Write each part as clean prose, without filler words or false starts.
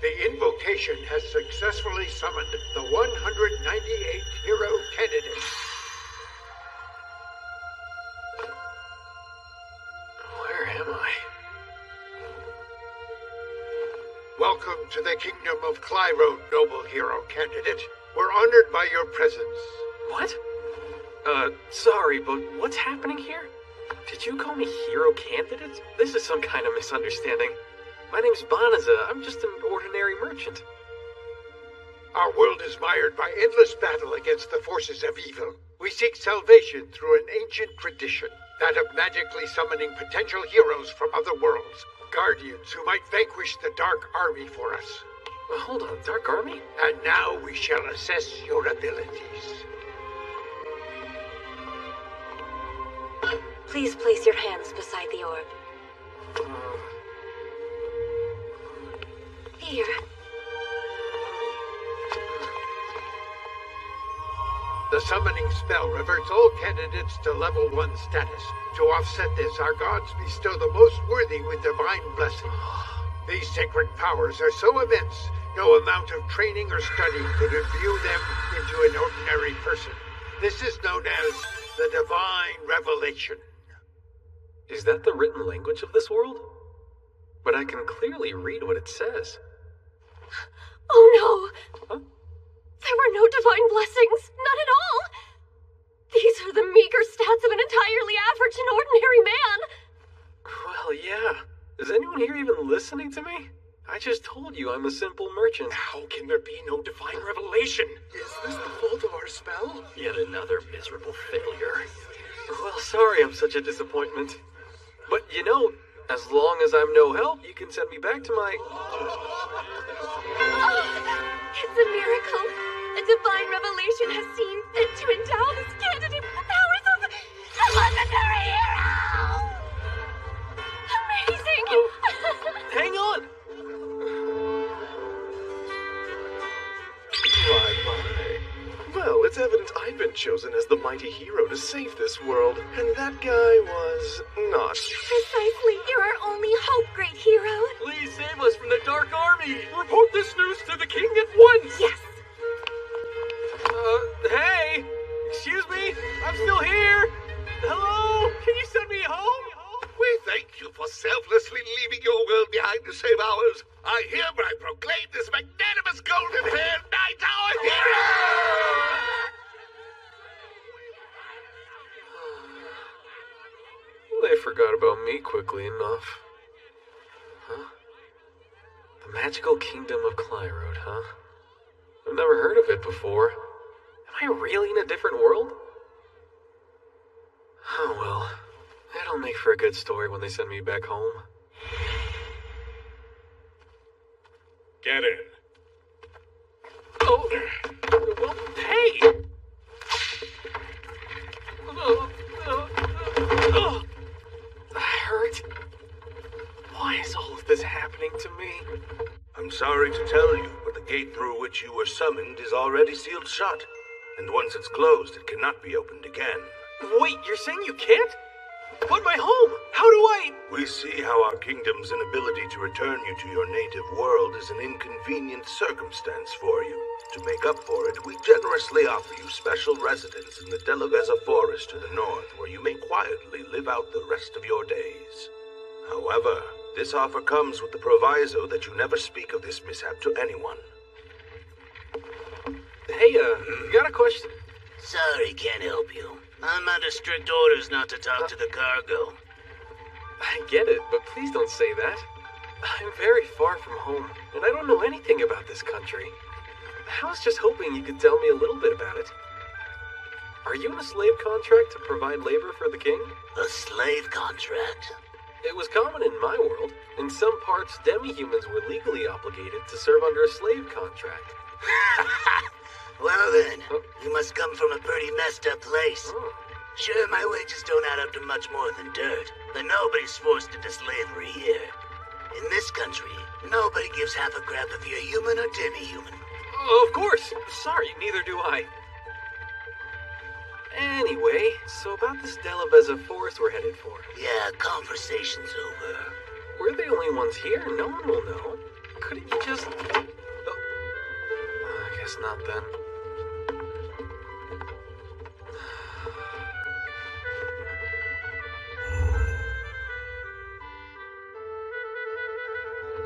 The invocation has successfully summoned the 198th hero candidate. Where am I? Welcome to the Kingdom of Clyroad, noble hero candidate. We're honored by your presence. What? Sorry, but what's happening here? Did you call me hero candidate? This is some kind of misunderstanding. My name's Banaza. I'm just an ordinary merchant. Our world is mired by endless battle against the forces of evil. We seek salvation through an ancient tradition, that of magically summoning potential heroes from other worlds, guardians who might vanquish the Dark Army for us. Hold on, Dark Army? And now we shall assess your abilities. Please place your hands beside the orb. Here. The summoning spell reverts all candidates to level 1 status. To offset this, our gods bestow the most worthy with divine blessing. These sacred powers are so immense, no amount of training or study could imbue them into an ordinary person. This is known as the Divine Revelation. Is that the written language of this world? But I can clearly read what it says. Oh no! Huh? There were no divine blessings, none at all! These are the meager stats of an entirely average and ordinary man! Well, yeah. Is anyone here even listening to me? I just told you I'm a simple merchant. How can there be no divine revelation? Is this the fault of our spell? Yet another miserable failure. Well, sorry I'm such a disappointment. But you know, as long as I'm no help, you can send me back to my... It's a miracle! A divine revelation has seen fit to endow this candidate with the powers of a legendary hero! Amazing! Hang on! Well, it's evident I've been chosen as the mighty hero to save this world, and that guy was not. Precisely, you're our only hope, great hero. Please save us from the Dark Army! Report this news to the king at once! Yes. Hey! Excuse me? I'm still here! Hello? Can you send me home? We thank you for selflessly leaving your world behind to save ours. I hereby proclaim this magnanimous golden-haired knight our hero! They forgot about me quickly enough. Huh? The magical kingdom of Clyroad, huh? I've never heard of it before. Am I really in a different world? Oh well. That'll make for a good story when they send me back home. Get in. Oh, well, hey! That hurt. Why is all of this happening to me? I'm sorry to tell you, but the gate through which you were summoned is already sealed shut. And once it's closed, it cannot be opened again. Wait, you're saying you can't? But my home! How do I... We see how our kingdom's inability to return you to your native world is an inconvenient circumstance for you. To make up for it, we generously offer you special residence in the Delaveza forest to the north, where you may quietly live out the rest of your days. However, this offer comes with the proviso that you never speak of this mishap to anyone. Hey, got a question? Sorry, can't help you. I'm under strict orders not to talk to the cargo. I get it, but please don't say that. I'm very far from home, and I don't know anything about this country. I was just hoping you could tell me a little bit about it. Are you in a slave contract to provide labor for the king? A slave contract? It was common in my world. In some parts, demi-humans were legally obligated to serve under a slave contract. Well then, you must come from a pretty messed up place. Sure, my wages don't add up to much more than dirt, but nobody's forced into slavery here. In this country, nobody gives half a crap if you're human or demi-human. Oh, of course. Sorry, neither do I. Anyway, so about this Delaveza forest we're headed for. Yeah, conversation's over. We're the only ones here. No one will know. Couldn't you just... Guess not then.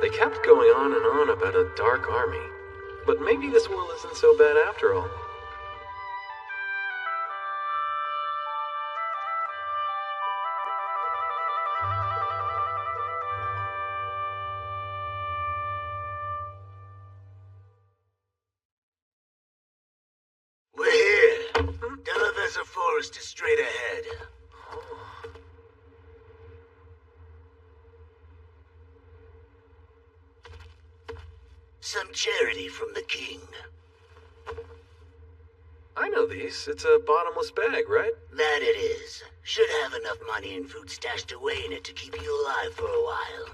They kept going on and on about a dark army, but maybe this world isn't so bad after all. We're here. Delavezza Forest is straight ahead. Some charity from the king. I know these. It's a bottomless bag, right? That it is. Should have enough money and food stashed away in it to keep you alive for a while.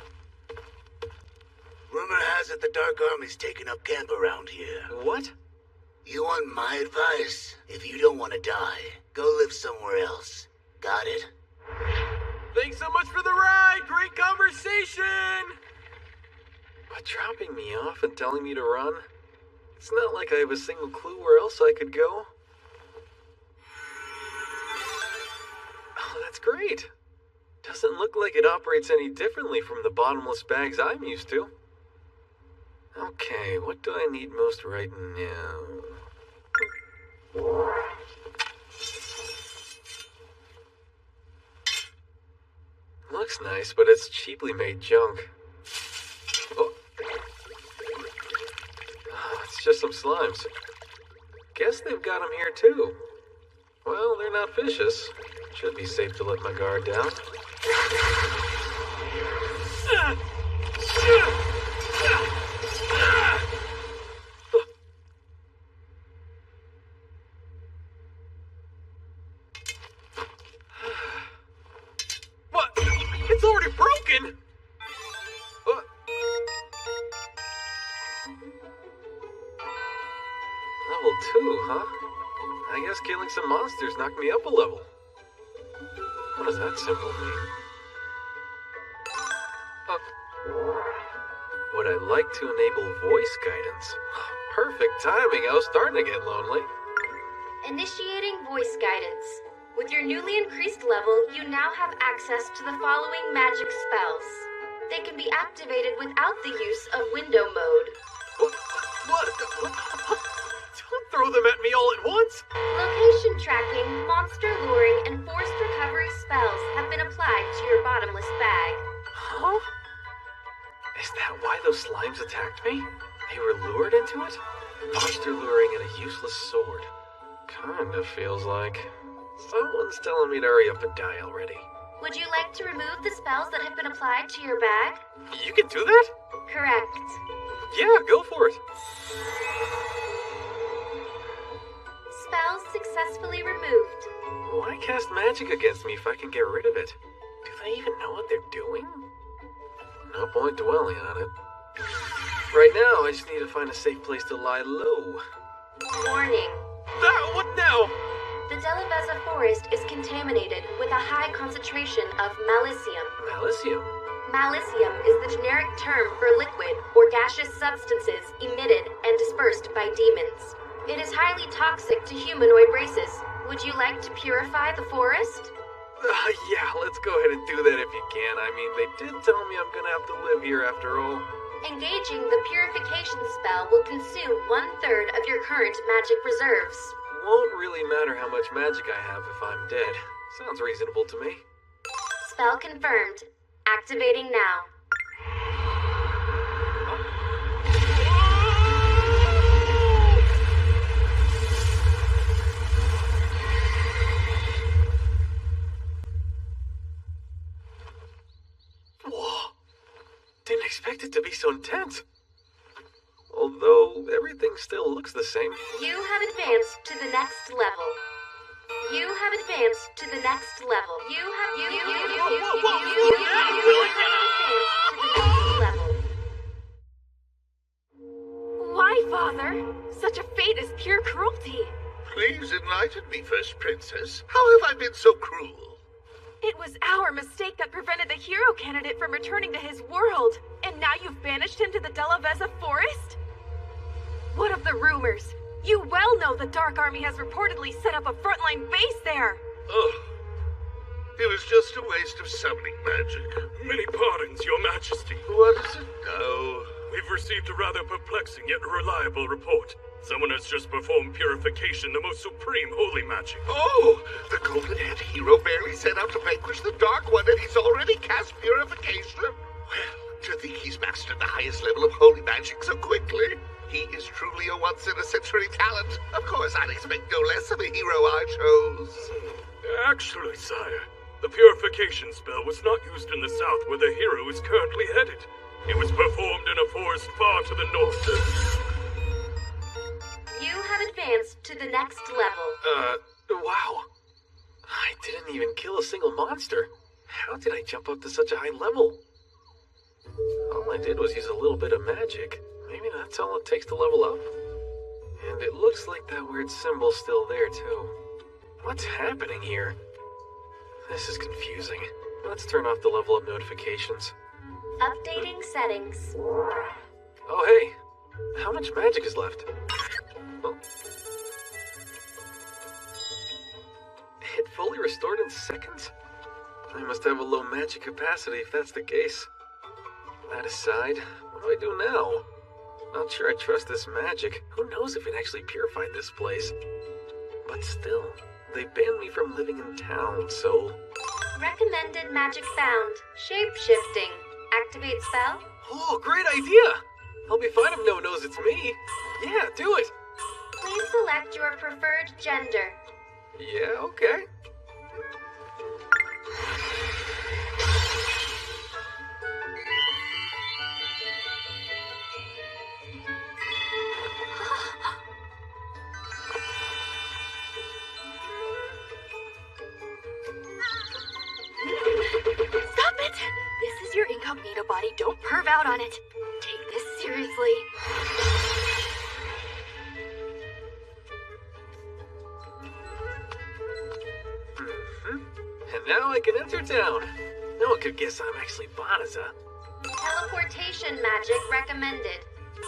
Rumor has it the Dark Army's taken up camp around here. What? You want my advice? If you don't want to die, go live somewhere else. Got it? Thanks so much for the ride! Great conversation! But dropping me off and telling me to run? It's not like I have a single clue where else I could go. Oh, that's great. Doesn't look like it operates any differently from the bottomless bags I'm used to. Okay, what do I need most right now? Looks nice, but it's cheaply made junk. Oh. It's just some slimes. Guess they've got them here too. Well, they're not vicious. Should be safe to let my guard down. What? It's already broken! What? Level 2, huh? I guess killing some monsters knocked me up a level. What does that symbol mean? Would I like to enable voice guidance? Perfect timing, I was starting to get lonely. Initiating voice guidance. With your newly increased level, you now have access to the following magic spells. They can be activated without the use of window mode. What? Don't throw them at me all at once! Location tracking, monster luring, and forced recovery spells have been applied to your bottomless bag. Huh? Is that why those slimes attacked me? They were lured into it? Monster luring and a useless sword. Kinda feels like... someone's telling me to hurry up and die already. Would you like to remove the spells that have been applied to your bag? You can do that? Correct. Yeah, go for it. Spells successfully removed. Why cast magic against me if I can get rid of it? Do they even know what they're doing? No point dwelling on it. Right now, I just need to find a safe place to lie low. Warning. Ah, what now? The Delavezza forest is contaminated with a high concentration of malicium. Malicium? Malicium is the generic term for liquid or gaseous substances emitted and dispersed by demons. It is highly toxic to humanoid races. Would you like to purify the forest? Yeah, let's go ahead and do that if you can. I mean, they did tell me I'm gonna have to live here after all. Engaging the purification spell will consume 1/3 of your current magic reserves. Won't really matter how much magic I have if I'm dead. Sounds reasonable to me. Spell confirmed. Activating now. Whoa! Didn't expect it to be so intense. Although everything still looks the same. You have advanced to the next level. You have advanced to the next level. You have level. Why, Father? Such a fate is pure cruelty. Please enlighten me first, Princess. How have I been so cruel? It was our mistake that prevented the hero candidate from returning to his world. And now you've banished him to the Delavezza forest? What of the rumors? You well know the Dark Army has reportedly set up a frontline base there. Ugh. It was just a waste of summoning magic. Many pardons, Your Majesty. What is it now? We've received a rather perplexing yet reliable report. Someone has just performed purification, the most supreme holy magic. Oh! The golden-haired hero barely set out to vanquish the Dark One, and he's already cast purification? Well, to think he's mastered the highest level of holy magic so quickly. He is truly a once-in-a-century talent. Of course, I'd expect no less of the hero I chose. Actually, sire, the purification spell was not used in the south where the hero is currently headed. It was performed in a forest far to the north. You have advanced to the next level. Wow. I didn't even kill a single monster. How did I jump up to such a high level? All I did was use a little bit of magic. Maybe that's all it takes to level up. And it looks like that weird symbol's still there, too. What's happening here? This is confusing. Let's turn off the level up notifications. Updating settings. Oh, hey. How much magic is left? Oh. It fully restored in seconds? I must have a low magic capacity if that's the case. That aside, what do I do now? Not sure I trust this magic. Who knows if it actually purified this place? But still, they banned me from living in town, so... Recommended magic found. Shape-shifting. Activate spell. Oh, great idea! I'll be fine if no one knows it's me. Yeah, do it! Please select your preferred gender. Yeah, okay. Stop it! This is your incognito body. Don't perv out on it. Take this seriously. And now I can enter town. No one could guess I'm actually Banaza. Teleportation magic recommended.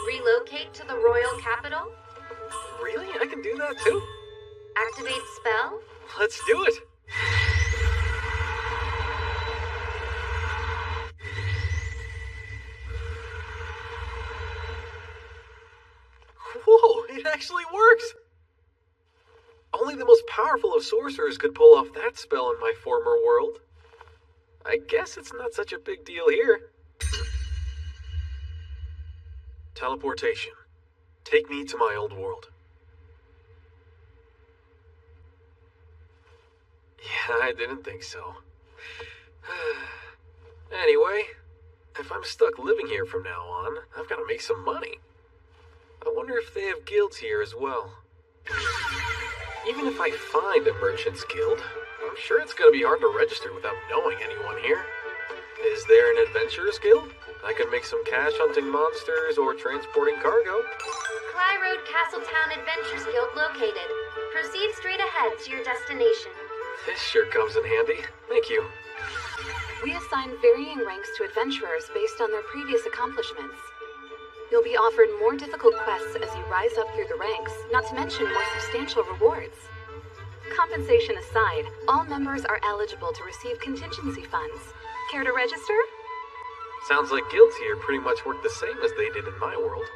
Relocate to the royal capital. Really? I can do that too? Activate spell. Let's do it! Whoa, it actually works! Only the most powerful of sorcerers could pull off that spell in my former world. I guess it's not such a big deal here. Teleportation. Take me to my old world. Yeah, I didn't think so. Anyway, if I'm stuck living here from now on, I've got to make some money. I wonder if they have guilds here as well. Even if I find a merchant's guild, I'm sure it's going to be hard to register without knowing anyone here. Is there an adventurer's guild? I could make some cash hunting monsters or transporting cargo. Cly Road Castletown Adventures Guild located. Proceed straight ahead to your destination. This sure comes in handy. Thank you. We assign varying ranks to adventurers based on their previous accomplishments. You'll be offered more difficult quests as you rise up through the ranks, not to mention more substantial rewards. Compensation aside, all members are eligible to receive contingency funds. Care to register? Sounds like guilds here pretty much work the same as they did in my world.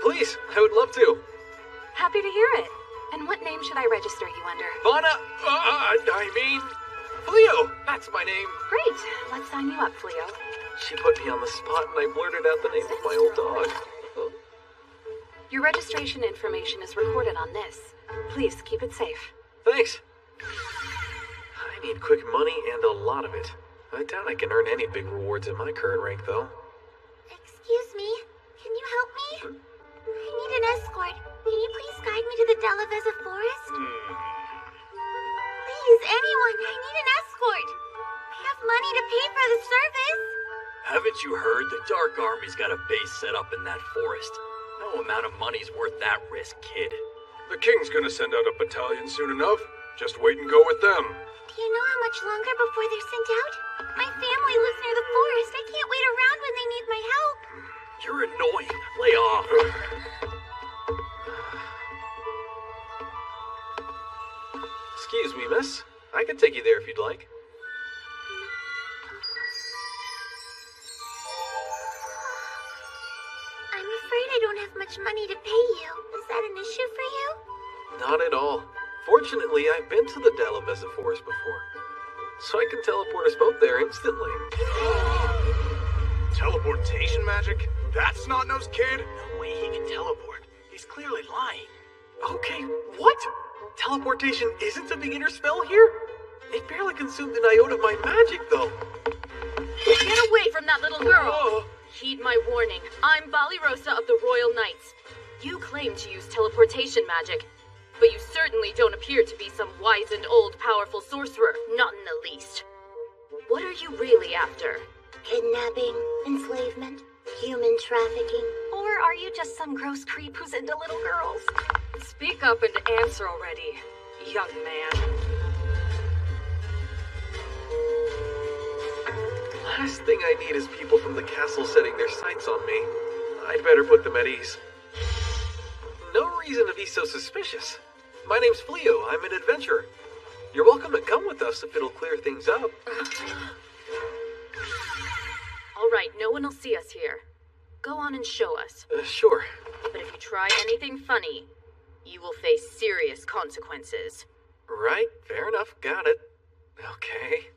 Please, I would love to. Happy to hear it. And what name should I register, you wonder? Fleo, that's my name. Great, let's sign you up, Fleo. She put me on the spot and I blurted out the name of my old dog. Oh. Your registration information is recorded on this. Please keep it safe. Thanks. I need quick money and a lot of it. I doubt I can earn any big rewards in my current rank, though. Excuse me, can you help me? I need an escort. Can you please guide me to the Delaveza forest? Please, anyone, I need an escort. I have money to pay for the service. Haven't you heard? The Dark Army's got a base set up in that forest. No amount of money's worth that risk, kid. The king's gonna send out a battalion soon enough. Just wait and go with them. Do you know how much longer before they're sent out? My family lives near the forest. I can't wait around when they need my help. You're annoying. Lay off. miss. I can take you there if you'd like. I'm afraid I don't have much money to pay you. Is that an issue for you? Not at all. Fortunately, I've been to the Dalaveza Forest before, so I can teleport us both there instantly. Teleportation magic? That snot-nosed kid? No way he can teleport. He's clearly lying. Okay, what? Teleportation isn't a beginner spell here? It barely consumed an iota of my magic, though. Get away from that little girl! Oh. Heed my warning. I'm Balirosa of the Royal Knights. You claim to use teleportation magic, but you certainly don't appear to be some wise and old powerful sorcerer, not in the least. What are you really after? Kidnapping, enslavement, human trafficking. Or are you just some gross creep who's into little girls? Speak up and answer already, young man. Last thing I need is people from the castle setting their sights on me. I'd better put them at ease. No reason to be so suspicious. My name's Fleo. I'm an adventurer. You're welcome to come with us if it'll clear things up. All right, no one will see us here. Go on and show us. Sure. But if you try anything funny, you will face serious consequences. Right, fair enough. Got it. Okay.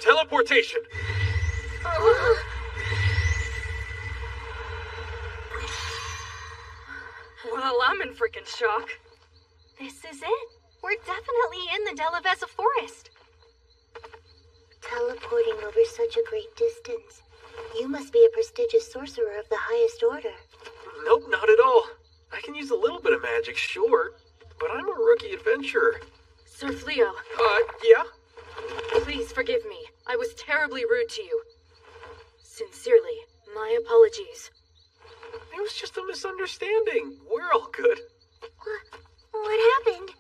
Teleportation! Well, I'm in freaking shock. This is it. We're definitely in the Dalaveza Forest. Teleporting over such a great distance. You must be a prestigious sorcerer of the highest order. Nope, not at all. I can use a little bit of magic, sure, but I'm a rookie adventurer. Sir Fleo. Yeah? Please forgive me. I was terribly rude to you. Sincerely, my apologies. It was just a misunderstanding. We're all good. What happened?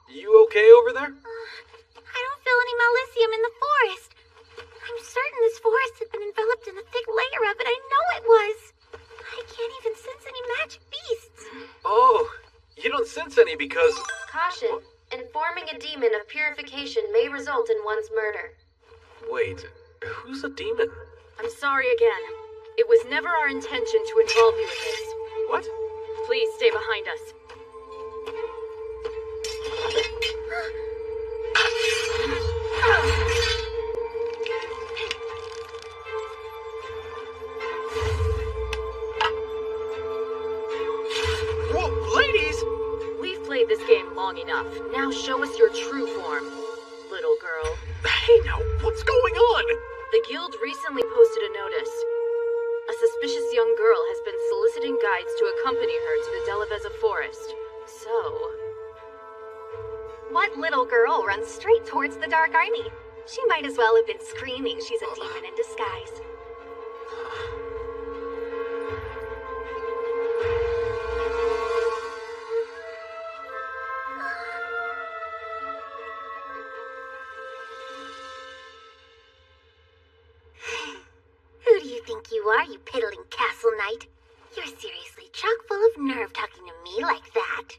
You okay over there? I don't feel any Malicium in the forest. I'm certain this forest had been enveloped in a thick layer of it. I know it was. I can't even sense any magic beasts. Oh, you don't sense any because... Caution. Informing a demon of purification may result in one's murder. Wait, who's a demon? I'm sorry again. It was never our intention to involve you in this. What? Please stay behind us. Whoa, ladies! We've played this game long enough. Now show us your true form, little girl. Hey now, what's going on? The guild recently posted a notice. A suspicious young girl has been soliciting guides to accompany her to the Dalaveza Forest. So... What little girl runs straight towards the Dark Army? She might as well have been screaming she's a demon in disguise. Who do you think you are, you piddling castle knight? You're seriously chock full of nerve talking to me like that.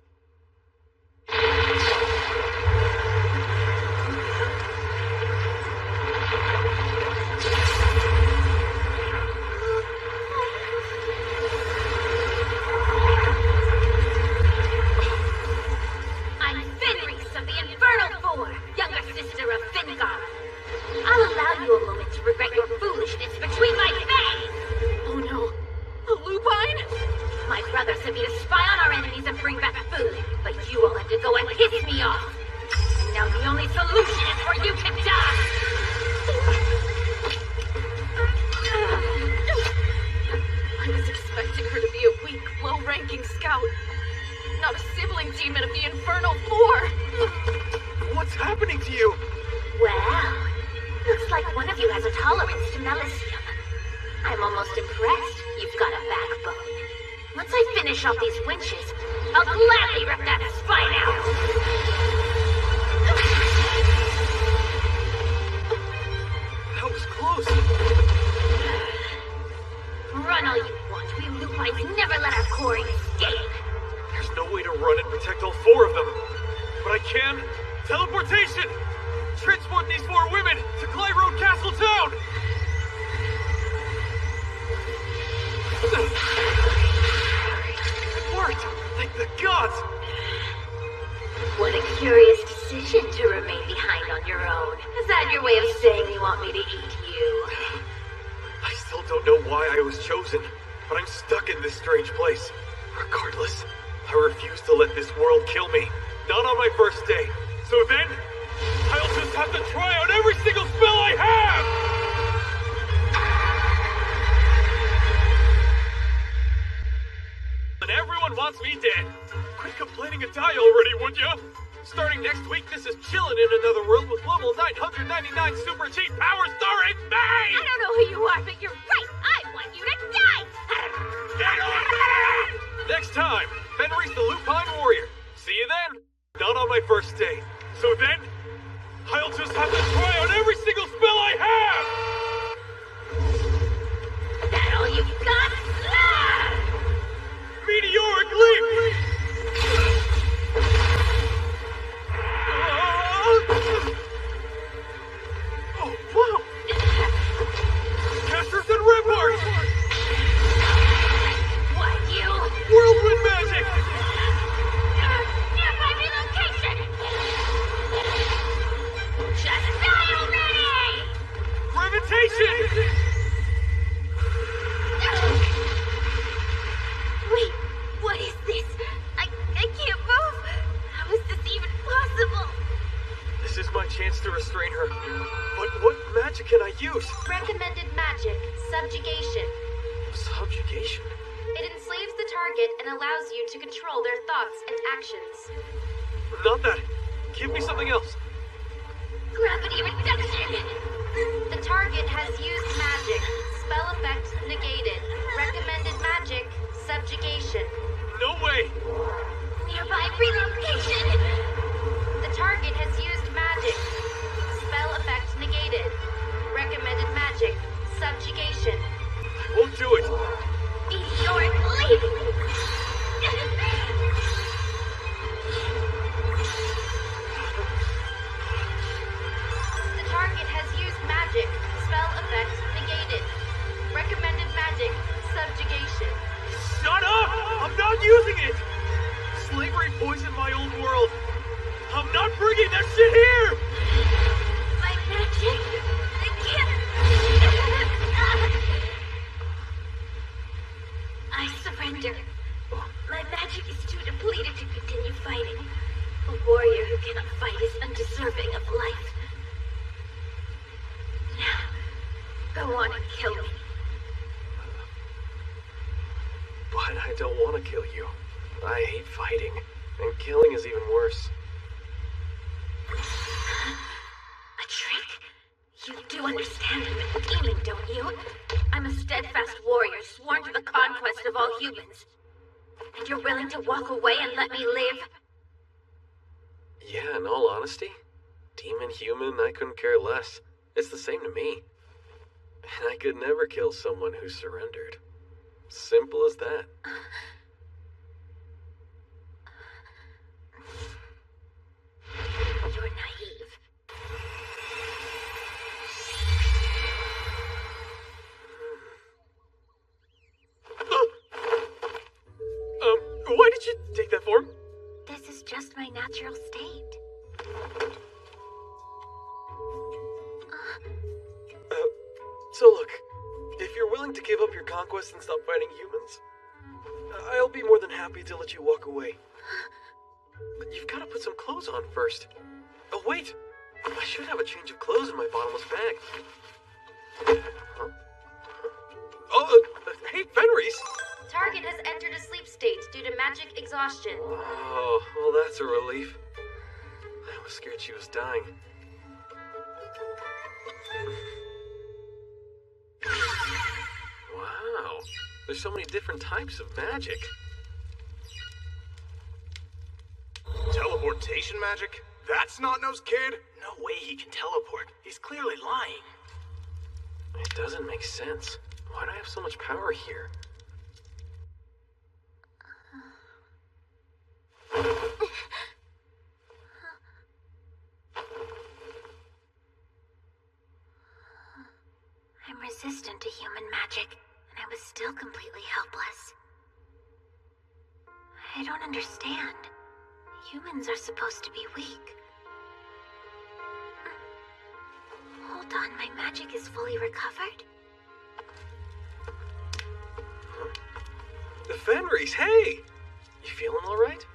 I'm Fenris of the Infernal Four, younger sister of Fingar. I'll allow you a moment to regret your foolishness between my fangs! Oh no. A lupine? My brother sent me to spy on our enemies and bring back food, but you all had to go and piss me off. And now the only solution is for you to die! I was expecting her to be a weak, low-ranking scout. Not a sibling demon of the Infernal Four. What's happening to you? Well, looks like one of you has a tolerance to Malicium. I'm almost impressed you've got a backbone. Once I finish off these winches, I'll gladly rip that spine out! That was close. Run all you want. We lupines never let our quarry escape. There's no way to run and protect all four of them. But I can! Teleportation! Transport these 4 women to Clyroad Castle Town! It worked! Thank the gods! What a curious decision to remain behind on your own. Is that your way of saying you want me to eat you? I still don't know why I was chosen, but I'm stuck in this strange place. Regardless, I refuse to let this world kill me. Not on my first day. So then, I'll just have to try out every single spell I have! And everyone wants me dead. Quit complaining and die already, would ya? Starting next week, this is Chillin' in Another World with level 999 super cheap power starring me! I don't know who you are, but you're right! I want you to die! Get on me! Next time, Fenris the Lupine Warrior. See you then. Not on my first day. So then, I'll just have to try out every single spell I have! That all you've got? Meteoric Leap! Oh, wow! Casters and Ramparts! What, you? Whirlwind magic! Nearby relocation! Just die already! Gravitation! Wait, what is this? I can't move! How is this even possible? This is my chance to restrain her. But what magic can I use? Recommended magic, subjugation. Subjugation? It enslaves the target and allows you to control their thoughts and actions. Not that. Give me something else. Gravity reduction! The target has used magic. Spell effect negated. Recommended magic, subjugation. No way! Nearby relocation! The target has used magic. Spell effect negated. Recommended magic, subjugation. I won't do it. Meteoric leap! The target has used magic. Spell effect negated. Recommended magic, subjugation. Shut up! I'm not using it! Slavery poisoned my old world. I'm not bringing that shit here! My magic! I can't... I surrender. My magic is too depleted to continue fighting. A warrior who cannot fight is undeserving of life. Now, go on and kill me. But I don't want to kill you. I hate fighting. And killing is even worse. A trick? You do understand I'm a demon, don't you? I'm a steadfast warrior sworn to the conquest of all humans. And you're willing to walk away and let me live? Yeah, in all honesty, demon, human, I couldn't care less. It's the same to me. And I could never kill someone who surrendered. Simple as that. You're naive. Why did you take that form? This is just my natural state. So look, if you're willing to give up your conquest and stop fighting humans, I'll be more than happy to let you walk away. But you've got to put some clothes on first. Oh, wait! I should have a change of clothes in my bottomless bag. Huh? Oh, hey, Fenris! Target has entered a sleep state due to magic exhaustion. Oh, well, that's a relief. I was scared she was dying. Wow, there's so many different types of magic. Teleportation magic? That's Snot-Nosed Kid? No way he can teleport. He's clearly lying. It doesn't make sense. Why do I have so much power here? human magic, and I was still completely helpless. I don't understand. Humans are supposed to be weak. Hold on, my magic is fully recovered? The Fenris, hey! You feeling alright?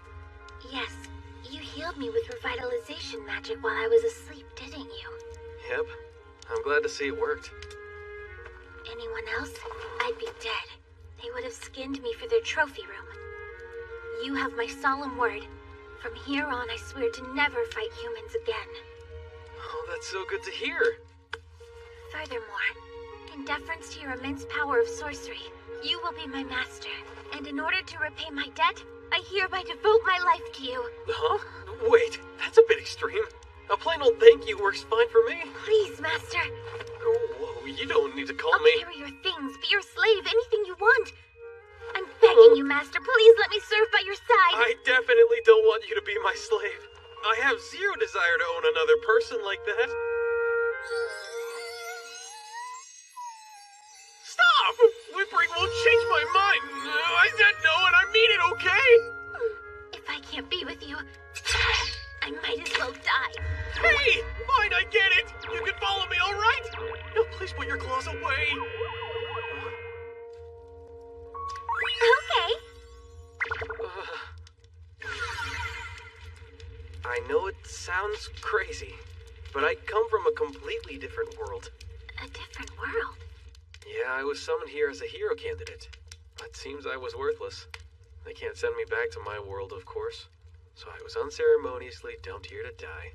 Yes, you healed me with revitalization magic while I was asleep, didn't you? Yep. I'm glad to see it worked. Anyone else? I'd be dead. They would have skinned me for their trophy room. You have my solemn word. From here on, I swear to never fight humans again. Oh, that's so good to hear. Furthermore, in deference to your immense power of sorcery, you will be my master. And in order to repay my debt, I hereby devote my life to you. Huh? Wait, that's a bit extreme. A plain old thank you works fine for me. Please, master. Oh, whoa, you don't need to call I'll me. carry your things, be your slave, anything you want. I'm begging you, master, please let me serve by your side. I definitely don't want you to be my slave. I have zero desire to own another person like that. Stop! Whimpering won't change my mind. I said no and I mean it, okay? If I can't be with you, I might as well die. Hey! Fine, I get it! You can follow me, alright? Now please put your claws away. Okay. I know it sounds crazy, but I come from a completely different world. A different world? Yeah, I was summoned here as a hero candidate, but seems I was worthless. They can't send me back to my world, of course, so I was unceremoniously dumped here to die.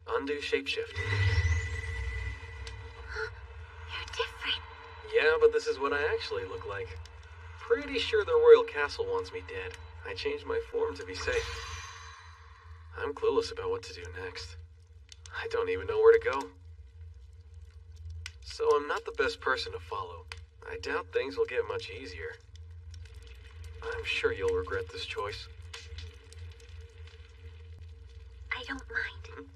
Undo shapeshift. You're different. Yeah, but this is what I actually look like. Pretty sure the royal castle wants me dead. I changed my form to be safe. I'm clueless about what to do next. I don't even know where to go. So I'm not the best person to follow. I doubt things will get much easier. I'm sure you'll regret this choice. I don't mind.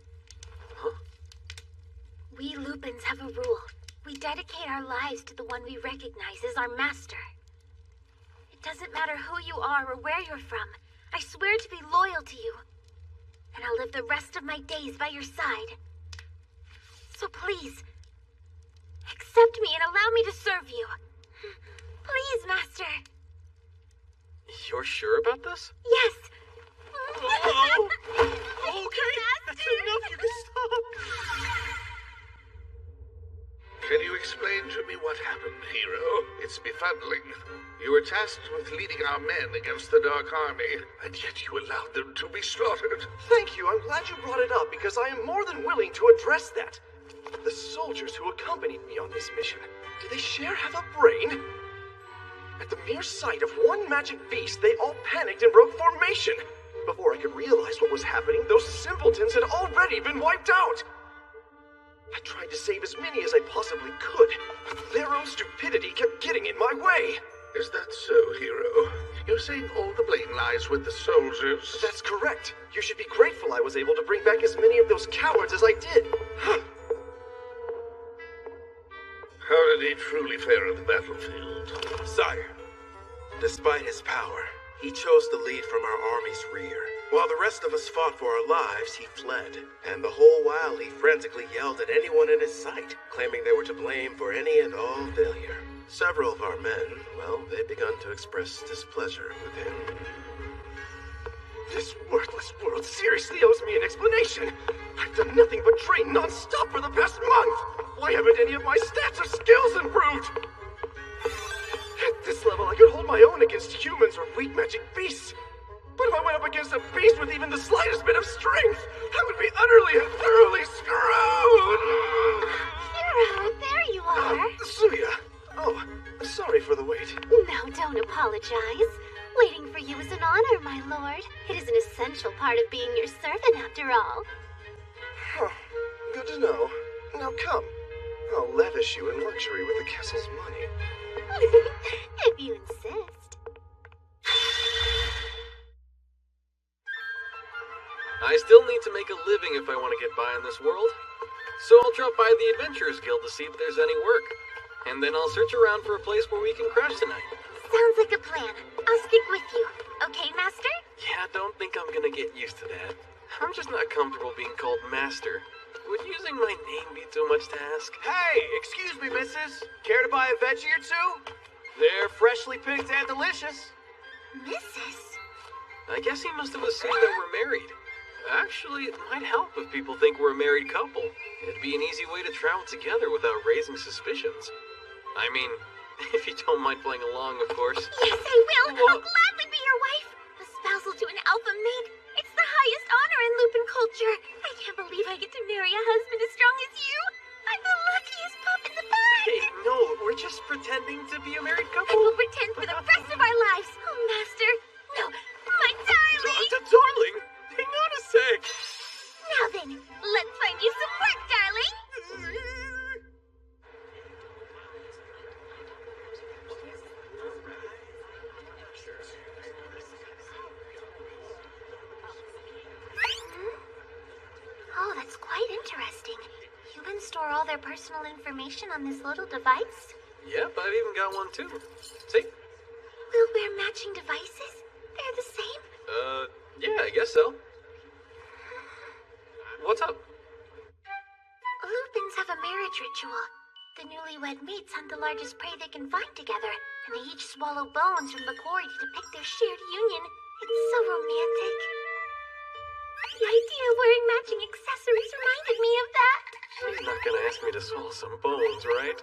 Huh? We Lupins have a rule. We dedicate our lives to the one we recognize as our master. It doesn't matter who you are or where you're from. I swear to be loyal to you. And I'll live the rest of my days by your side. So please, accept me and allow me to serve you. Please, Master. You're sure about this? Yes. Oh, okay, that's enough, you can stop. Can you explain to me what happened, hero? It's befuddling. You were tasked with leading our men against the Dark Army, and yet you allowed them to be slaughtered. Thank you. I'm glad you brought it up because I am more than willing to address that. The soldiers who accompanied me on this mission, do they have a brain? At the mere sight of one magic beast, they all panicked and broke formation. Before I could realize what was happening, those simpletons had already been wiped out. I tried to save as many as I possibly could, but their own stupidity kept getting in my way. Is that so, hero? You're saying all the blame lies with the soldiers? That's correct. You should be grateful I was able to bring back as many of those cowards as I did. How did he truly fare on the battlefield? Sire, despite his power, he chose to lead from our army's rear. While the rest of us fought for our lives, he fled. And the whole while, he frantically yelled at anyone in his sight, claiming they were to blame for any and all failure. Several of our men, well, they'd begun to express displeasure with him. This worthless world seriously owes me an explanation. I've done nothing but train non-stop for the past month. Why haven't any of my stats or skills improved? At this level, I could hold my own against humans or weak magic beasts. But if I went up against a beast with even the slightest bit of strength, I would be utterly and thoroughly screwed! Hero, there you are. Suya! Oh, sorry for the wait. No, don't apologize. Waiting for you is an honor, my lord. It is an essential part of being your servant, after all. Huh. Good to know. Now come. I'll lavish you in luxury with the castle's money. If you insist. I still need to make a living if I want to get by in this world. So I'll drop by the Adventurers Guild to see if there's any work. And then I'll search around for a place where we can crash tonight. Sounds like a plan. I'll stick with you. Okay, Master? Yeah, don't think I'm gonna get used to that. I'm just not comfortable being called Master. Would using my name be too much to ask? Hey, excuse me, missus. Care to buy a veggie or two? They're freshly picked and delicious. Mrs.? I guess he must have assumed that we're married. Actually, it might help if people think we're a married couple. It'd be an easy way to travel together without raising suspicions. I mean, if you don't mind playing along, of course. Yes, I will. I'll gladly be your wife. A spousal to an alpha mate. It's the highest honor in Lupin culture. I can't believe I get to marry a husband as strong as you. I'm the luckiest pup in the bag. Hey, no, we're just pretending to be a married couple. And we'll pretend for the rest of our lives. Oh, Master. No, my darling. Darling? Hang on a sec. Now then, let's find you some work, darling. Oh, that's quite interesting. Humans store all their personal information on this little device? Yep, I've even got one too. See? We'll wear matching devices? They're the same? Yeah, I guess so. What's up? Lupins have a marriage ritual. The newlywed mates hunt the largest prey they can find together, and they each swallow bones from the quarry to depict their shared union. It's so romantic. The idea of wearing matching accessories reminded me of that. She's not gonna ask me to swallow some bones, right?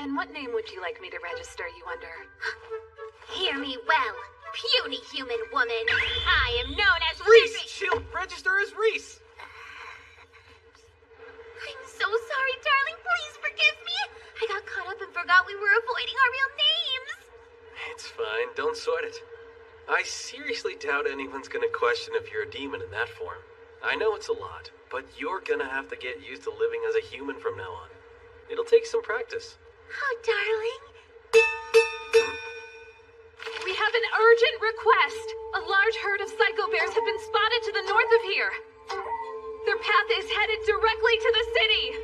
And what name would you like me to register, you wonder? Hear me well, puny human woman. I am known as Reese! She'll register as Reese! I'm so sorry, darling. Please forgive me. I got caught up and forgot we were avoiding our real names. It's fine, don't sweat it. I seriously doubt anyone's gonna question if you're a demon in that form. I know it's a lot, but you're gonna have to get used to living as a human from now on. It'll take some practice. Oh, darling. We have an urgent request. A large herd of psycho bears have been spotted to the north of here. Their path is headed directly to the city.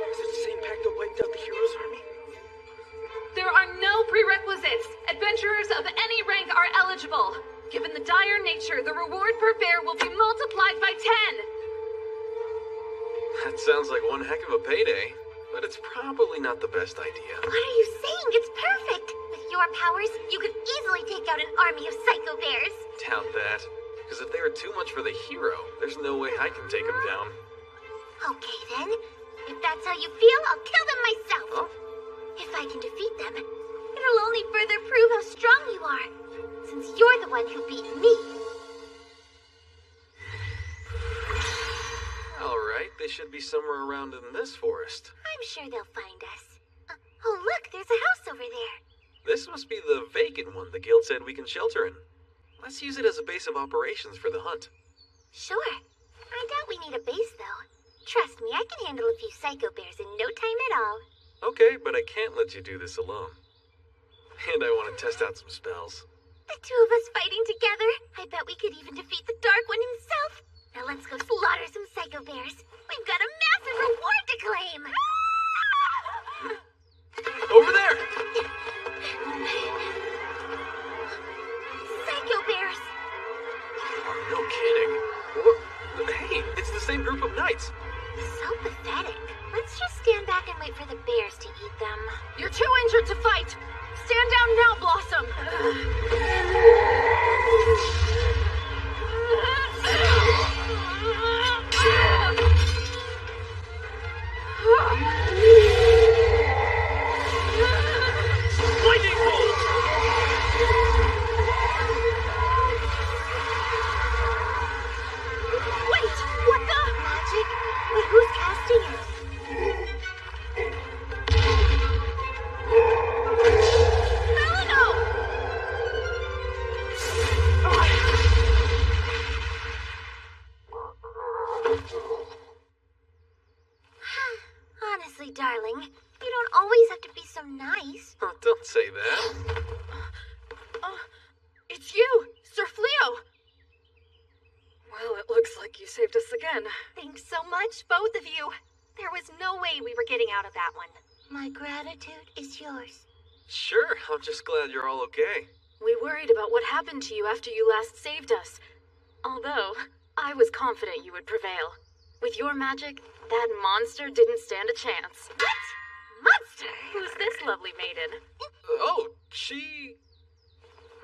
Is it the same pack that wiped out the hero's army? There are no prerequisites. Adventurers of any rank are eligible. Given the dire nature, the reward per bear will be multiplied by 10. That sounds like one heck of a payday, but it's probably not the best idea. What are you saying? It's perfect. With your powers, you could easily take out an army of psycho bears. Doubt that. Because if they are too much for the hero, there's no way I can take them down. Okay, then. If that's how you feel, I'll kill them myself. Huh? If I can defeat them, it'll only further prove how strong you are, since you're the one who beat me. Alright, they should be somewhere around in this forest. I'm sure they'll find us. Oh, look, there's a house over there. This must be the vacant one the guild said we can shelter in. Let's use it as a base of operations for the hunt. Sure. I doubt we need a base, though. Trust me, I can handle a few psycho bears in no time at all. Okay, but I can't let you do this alone. And I want to test out some spells. The two of us fighting together? I bet we could even defeat the Dark One himself. Now let's go slaughter some psycho bears. We've got a massive reward to claim. Over there! Psycho bears! No kidding. What? Hey, it's the same group of knights. So pathetic. Let's just stand back and wait for the bears to eat them. You're too injured to fight. Stand down now, Blossom. Lightning bolt! Wait! What the? Magic? But who's casting it? Melino! Honestly, darling, you don't always have to be so nice. Oh, don't say that. It's you, Sir Fleo. Well, it looks like you saved us again. Thanks so much, both of you. There was no way we were getting out of that one. My gratitude is yours. Sure, I'm just glad you're all okay. We worried about what happened to you after you last saved us. Although, I was confident you would prevail. With your magic, that monster didn't stand a chance. What? Monster? Who's this lovely maiden? Oh, she...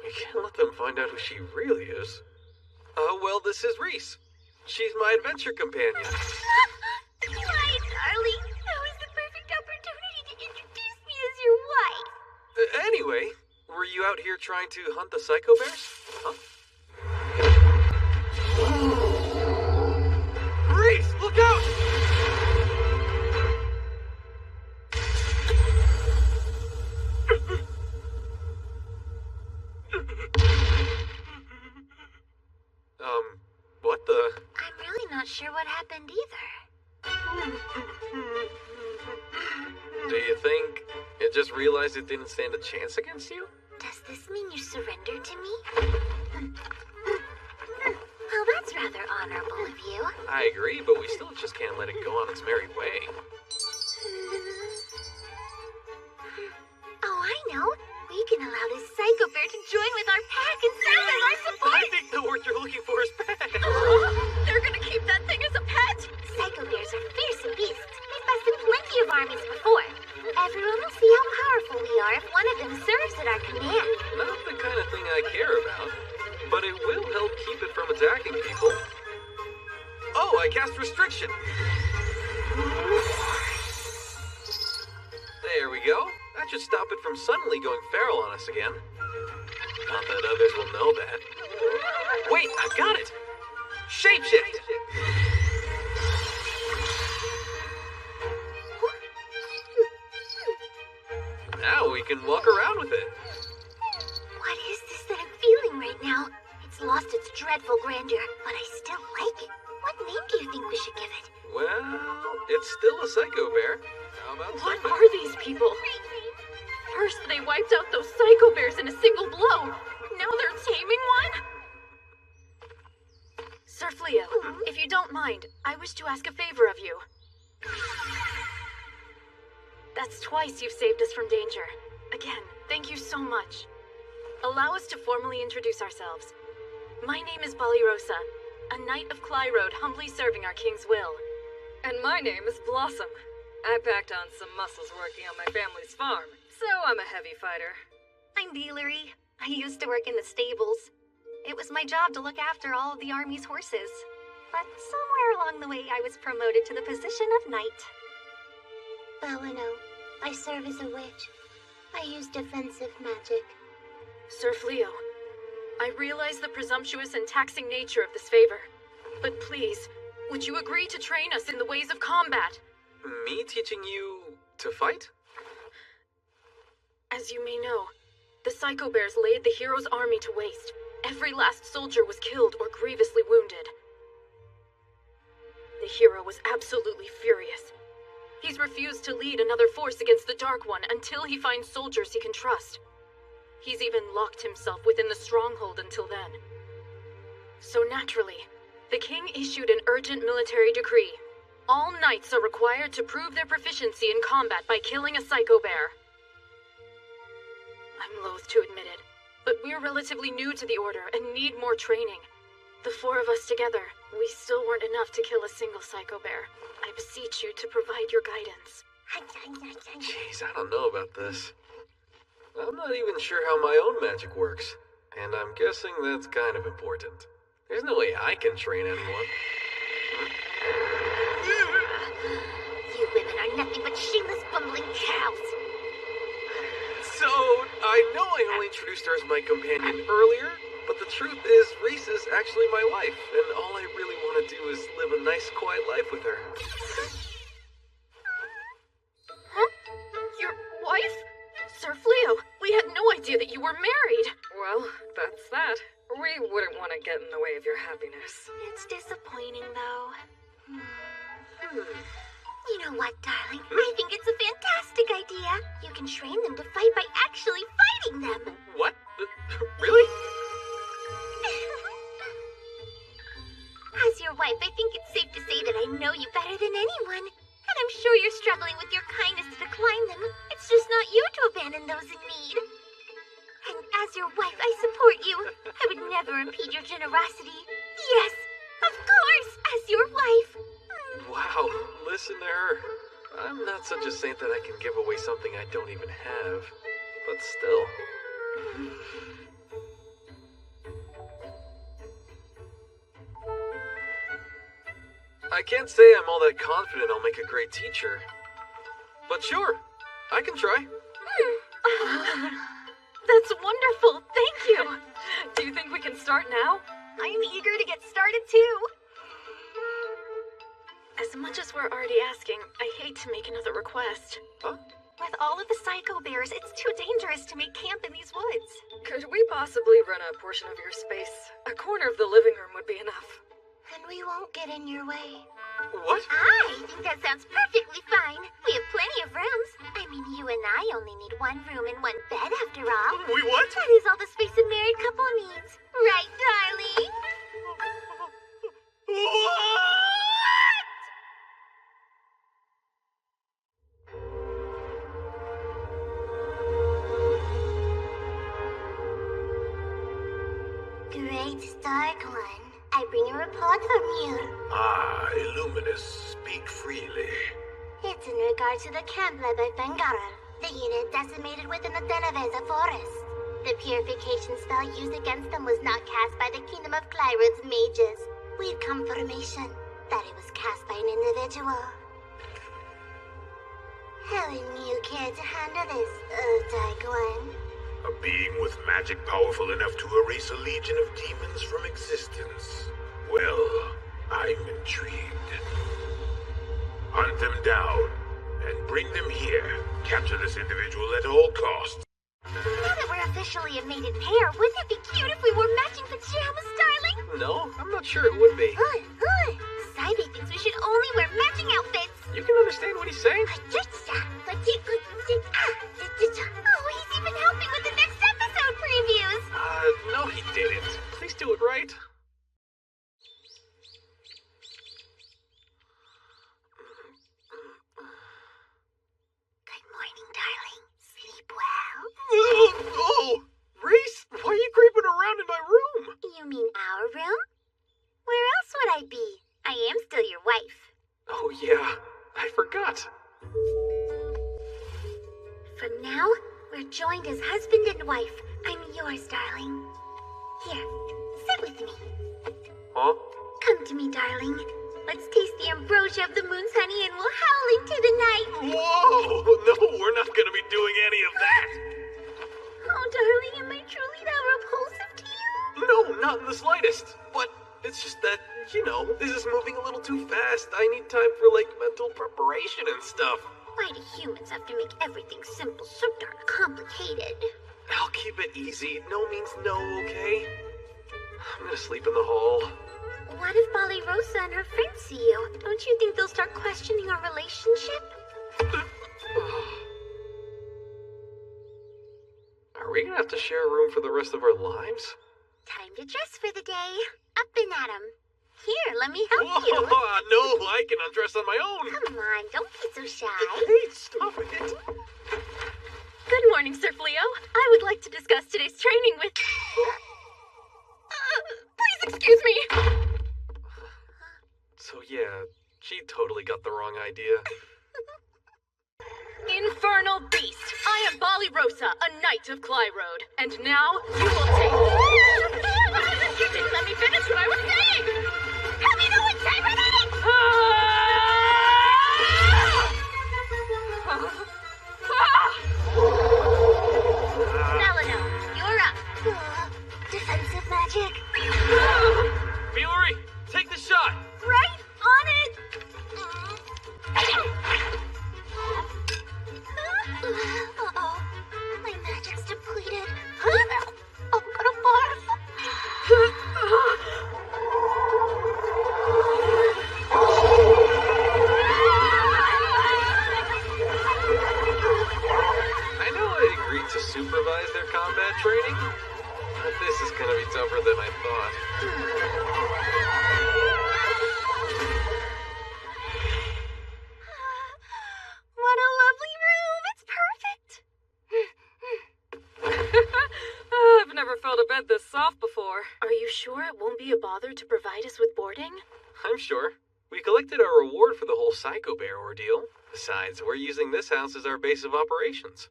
You can't let them find out who she really is. Well, this is Reese. She's my adventure companion. Why, darling? That was the perfect opportunity to introduce me as your wife. Anyway, were you out here trying to hunt the psycho bears? Huh? Reese, look out! What the? I'm really not sure what happened either. Do you think it just realized it didn't stand a chance against you? Does this mean you surrendered to me? Well, that's rather honorable of you. I agree, but we still just can't let it go on its merry way. Oh, I know. We can allow this psycho bear to join with our pack and serve as our support. I think the word you're looking for is pet. They're gonna keep that thing as a pet? Psycho bears are fearsome beasts. They've bested plenty of armies before. Everyone will see how powerful we are if one of them serves at our command. Not the kind of thing I care about, but it will help keep it from attacking people. Oh, I cast restriction. There we go. That should stop it from suddenly going feral on us again. Not that others will know that. Wait, I've got it! Shapeshift! Now we can walk around with it. What is this that I'm feeling right now? It's lost its dreadful grandeur, but I still like it. What name do you think we should give it? Well, it's still a psycho bear. How about What something? are these people? First, they wiped out those psycho bears in a single blow. Now they're taming one? Sir Fleo, if you don't mind, I wish to ask a favor of you. That's twice you've saved us from danger. Again, thank you so much. Allow us to formally introduce ourselves. My name is Balirosa, a knight of Clyrode humbly serving our king's will. And my name is Blossom. I packed on some muscles working on my family's farm, so I'm a heavy fighter. I'm Dealery. I used to work in the stables. It was my job to look after all of the army's horses. But somewhere along the way, I was promoted to the position of knight. Belino. I serve as a witch. I use defensive magic. Sir Fleo, I realize the presumptuous and taxing nature of this favor. But please, would you agree to train us in the ways of combat? Me teaching you to fight? As you may know, the Psycho Bears laid the hero's army to waste. Every last soldier was killed or grievously wounded. The hero was absolutely furious. He's refused to lead another force against the Dark One until he finds soldiers he can trust. He's even locked himself within the stronghold until then. So naturally, the king issued an urgent military decree. All knights are required to prove their proficiency in combat by killing a Psycho Bear. I'm loath to admit it, but we're relatively new to the Order and need more training. The four of us together, we still weren't enough to kill a single Psycho Bear. I beseech you to provide your guidance. Jeez, I don't know about this. I'm not even sure how my own magic works, and I'm guessing that's kind of important. There's no way I can train anyone. You women are nothing but shameless, bumbling cows. So, I know I only introduced her as my companion earlier, but the truth is, Reese is actually my wife, and all I really want to do is live a nice, quiet life with her. Huh? Your wife? Sir Fleo, we had no idea that you were married. Well, that's that. We wouldn't want to get in the way of your happiness. It's disappointing, though. You know what, darling? I think it's a fantastic idea. You can train them to fight by actually fighting them. What? Really? As your wife, I think it's safe to say that I know you better than anyone. And I'm those in need. And as your wife, I support you. I would never impede your generosity. Yes, of course, as your wife. Wow, listen to her. I'm not such a saint that I can give away something I don't even have. But still. I can't say I'm all that confident I'll make a great teacher. But sure, I can try. That's wonderful, thank you! Do you think we can start now? I'm eager to get started too. As much as we're already asking, I hate to make another request. Huh? With all of the psycho bears, it's too dangerous to make camp in these woods. Could we possibly rent a portion of your space? A corner of the living room would be enough. And we won't get in your way. What? I think that sounds perfectly fine. We have plenty of rooms. I mean, you and I only need one room and one bed after all. We what? That is all the space a married couple needs. Right, darling? Great Dark One. I bring a report from you. Ah, Illuminous, speak freely. It's in regard to the camp led by Fengarel, the unit decimated within the Delaveza forest. The purification spell used against them was not cast by the Kingdom of Clyrod's mages. We've confirmation that it was cast by an individual. How will you care to handle this, Dark One? A being with magic powerful enough to erase a legion of demons from existence. Well, I'm intrigued. Hunt them down and bring them here. Capture this individual at all costs. Now that we're officially a mated pair, wouldn't it be cute if we wore matching pajamas, darling? No, I'm not sure it would be. Saibi thinks we should only wear matching outfits. You can understand what he's saying? Oh, he's even helping with the next episode previews. No he didn't. Please do it right. Good morning, darling. Sleep well? Oh! Reese, why are you creeping around in my room? You mean our room? Where else would I be? I am still your wife. Oh yeah, I forgot. From now, we're joined as husband and wife. I'm yours, darling. Here, sit with me. Huh? Come to me, darling. Let's taste the ambrosia of the moon's honey and we'll howl into the night. Whoa! No, we're not gonna be doing any of that. Oh, darling, am I truly that repulsive to you? No, not in the slightest. But it's just that, this is moving a little too fast. I need time for, mental preparation and stuff. Why do humans have to make everything simple so darn complicated? I'll keep it easy. No means no, okay? I'm gonna sleep in the hall. What if Bali Rosa and her friends see you? Don't you think they'll start questioning our relationship? Are we gonna have to share a room for the rest of our lives? Time to dress for the day. Up and at 'em. Here, let me help you. No, I can undress on my own. Come on, don't be so shy. Hey, stop it. Good morning, Sir Fleo. I would like to discuss today's training with... please excuse me. So yeah, she totally got the wrong idea. Infernal Beast, I am Bali Rosa, a knight of Clyrode, and now you will take... You didn't let me finish what I was saying! Have you no integrity? Melano, you're up. Defensive magic. Fillory, take the shot! Right on it! Uh-oh. My magic's depleted. I'm gonna barf. I know I agreed to supervise their combat training, but this is gonna be tougher than I thought. What a lovely room! It's perfect! never felt a bed this soft before. Are you sure it won't be a bother to provide us with boarding? I'm sure. We collected our reward for the whole Psycho Bear ordeal. Besides, we're using this house as our base of operations.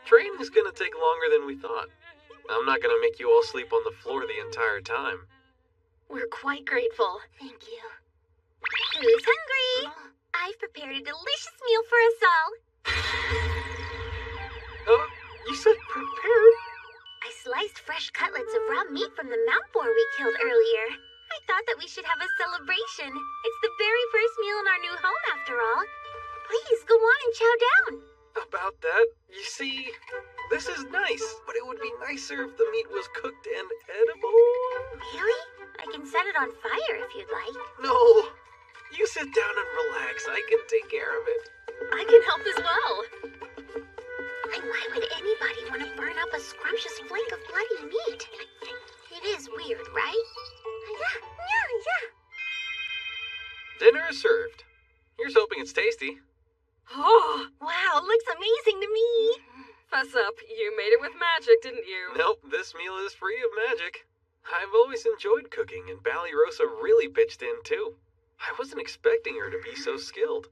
Training's gonna take longer than we thought. I'm not gonna make you all sleep on the floor the entire time. We're quite grateful. Thank you. Who's hungry? I've prepared a delicious meal for us all. Oh, you said prepared? I sliced fresh cutlets of raw meat from the mount boar we killed earlier. I thought that we should have a celebration. It's the very first meal in our new home, after all. Please, go on and chow down. About that, you see, this is nice, but it would be nicer if the meat was cooked and edible. Really? I can set it on fire if you'd like. No, you sit down and relax. I can take care of it. I can help as well. And why would anybody want to burn up a scrumptious flake of bloody meat? It is weird, right? Yeah. Dinner is served. Here's hoping it's tasty. Oh, wow, looks amazing to me. Fess up, you made it with magic, didn't you? Nope, this meal is free of magic. I've always enjoyed cooking, and Ballyrosa really pitched in too. I wasn't expecting her to be so skilled.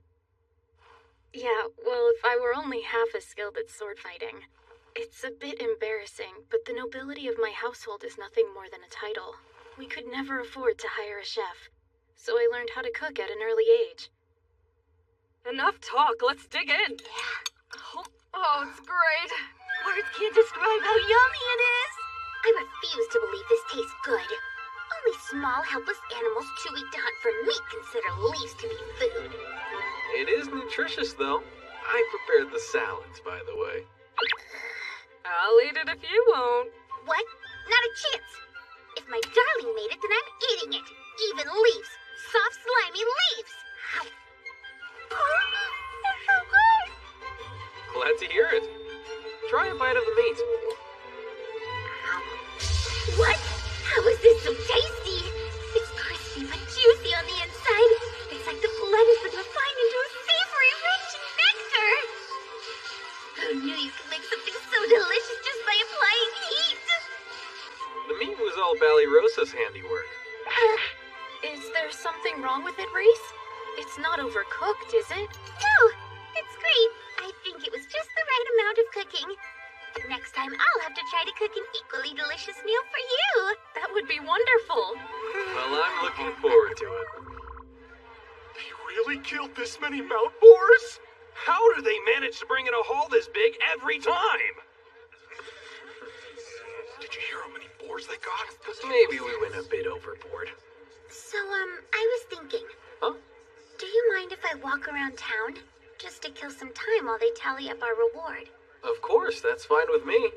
Yeah, well, if I were only half as skilled at sword fighting. It's a bit embarrassing, but the nobility of my household is nothing more than a title. We could never afford to hire a chef, so I learned how to cook at an early age. Enough talk, let's dig in. Yeah. Oh, it's great. Words can't describe how yummy it is. I refuse to believe this tastes good. Only small, helpless animals too weak to hunt for meat consider leaves to be food. It is nutritious, though. I prepared the salads, by the way. I'll eat it if you won't. What? Not a chance. If my darling made it, then I'm eating it. Even leaves. Soft, slimy leaves. They're so good. Glad to hear it. Try a bite of the meat. What? How is this so tasty? It's crispy but juicy on the inside. It's like the blood has been refined into a savory, rich nectar. Who knew you could make something so delicious just by applying heat? The meat was all Ballyrosa's handiwork. Is there something wrong with it, Reese? It's not overcooked, is it? No, it's great. I think it was just the right amount of cooking. Next time, I'll have to try to cook an equally delicious meal for you. That would be wonderful. Well, I'm looking forward to it. They really killed this many mount boars? How do they manage to bring in a haul this big every time? Did you hear how many boars they got? Maybe we went a bit overboard. So, I was thinking. Huh? Do you mind if I walk around town? Just to kill some time while they tally up our reward. Of course, that's fine with me.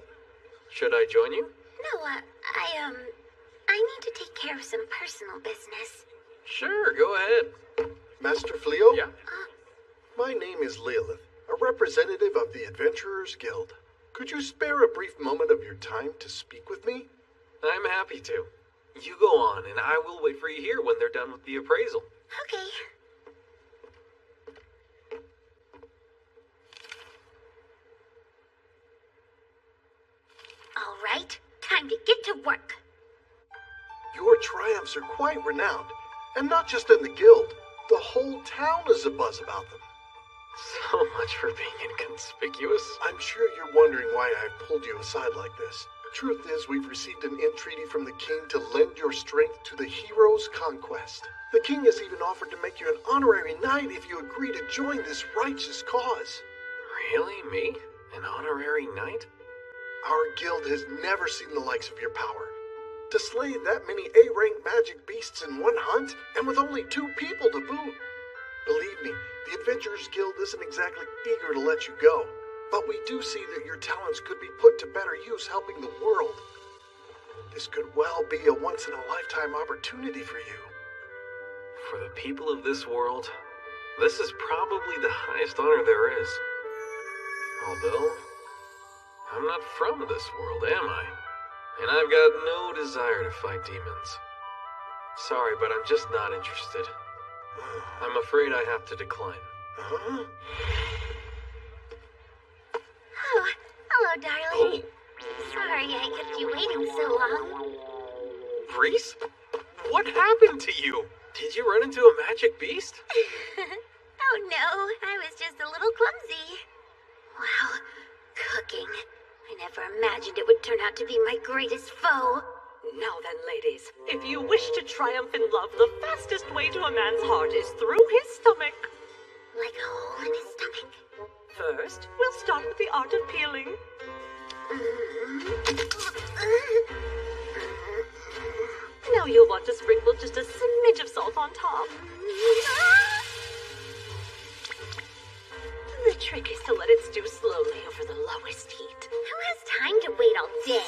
Should I join you? No, I need to take care of some personal business. Sure, go ahead. Master Fleo? Yeah? My name is Lilith, a representative of the Adventurers Guild. Could you spare a brief moment of your time to speak with me? I'm happy to. You go on, and I will wait for you here when they're done with the appraisal. Okay. All right, time to get to work. Your triumphs are quite renowned, and not just in the guild. The whole town is abuzz about them. So much for being inconspicuous. I'm sure you're wondering why I've pulled you aside like this. Truth is, we've received an entreaty from the king to lend your strength to the hero's conquest. The king has even offered to make you an honorary knight if you agree to join this righteous cause. Really? Me? An honorary knight? Our guild has never seen the likes of your power. To slay that many A-rank magic beasts in one hunt, and with only 2 people to boot. Believe me, the Adventurers Guild isn't exactly eager to let you go. But we do see that your talents could be put to better use helping the world. This could well be a once-in-a-lifetime opportunity for you. For the people of this world, this is probably the highest honor there is. Although, I'm not from this world, am I? And I've got no desire to fight demons. Sorry, but I'm just not interested. I'm afraid I have to decline. Huh? Oh, hello, darling. Sorry I kept you waiting Reese? What happened to you? Did you run into a magic beast? Oh no, I was just a little clumsy. Wow, cooking. I never imagined it would turn out to be my greatest foe. Now then, ladies, if you wish to triumph in love, the fastest way to a man's heart is through his stomach. Like a hole in his stomach? First, we'll start with the art of peeling. Now you'll want to sprinkle just a smidge of salt on top. The trick is to let it stew slowly over the lowest heat. Who has time to wait all day?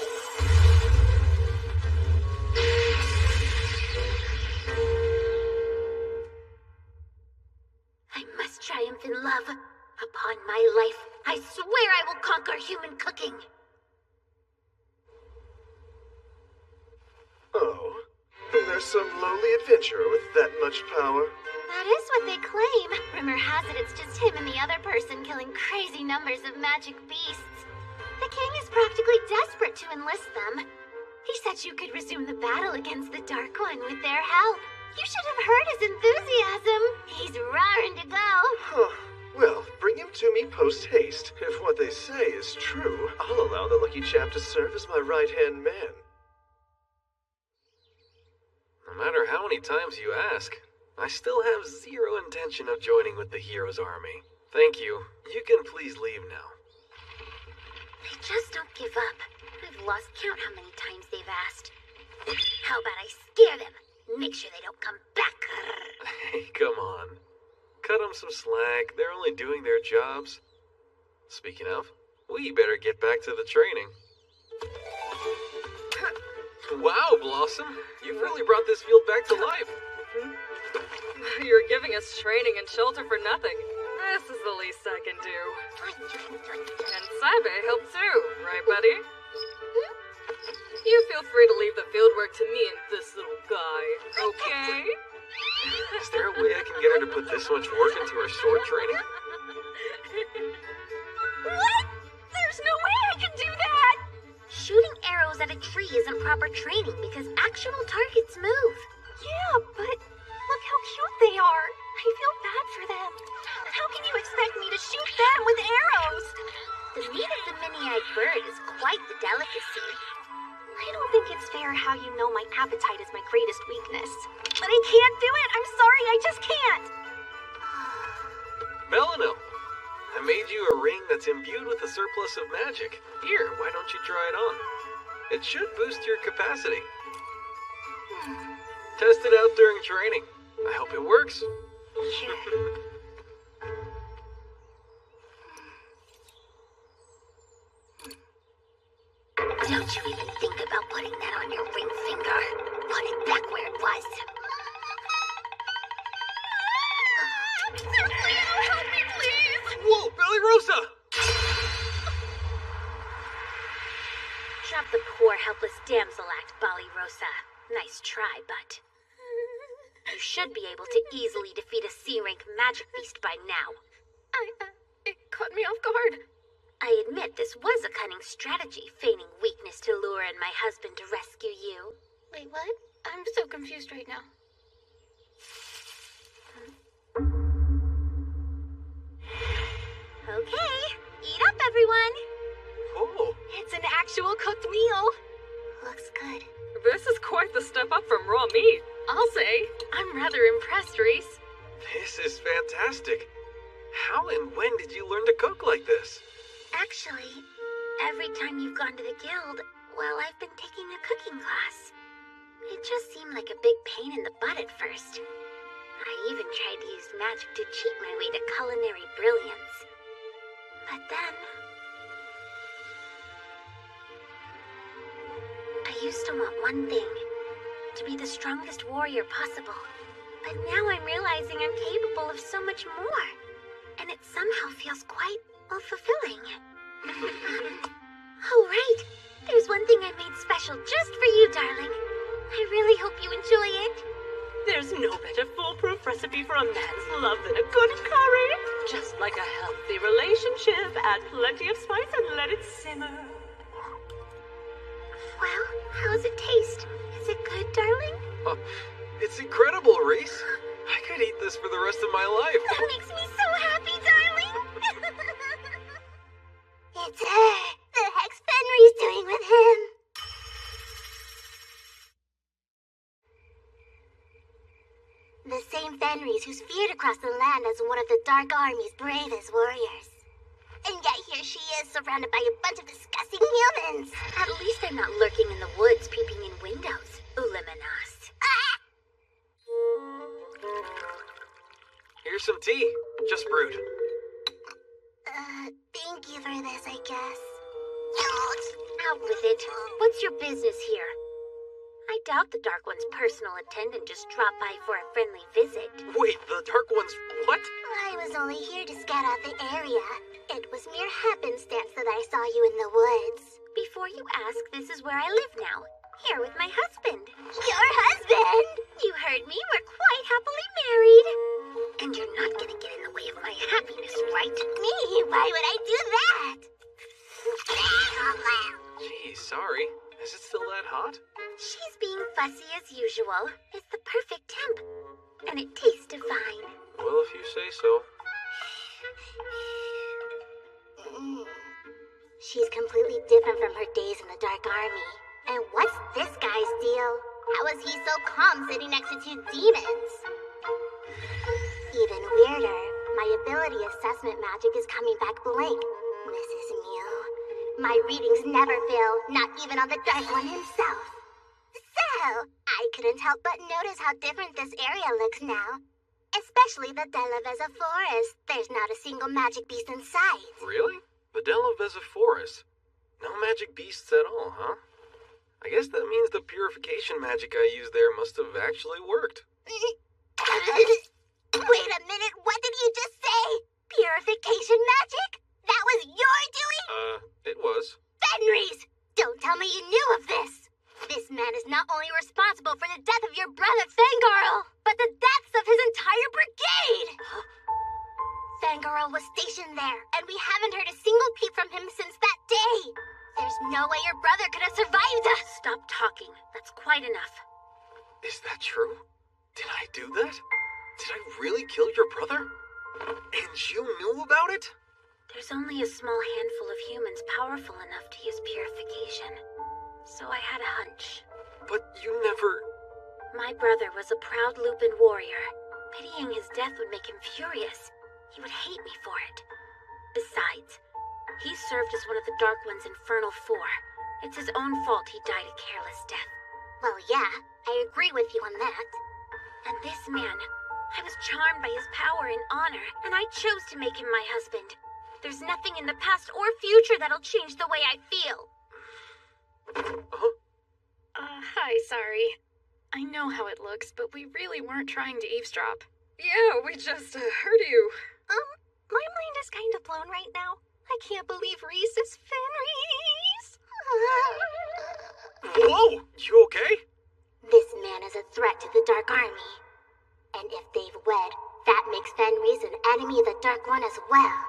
I must triumph in love. Upon my life, I swear I will conquer human cooking. Oh, there's some lowly adventurer with that much power. That is what they claim. Rumor has it it's just him and the other person killing crazy numbers of magic beasts. The king is practically desperate to enlist them. He said you could resume the battle against the Dark One with their help. You should have heard his enthusiasm. He's raring to go. Huh. Well, bring him to me post-haste. If what they say is true, I'll allow the lucky chap to serve as my right-hand man. No matter how many times you ask, I still have zero intention of joining with the hero's army. Thank you. You can please leave now. They just don't give up. I've lost count how many times they've asked. How about I scare them? Make sure they don't come back. Hey, come on. Cut them some slack. They're only doing their jobs. Speaking of, we better get back to the training. Wow, Blossom. You've really brought this field back to life. You're giving us training and shelter for nothing. This is the least I can do. And Sabe helped too, right, buddy? You feel free to leave the field work to me and this little guy, okay? Is there a way I can get her to put this much work into her sword training? What? There's no way I can do that! Shooting arrows at a tree isn't proper training because actual targets move. Yeah, but look how cute they are. I feel bad for them. How can you expect me to shoot them with arrows? The meat of the mini-eyed bird is quite the delicacy. I don't think it's fair how you know my appetite is my greatest weakness. But I can't do it. I'm sorry, I just can't. Melino, I made you a ring that's imbued with a surplus of magic. Here, why don't you try it on? It should boost your capacity. Test it out during training. I hope it works. Sure. Don't you even think about putting that on your ring finger. Put it back where it was. Help me, please! Whoa, Billy Rosa! Drop the poor, helpless damsel act, Bali Rosa. Nice try, but you should be able to easily defeat a C-rank magic beast by now. It caught me off guard. I admit this was a cunning strategy, feigning weakness to lure in my husband to rescue you. Wait, what? I'm so confused right now. Okay, eat up, everyone. Oh. It's an actual cooked meal. Looks good. This is quite the step up from raw meat. I'll say, I'm rather impressed, Reese. This is fantastic. How and when did you learn to cook like this? Actually, every time you've gone to the guild, well, I've been taking a cooking class. It just seemed like a big pain in the butt at first. I even tried to use magic to cheat my way to culinary brilliance. But then I used to want one thing, to be the strongest warrior possible. But now I'm realizing I'm capable of so much more, and it somehow feels quite fulfilling. Oh, right. There's one thing I made special just for you, darling. I really hope you enjoy it. There's no better foolproof recipe for a man's love than a good curry. Just like a healthy relationship, add plenty of spice and let it simmer. Well, how does it taste? Is it good, darling? It's incredible, Reese. I could eat this for the rest of my life. That makes me so happy, darling. It's her. The heck's Fenry's doing with him? The same Fenris who's feared across the land as one of the Dark Army's bravest warriors. And yet here she is, surrounded by a bunch of disgusting humans. At least they're not lurking in the woods, peeping in windows. Uliminas. Here's some tea. Just brewed. Thank you for this, I guess. Out with it. What's your business here? I doubt the Dark One's personal attendant just dropped by for a friendly visit. Wait, the Dark One's what? I was only here to scout out the area. It was mere happenstance that I saw you in the woods. Before you ask, this is where I live now. Here with my husband. Your husband? You heard me. We're quite happily married. And you're not gonna get in the way of my happiness, right? Me? Why would I do that? Gee, sorry. Is it still that hot? She's being fussy as usual. It's the perfect temp. And it tastes divine. Well, if you say so. She's completely different from her days in the Dark Army. And what's this guy's deal? How is he so calm sitting next to two demons? Even weirder, my ability assessment magic is coming back blank. This is new. My readings never fail, not even on the Dark One himself. So, I couldn't help but notice how different this area looks now. Especially the Delaveza Forest. There's not a single magic beast in sight. Really? The Delaveza Forest? No magic beasts at all, huh? I guess that means the purification magic I used there must have actually worked. Wait a minute, what did you just say? Purification magic? That was your doing? It was. Fenris! Don't tell me you knew of this! This man is not only responsible for the death of your brother Fangirl, but the deaths of his entire brigade! Fangirl was stationed there, and we haven't heard a single peep from him since that day. There's no way your brother could have survived us. Stop talking. That's quite enough. Is that true? Did I do that? Did I really kill your brother? And you knew about it? There's only a small handful of humans powerful enough to use purification. So I had a hunch. But you never... My brother was a proud Lupin warrior. Pitying his death would make him furious. He would hate me for it. Besides, he served as one of the Dark One's Infernal Four. It's his own fault he died a careless death. Well, yeah, I agree with you on that. And this man, I was charmed by his power and honor, and I chose to make him my husband. There's nothing in the past or future that'll change the way I feel. Hi, sorry. I know how it looks, but we really weren't trying to eavesdrop. Yeah, we just heard you. My mind is kind of blown right now. I can't believe Reese is Fenris. Whoa! You okay? This man is a threat to the Dark Army. And if they've wed, that makes Fenris an enemy of the Dark One as well.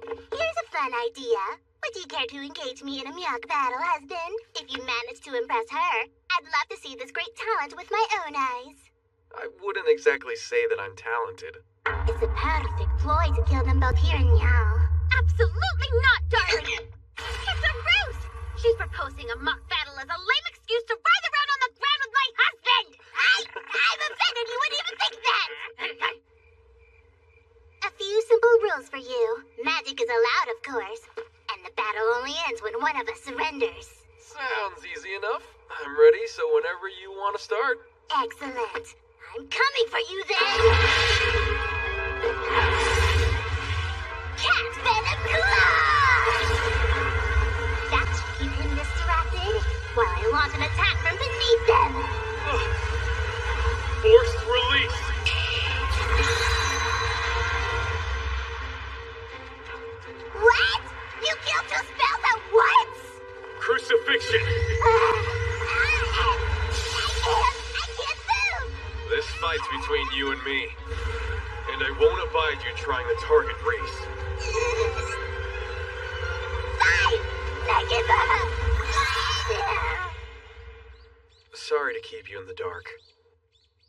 Here's a fun idea. Would you care to engage me in a Miyok battle, husband? If you manage to impress her, I'd love to see this great talent with my own eyes. I wouldn't exactly say that I'm talented. It's a perfect ploy to kill them both here in Yao. Absolutely not, darling! It's a ruse! She's proposing a mock battle as a lame excuse to writhe around on the ground with my husband! I'm offended you wouldn't even think that! A few simple rules for you. Magic is allowed, of course. And the battle only ends when one of us surrenders. Sounds easy enough. I'm ready, so whenever you want to start. Excellent. I'm coming for you then! Cat Venom Claw! That should keep him distracted while I launch an attack from beneath them! Forced release! What? You killed two spells at once? Crucifixion! I can't move! This fight's between you and me. And I won't abide you trying to target Reese. Fine! I give up! sorry to keep you in the dark.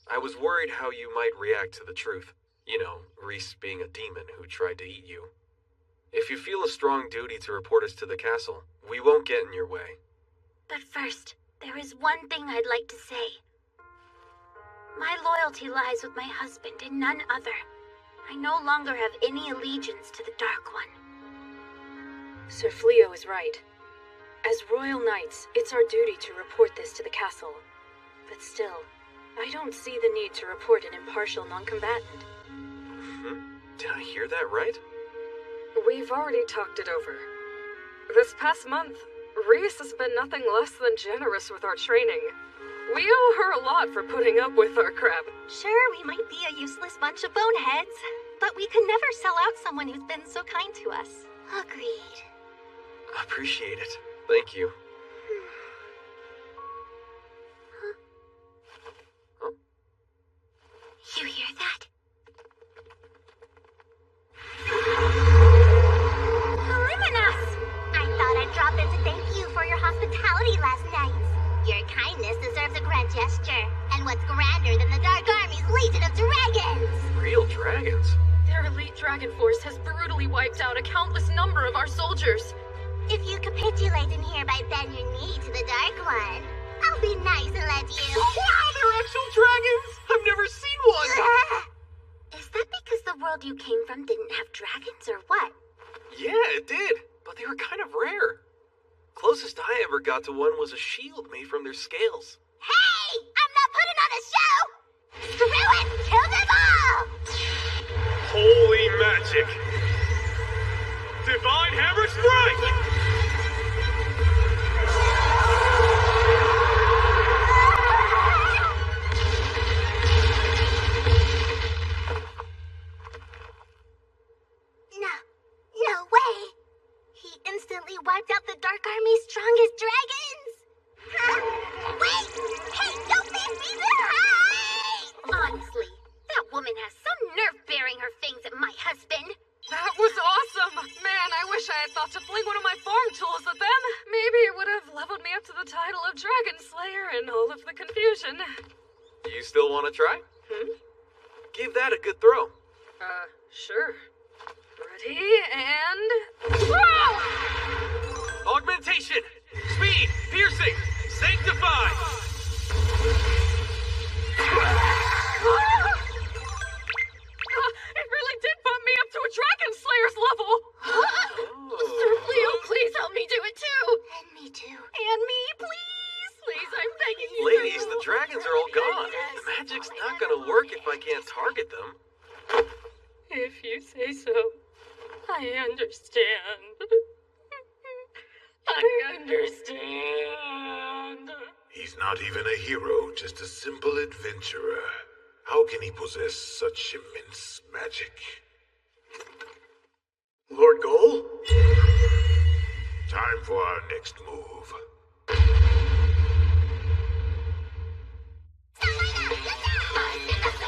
I was worried how you might react to the truth. You know, Reese being a demon who tried to eat you. If you feel a strong duty to report us to the castle, we won't get in your way. But first, there is one thing I'd like to say. My loyalty lies with my husband and none other. I no longer have any allegiance to the Dark One. Sir Fleo is right. As Royal Knights, it's our duty to report this to the castle. But still, I don't see the need to report an impartial non-combatant. Did I hear that right? We've already talked it over. This past month, Reese has been nothing less than generous with our training. We owe her a lot for putting up with our crap. Sure, we might be a useless bunch of boneheads, but we could never sell out someone who's been so kind to us. Agreed. Appreciate it. Thank you. You hear that? Luminous! I thought I'd drop in to thank you for your hospitality last night. Your kindness deserves a grand gesture. And what's grander than the Dark Army's legion of dragons? Real dragons? Their elite dragon force has brutally wiped out a countless number of our soldiers. If you capitulate and hereby bend your knee to the Dark One, I'll be nice and let you... Wow, they're actual dragons! I've never seen one! Is that because the world you came from didn't have dragons or what? Yeah, it did, but they were kind of rare. Closest I ever got to one was a shield made from their scales. Hey! I'm not putting on a show! Screw it! Kill them all! Holy magic! Divine Hammer Strike! No way! He instantly wiped out the Dark Army's strongest dragons! Wait! Hey, don't leave me behind! Honestly, that woman has some nerve bearing her fangs at my husband. That was awesome! Man, I wish I had thought to fling one of my farm tools at them. Maybe it would have leveled me up to the title of Dragon Slayer in all of the confusion. You still want to try? Give that a good throw. Sure. Ready, and... Whoa! Augmentation! Speed! Piercing! Sanctify! It really did bump me up to a Dragon Slayer's level! Sir Fleo, please help me do it too! And me too. And me, please! Please, I'm begging you. Ladies, the dragons are all gone. The magic's not gonna work if I can't target them. If you say so, I understand. I understand. He's not even a hero, just a simple adventurer. How can he possess such immense magic? Lord Goal? Time for our next move.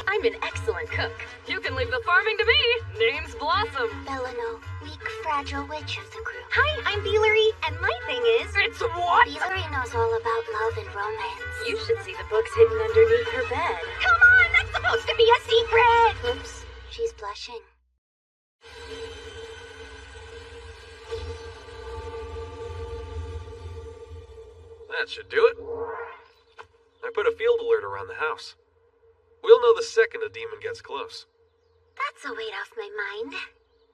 I'm an excellent cook. You can leave the farming to me. Name's Blossom. Belano, weak, fragile witch of the group. Hi, I'm Beelery, and my thing is... It's what? Beelery knows all about love and romance. You should see the books hidden underneath her bed. Come on, that's supposed to be a secret! Oops, she's blushing. That should do it. I put a field alert around the house. We'll know the second a demon gets close. That's a weight off my mind.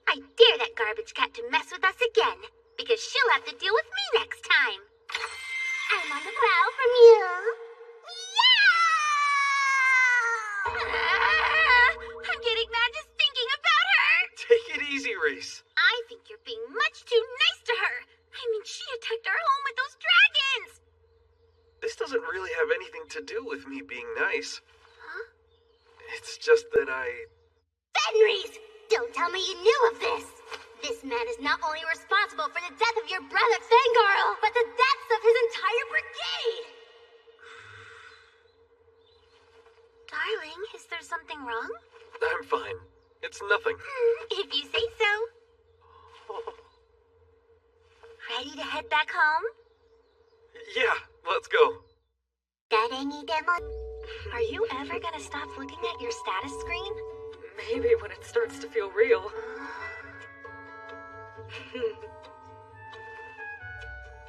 I dare that garbage cat to mess with us again, because she'll have to deal with me next time. I'm on the prowl from you. I'm getting mad just thinking about her. Take it easy, Reese. I think you're being much too nice to her. I mean, she attacked our home with those dragons. This doesn't really have anything to do with me being nice. It's just that Fenris! Don't tell me you knew of this! This man is not only responsible for the death of your brother Fengarl, but the deaths of his entire brigade! Darling, is there something wrong? I'm fine. It's nothing. If you say so. Ready to head back home? Yeah, let's go. Are you ever gonna stop looking at your status screen? Maybe when it starts to feel real.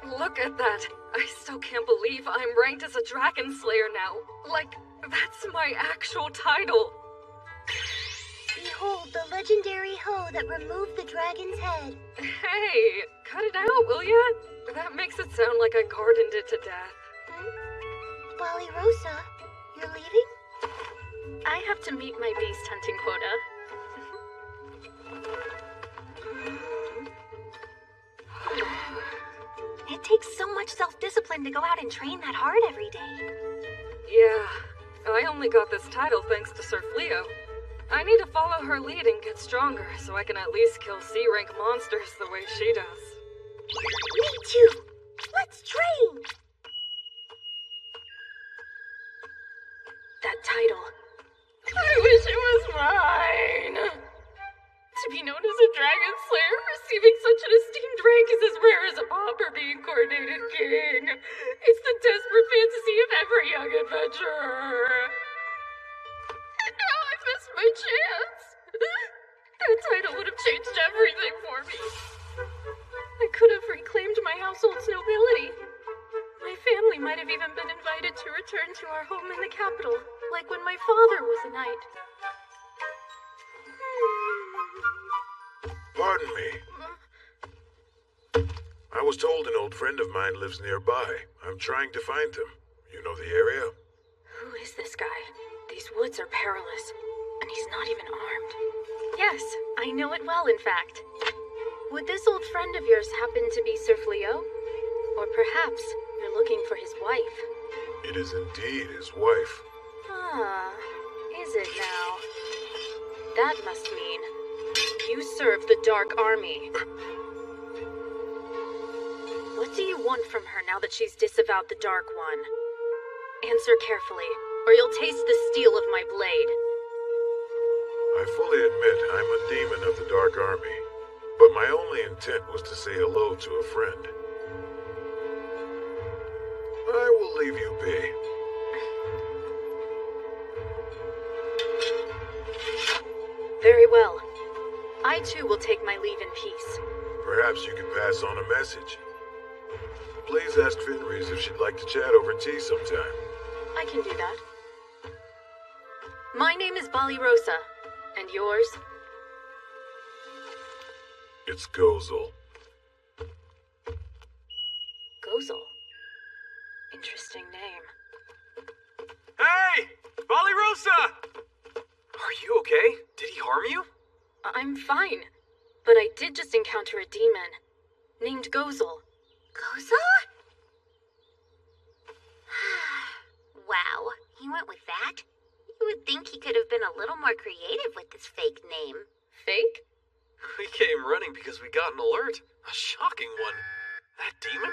Look at that! I still can't believe I'm ranked as a Dragon Slayer now. Like, that's my actual title. Behold the legendary hoe that removed the dragon's head. Hey, cut it out, will ya? That makes it sound like I gardened it to death. Bali Rosa, you're leaving? I have to meet my beast hunting quota. It takes so much self-discipline to go out and train that hard every day. Yeah, I only got this title thanks to Sir Fleo. I need to follow her lead and get stronger so I can at least kill C-rank monsters the way she does. Me too! Let's train! That title. I wish it was mine! To be known as a Dragon Slayer, receiving such an esteemed rank is as rare as a pauper being coronated king. It's the desperate fantasy of every young adventurer. And now I've missed my chance. That title would have changed everything for me. I could have reclaimed my household's nobility. My family might have even been invited to return to our home in the capital, like when my father was a knight. Pardon me. I was told an old friend of mine lives nearby. I'm trying to find him. You know the area? Who is this guy? These woods are perilous, and he's not even armed. Yes, I know it well, in fact. Would this old friend of yours happen to be Sir Fleo? Or perhaps you're looking for his wife? It is indeed his wife. Ah, is it now? That must mean you serve the Dark Army. What do you want from her now that she's disavowed the Dark One? Answer carefully, or you'll taste the steel of my blade. I fully admit I'm a demon of the Dark Army, but my only intent was to say hello to a friend. I will leave you be. Very well. I too will take my leave in peace. Perhaps you can pass on a message. Please ask Fenris if she'd like to chat over tea sometime. I can do that. My name is Bali Rosa. And yours? It's Gozel. Gozel? Interesting name. Hey! Bali Rosa! Are you okay? Did he harm you? I'm fine. But I did just encounter a demon. Named Gozel. Gozel? Wow, he went with that? You would think he could have been a little more creative with this fake name. Fake? We came running because we got an alert. A shocking one. That demon?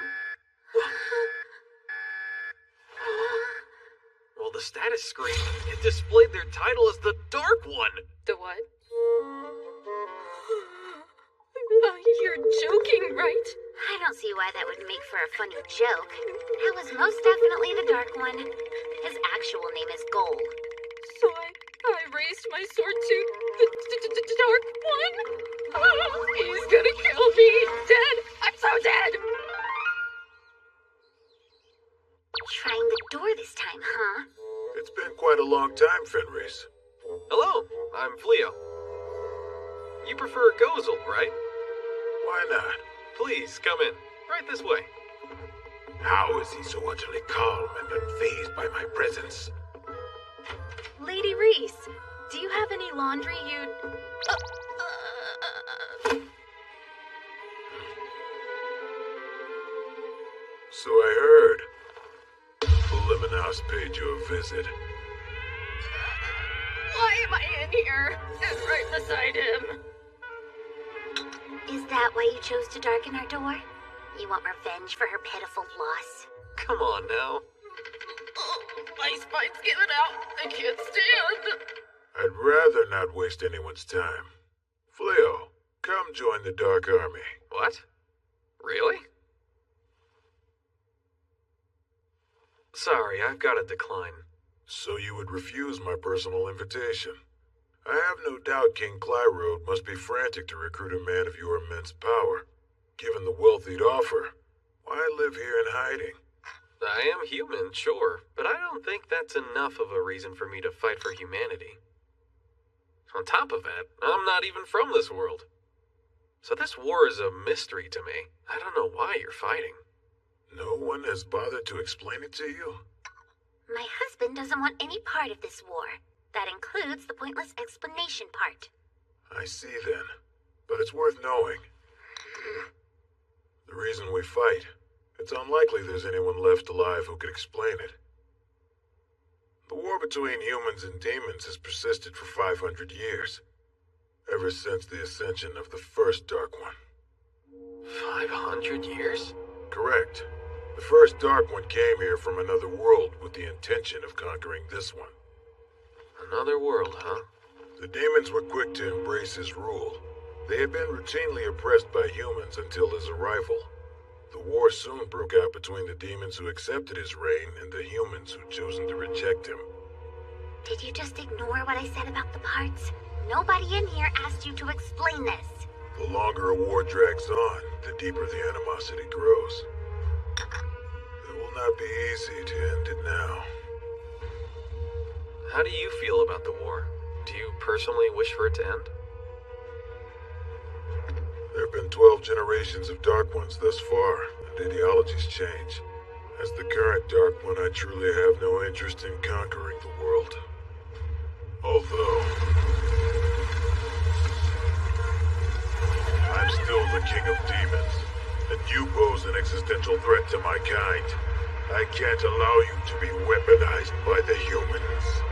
Well, the status screen, it displayed their title as the Dark One. The what? You're joking, right? I don't see why that would make for a funny joke. That was most definitely the Dark One. His actual name is Gol. So I raised my sword to the Dark One? Oh, he's gonna kill me! Dead! I'm so dead! Trying the door this time, huh? It's been quite a long time, Fenris. Hello, I'm Fleo. You prefer Gozel, right? Why not? Please, come in. Right this way. How is he so utterly calm and unfazed by my presence? Lady Reese, do you have any laundry you'd... So I heard. Luminos paid you a visit. Why am I in here? And right beside him? Is that why you chose to darken our door? You want revenge for her pitiful loss? Come on now. Oh, my spine's giving out. I can't stand. I'd rather not waste anyone's time. Fleo, come join the Dark Army. What? Really? Sorry, I've got to decline. So you would refuse my personal invitation? I have no doubt King Clyrode must be frantic to recruit a man of your immense power. Given the wealth he'd offer, why live here in hiding? I am human, sure, but I don't think that's enough of a reason for me to fight for humanity. On top of that, I'm not even from this world. So this war is a mystery to me. I don't know why you're fighting. No one has bothered to explain it to you? My husband doesn't want any part of this war. That includes the pointless explanation part. I see then, but it's worth knowing. The reason we fight, it's unlikely there's anyone left alive who could explain it. The war between humans and demons has persisted for 500 years, ever since the ascension of the first Dark One. 500 years? Correct. The first Dark One came here from another world with the intention of conquering this one. Another world, huh? The demons were quick to embrace his rule. They had been routinely oppressed by humans until his arrival. The war soon broke out between the demons who accepted his reign and the humans who'd chosen to reject him. Did you just ignore what I said about the parts? Nobody in here asked you to explain this. The longer a war drags on, the deeper the animosity grows. It will not be easy to end it now. How do you feel about the war? Do you personally wish for it to end? There have been 12 generations of Dark Ones thus far, and ideologies change. As the current Dark One, I truly have no interest in conquering the world. Although, I'm still the king of demons, and you pose an existential threat to my kind. I can't allow you to be weaponized by the humans.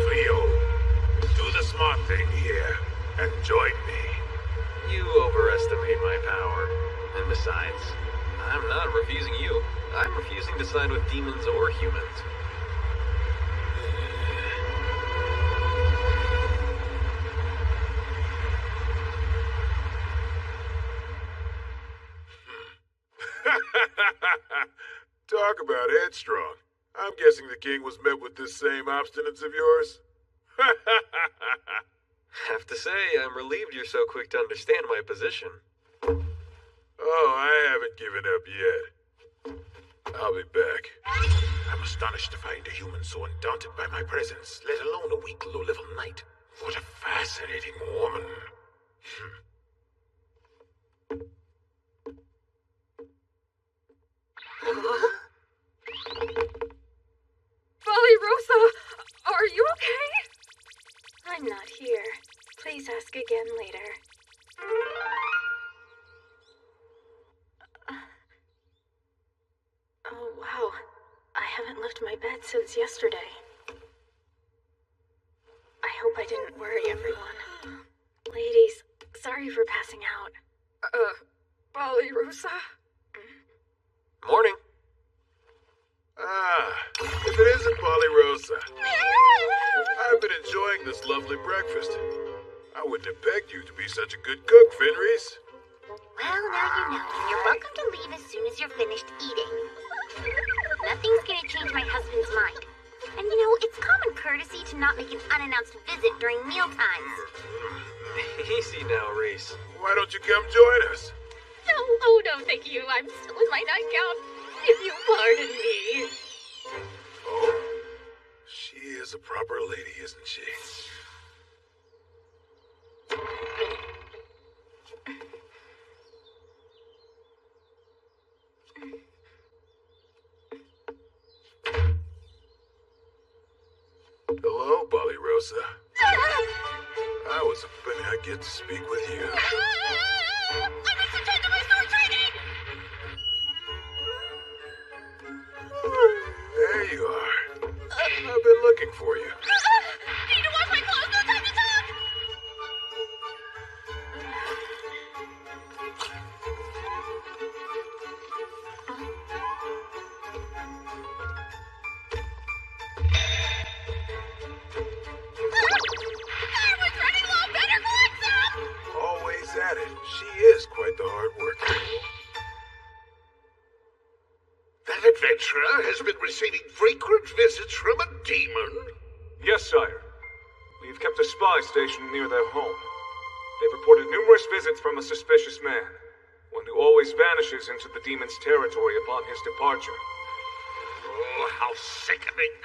Leo, do the smart thing here and join me. You overestimate my power. And besides, I'm not refusing you. I'm refusing to side with demons or humans. Talk about headstrong. I'm guessing the king was met with this same obstinance of yours? Have to say, I'm relieved you're so quick to understand my position. Oh, I haven't given up yet. I'll be back. I'm astonished to find a human so undaunted by my presence, let alone a weak, low-level knight. What a fascinating woman. Rosa, are you okay? I'm not here. Please ask again later. Oh, wow. I haven't left my bed since yesterday. I hope I didn't worry everyone. Ladies, sorry for passing out. Rosa? Morning. Ah, if it isn't Rosa. I've been enjoying this lovely breakfast. I wouldn't have pegged you to be such a good cook, Fenris. Well, now you know, and you're welcome to leave as soon as you're finished eating. Nothing's gonna change my husband's mind. And you know, it's common courtesy to not make an unannounced visit during mealtimes. Easy now, Reese. Why don't you come join us? No, thank you. I'm still in my nightgown. If you pardon me. Oh, she is a proper lady, isn't she? Hello, Rosa. I was hoping I'd get to speak with you. I must attend to my sword training! There you are. I've been looking for you. Need to wash my clothes, no time to talk! I was running low, better collect some! Always at it. She is quite the hard worker. adventurer has been receiving frequent visits from a demon? Yes, sire. We've kept a spy stationed near their home. They've reported numerous visits from a suspicious man, one who always vanishes into the demon's territory upon his departure. Oh, how sickening.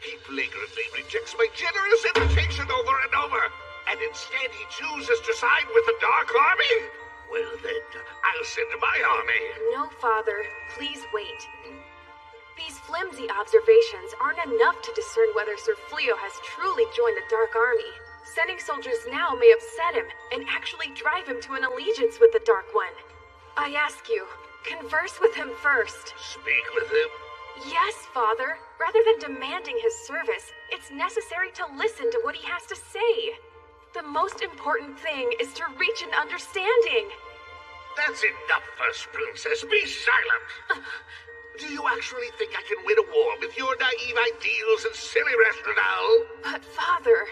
He flagrantly rejects my generous invitation over and over, and instead he chooses to side with the Dark Army? Well then, I'll send my army. No, Father. Please wait. These flimsy observations aren't enough to discern whether Sir Fleo has truly joined the Dark Army. Sending soldiers now may upset him and actually drive him to an allegiance with the Dark One. I ask you, converse with him first. Speak with him? Yes, Father. Rather than demanding his service, it's necessary to listen to what he has to say. The most important thing is to reach an understanding. That's enough, First Princess. Be silent. Do you actually think I can win a war with your naive ideals and silly rationale? But, Father...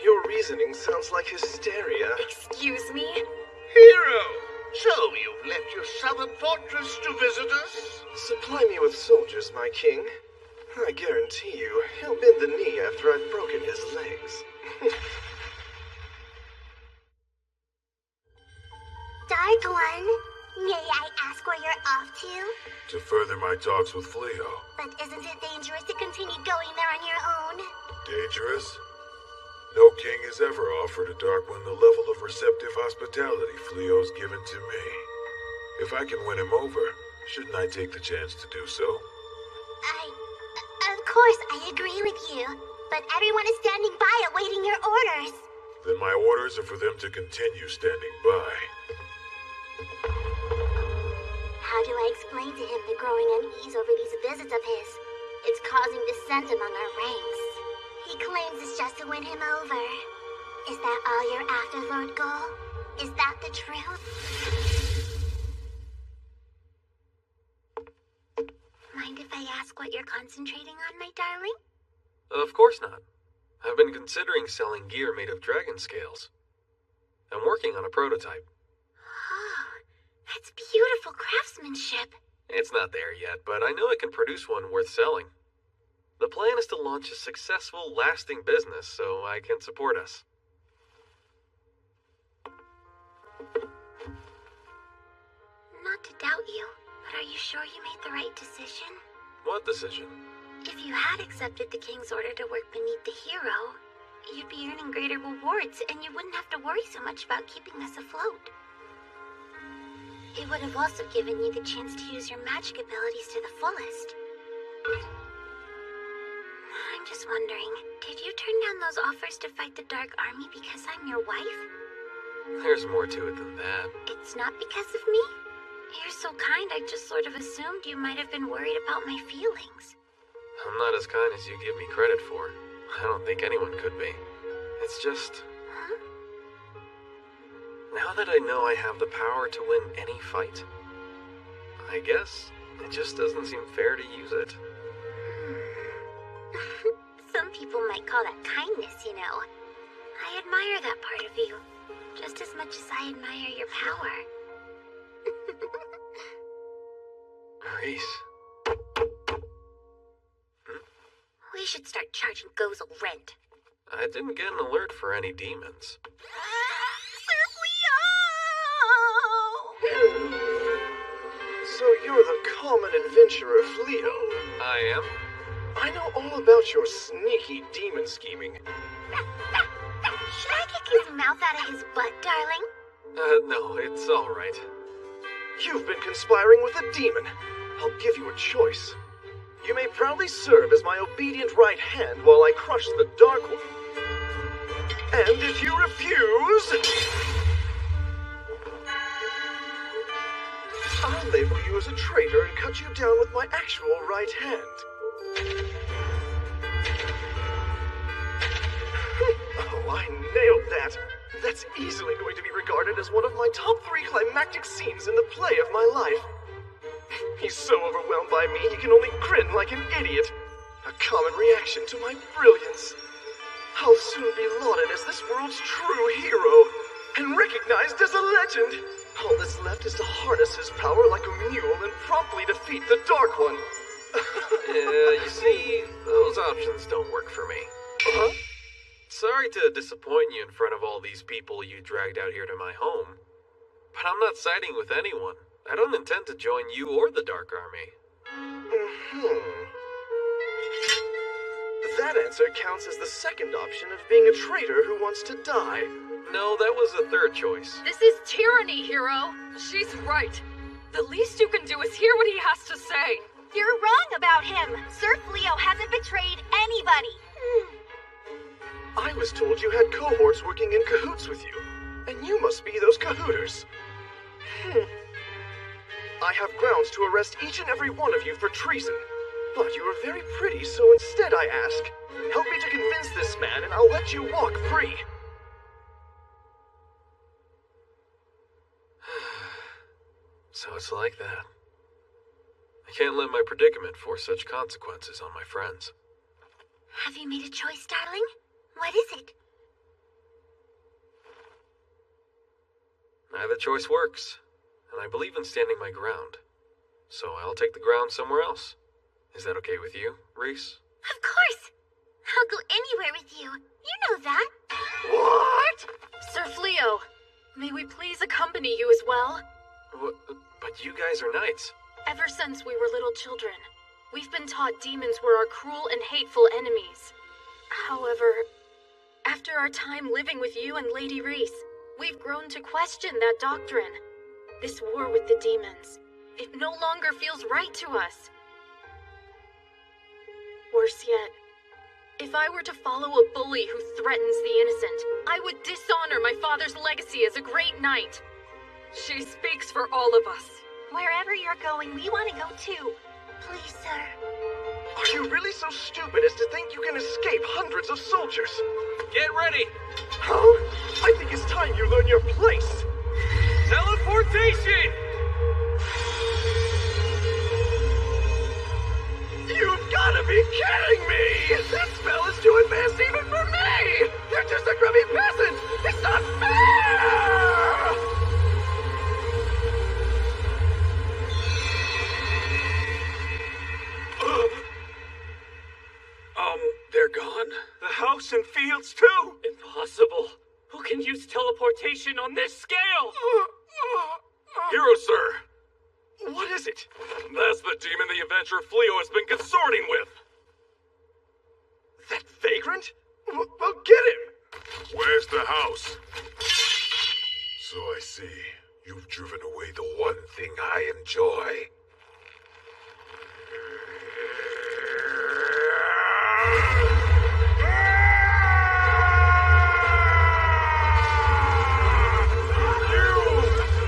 Your reasoning sounds like hysteria. Excuse me? Hero! So you've left your southern fortress to visit us? Supply me with soldiers, my king. I guarantee you, he'll bend the knee after I've broken his legs. Dark One, may I ask where you're off to? To further my talks with Fleo. But isn't it dangerous to continue going there on your own? Dangerous? No king has ever offered a Dark One the level of receptive hospitality Fleo's given to me. If I can win him over, shouldn't I take the chance to do so? Of course, I agree with you. But everyone is standing by awaiting your orders. Then my orders are for them to continue standing by. How do I explain to him the growing unease over these visits of his? It's causing dissent among our ranks. He claims it's just to win him over. Is that all you're after, Lord Gull? Is that the truth? Mind if I ask what you're concentrating on, my darling? Of course not. I've been considering selling gear made of dragon scales. I'm working on a prototype. Oh, that's beautiful craftsmanship. It's not there yet, but I know I can produce one worth selling. The plan is to launch a successful, lasting business so I can support us. Not to doubt you, but are you sure you made the right decision? What decision? If you had accepted the king's order to work beneath the hero, you'd be earning greater rewards and you wouldn't have to worry so much about keeping us afloat. It would have also given you the chance to use your magic abilities to the fullest. I'm just wondering, did you turn down those offers to fight the Dark Army because I'm your wife? There's more to it than that. It's not because of me? You're so kind, I just sort of assumed you might have been worried about my feelings. I'm not as kind as you give me credit for. I don't think anyone could be. It's just... Huh? Now that I know I have the power to win any fight, I guess it just doesn't seem fair to use it. Some people might call that kindness, you know. I admire that part of you, just as much as I admire your power. Reese. We should start charging Gozel rent. I didn't get an alert for any demons. Sir Fleo! So you're the common adventurer, Fleo. I am? I know all about your sneaky demon scheming. Should I kick his mouth out of his butt, darling? No, it's all right. You've been conspiring with a demon. I'll give you a choice. You may proudly serve as my obedient right hand while I crush the Dark One. And if you refuse, I'll label you as a traitor and cut you down with my actual right hand. Oh, I nailed that. That's easily going to be regarded as one of my top 3 climactic scenes in the play of my life. He's so overwhelmed by me, he can only grin like an idiot. A common reaction to my brilliance. I'll soon be lauded as this world's true hero, and recognized as a legend. All that's left is to harness his power like a mule and promptly defeat the Dark One. Yeah, you see, those options don't work for me. Huh? Sorry to disappoint you in front of all these people you dragged out here to my home, but I'm not siding with anyone. I don't intend to join you or the Dark Army. That answer counts as the second option of being a traitor who wants to die. No, that was the third choice. This is tyranny, Hero. She's right. The least you can do is hear what he has to say. You're wrong about him. Sir Fleo hasn't betrayed anybody. I was told you had cohorts working in cahoots with you, and you must be those cahooters. I have grounds to arrest each and every one of you for treason. But you are very pretty, so instead I ask, help me to convince this man and I'll let you walk free. So it's like that. I can't let my predicament force such consequences on my friends. Have you made a choice, darling? What is it? Neither choice works, and I believe in standing my ground. So I'll take the ground somewhere else. Is that okay with you, Reese? Of course! I'll go anywhere with you. You know that. What? Sir Fleo, may we please accompany you as well? What? But you guys are knights. Ever since we were little children, we've been taught demons were our cruel and hateful enemies. However, after our time living with you and Lady Reese, we've grown to question that doctrine. This war with the demons, it no longer feels right to us. Worse yet, if I were to follow a bully who threatens the innocent, I would dishonor my father's legacy as a great knight. She speaks for all of us. Wherever you're going, we want to go too. Please, sir. Are you really so stupid as to think you can escape hundreds of soldiers? Get ready! Huh? I think it's time you learn your place. Teleportation! You've gotta be kidding me! This spell is too advanced even for me! You're just a grubby peasant! It's not fair! They're gone? The house and fields too? Impossible. Who can use teleportation on this scale? Hero, sir! What is it? That's the demon the adventurer Fleo has been consorting with. That vagrant? Well, get him! Where's the house? So I see. You've driven away the one thing I enjoy.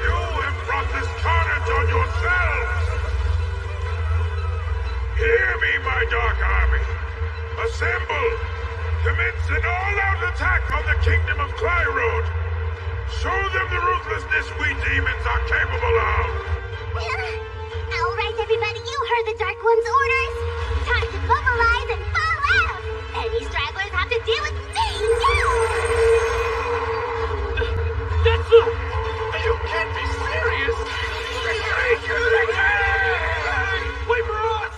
You have brought this carnage on yourselves! Hear me, my Dark Army! Assemble! Commence an all-out attack on the kingdom of Clyrode! Show them the ruthlessness we demons are capable of! All right, everybody, you heard the Dark One's orders. Time to mobilize and fall out. Any stragglers have to deal with me. That's a... You can't be serious! Wait for us!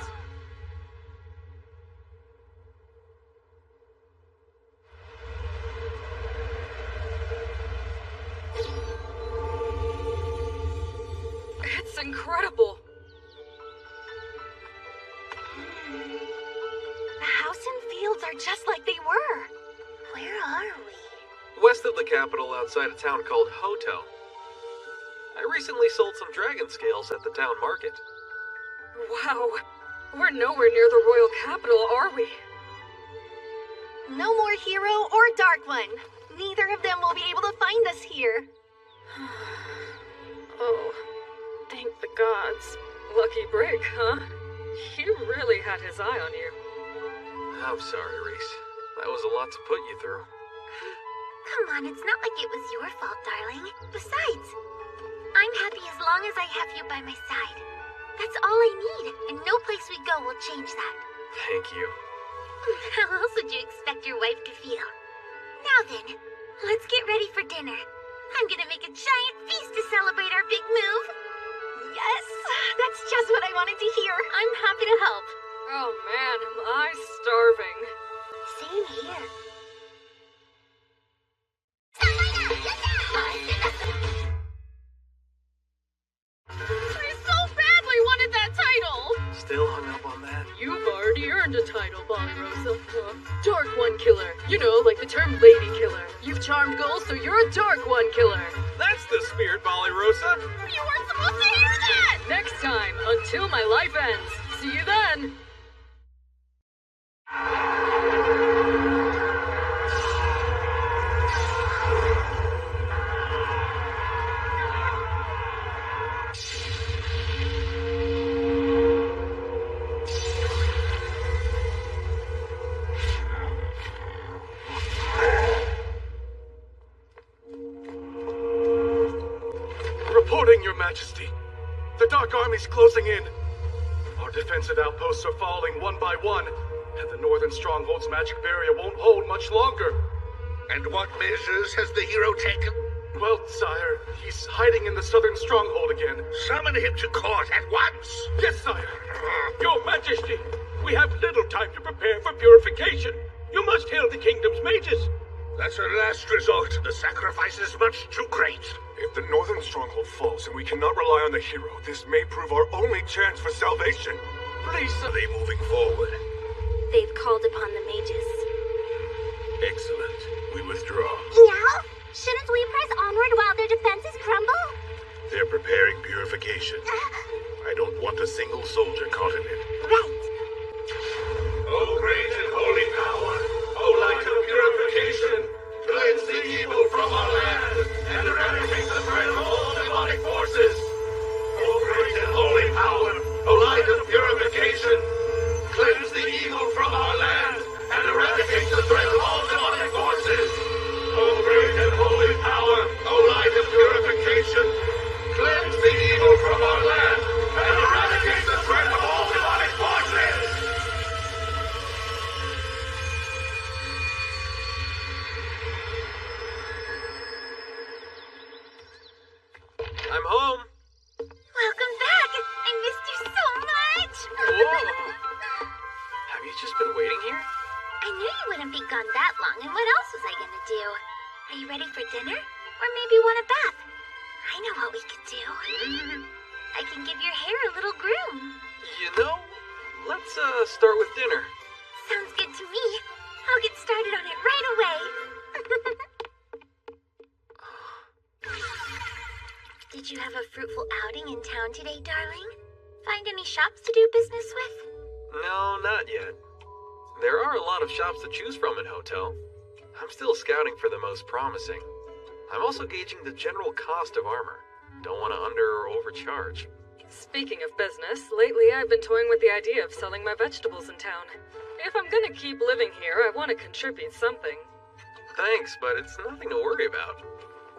It's incredible. The house and fields are just like they were. Where are we? West of the capital, outside a town called Hoto. I recently sold some dragon scales at the town market. Wow. We're nowhere near the royal capital, are we? No more Hero or Dark One. Neither of them will be able to find us here. Oh, thank the gods. Lucky break, huh? He really had his eye on you. I'm sorry, Reese. That was a lot to put you through. Come on, it's not like it was your fault, darling. Besides, I'm happy as long as I have you by my side. That's all I need, and no place we go will change that. Thank you. How else would you expect your wife to feel? Now then, let's get ready for dinner. I'm gonna make a giant feast to celebrate our big move. Yes, that That's just what I wanted to hear. I'm happy to help. Oh man, am I starving. Same here. I so badly wanted that title! Still hung up on that? You've already earned a title, Balirosa. Dark One Killer. You know, like the term Lady Killer. You've charmed girls, so you're a Dark One Killer. That's the spirit, Balirosa. You weren't supposed to hear that! Next time, until my life ends. See you then! Reporting, Your Majesty. The Dark Army's closing in. Our defensive outposts are falling one by one, and the Northern Stronghold's magic barrier won't hold much longer. And what measures has the hero taken? Well, sire, he's hiding in the Southern Stronghold again. Summon him to court at once! Yes, sire! Your Majesty, we have little time to prepare for purification. You must hail the kingdom's mages. That's a last resort. The sacrifice is much too great. If the Northern Stronghold falls and we cannot rely on the hero, this may prove our only chance for salvation. Please, are they moving forward? They've called upon the mages. Excellent. We withdraw. Now? Shouldn't we press onward while their defenses crumble? They're preparing purification. I don't want a single soldier caught in it. Right. O great and holy power, O light of purification, cleanse the evil from our land and eradicate the threat of all demonic forces. O great and holy power, O light of purification, cleanse the evil from our land and eradicate the threat of all demonic forces. O great and holy power, O light of purification, cleanse the evil from our land and eradicate the threat of all demonic forces. I'm home. Welcome back! I missed you so much! Whoa. Have you just been waiting here? I knew you wouldn't be gone that long, and what else was I gonna do? Are you ready for dinner? Or maybe want a bath? I know what we could do. I can give your hair a little groom. You know, let's start with dinner. Sounds good to me. I'll get started on it right away. Did you have a fruitful outing in town today, darling? Find any shops to do business with? No, not yet. There are a lot of shops to choose from in Hotel. I'm still scouting for the most promising. I'm also gauging the general cost of armor. Don't want to under or overcharge. Speaking of business, lately I've been toying with the idea of selling my vegetables in town. If I'm gonna keep living here, I want to contribute something. Thanks, but it's nothing to worry about.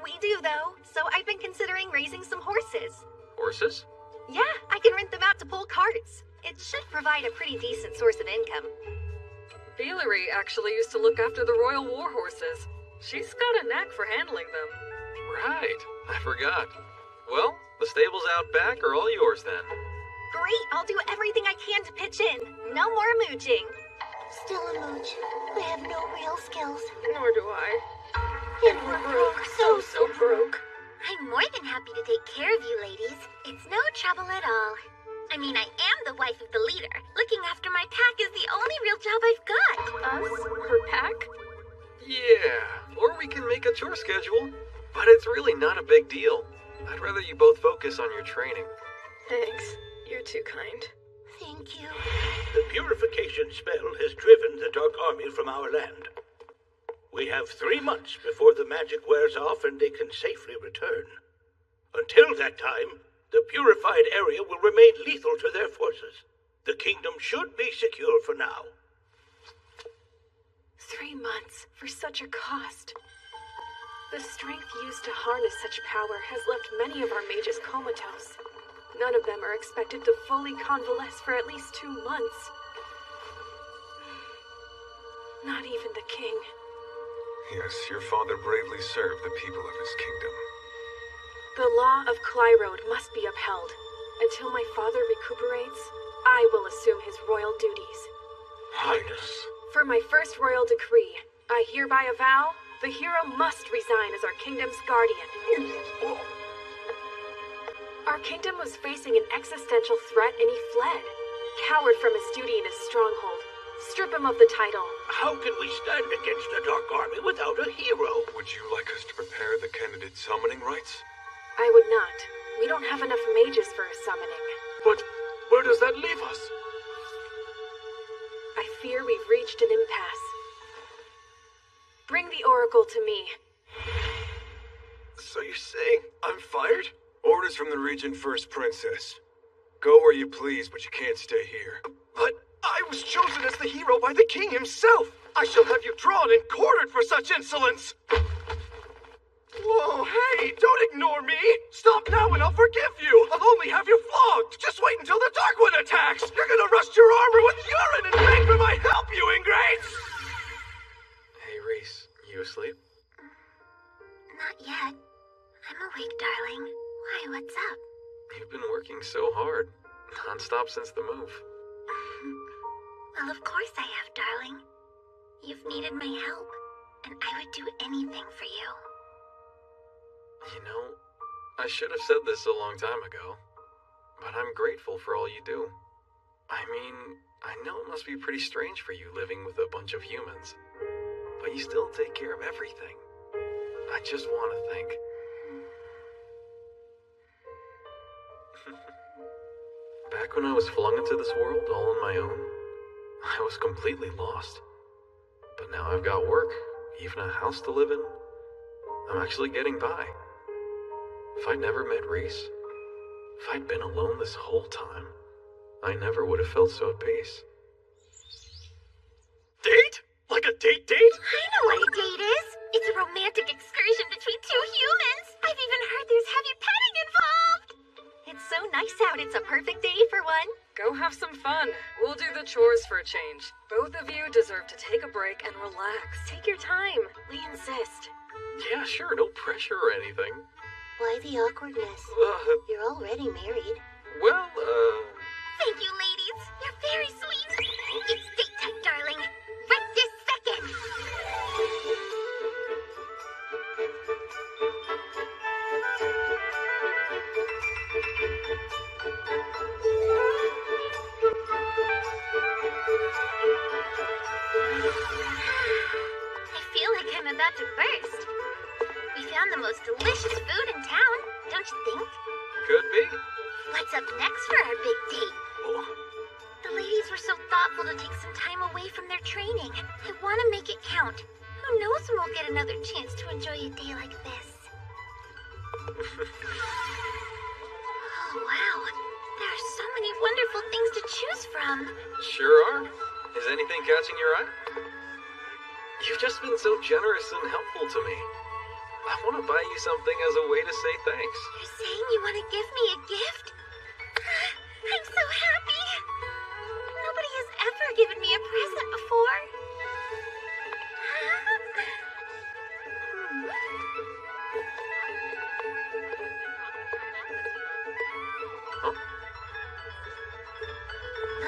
We do, though, so I've been considering raising some horses. Horses? Yeah, I can rent them out to pull carts. It should provide a pretty decent source of income. Beelery actually used to look after the royal war horses. She's got a knack for handling them. Right, I forgot. Well, the stables out back are all yours then. Great, I'll do everything I can to pitch in. No more mooching. Still a mooch. I have no real skills. Nor do I. And we're broke. So broke. I'm more than happy to take care of you ladies. It's no trouble at all. I mean, I am the wife of the leader. Looking after my pack is the only real job I've got. Us? Her pack? Yeah, or we can make a chore schedule. But it's really not a big deal. I'd rather you both focus on your training. Thanks. You're too kind. Thank you. The purification spell has driven the Dark Army from our land. We have 3 months before the magic wears off and they can safely return. Until that time, the purified area will remain lethal to their forces. The kingdom should be secure for now. 3 months for such a cost. The strength used to harness such power has left many of our mages comatose. None of them are expected to fully convalesce for at least 2 months. Not even the king. Yes, your father bravely served the people of his kingdom. The law of Clyrode must be upheld. Until my father recuperates, I will assume his royal duties. Highness. For my first royal decree, I hereby avow the hero must resign as our kingdom's guardian. Our kingdom was facing an existential threat and he fled. Coward from his duty in his stronghold. Strip him of the title. How can we stand against the Dark Army without a hero? Would you like us to prepare the candidate summoning rites? I would not. We don't have enough mages for a summoning. But where does that leave us? I fear we've reached an impasse. Bring the oracle to me. So you're saying I'm fired? Orders from the Regent First Princess. Go where you please, but you can't stay here. But I was chosen as the hero by the king himself. I shall have you drawn and quartered for such insolence. Whoa, hey, don't ignore me! Stop now and I'll forgive you! I'll only have you flogged! Just wait until the Dark One attacks! You're gonna rust your armor with urine and beg for my help, you ingrates! Hey, Reese, you asleep? Not yet. I'm awake, darling. Why, what's up? You've been working so hard, non-stop since the move. Well, of course I have, darling. You've needed my help, and I would do anything for you. You know, I should have said this a long time ago, but I'm grateful for all you do. I mean, I know it must be pretty strange for you living with a bunch of humans, but you still take care of everything. I just want to thank... Back when I was flung into this world all on my own, I was completely lost. But now I've got work, even a house to live in. I'm actually getting by. If I'd never met Reese, if I'd been alone this whole time, I never would have felt so at peace. Date? Like a date? I know what a date is. It's a romantic excursion between two humans. I've even heard there's heavy petting involved. It's so nice out. It's a perfect day for one. Go have some fun. We'll do the chores for a change. Both of you deserve to take a break and relax. Take your time. We insist. Yeah, sure, no pressure or anything. Why the awkwardness? You're already married. Well, Thank you, ladies. You're very sweet. It's date time, darling. Right this second. I feel like I'm about to burst. We found the most delicious food in town, don't you think? could be. What's up next for our big date? The ladies were so thoughtful to take some time away from their training. I want to make it count. Who knows when we'll get another chance to enjoy a day like this? Oh, wow. There are so many wonderful things to choose from. Sure are. Is anything catching your eye? You've just been so generous and helpful to me. I want to buy you something as a way to say thanks. You're saying you want to give me a gift? I'm so happy. Nobody has ever given me a present before.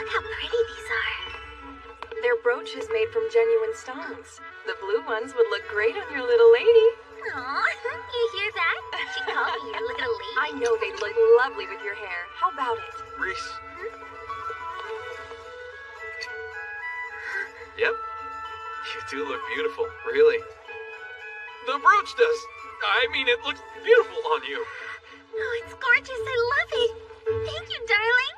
Look how pretty these are. Their brooch is made from genuine stones. The blue ones would look great on your little lady. Aw, you hear that? She called me your little lady. I know they'd look lovely with your hair. How about it? Reese. Yep. You do look beautiful, really. The brooch does. I mean, it looks beautiful on you. Oh, it's gorgeous. I love it. Thank you, darling.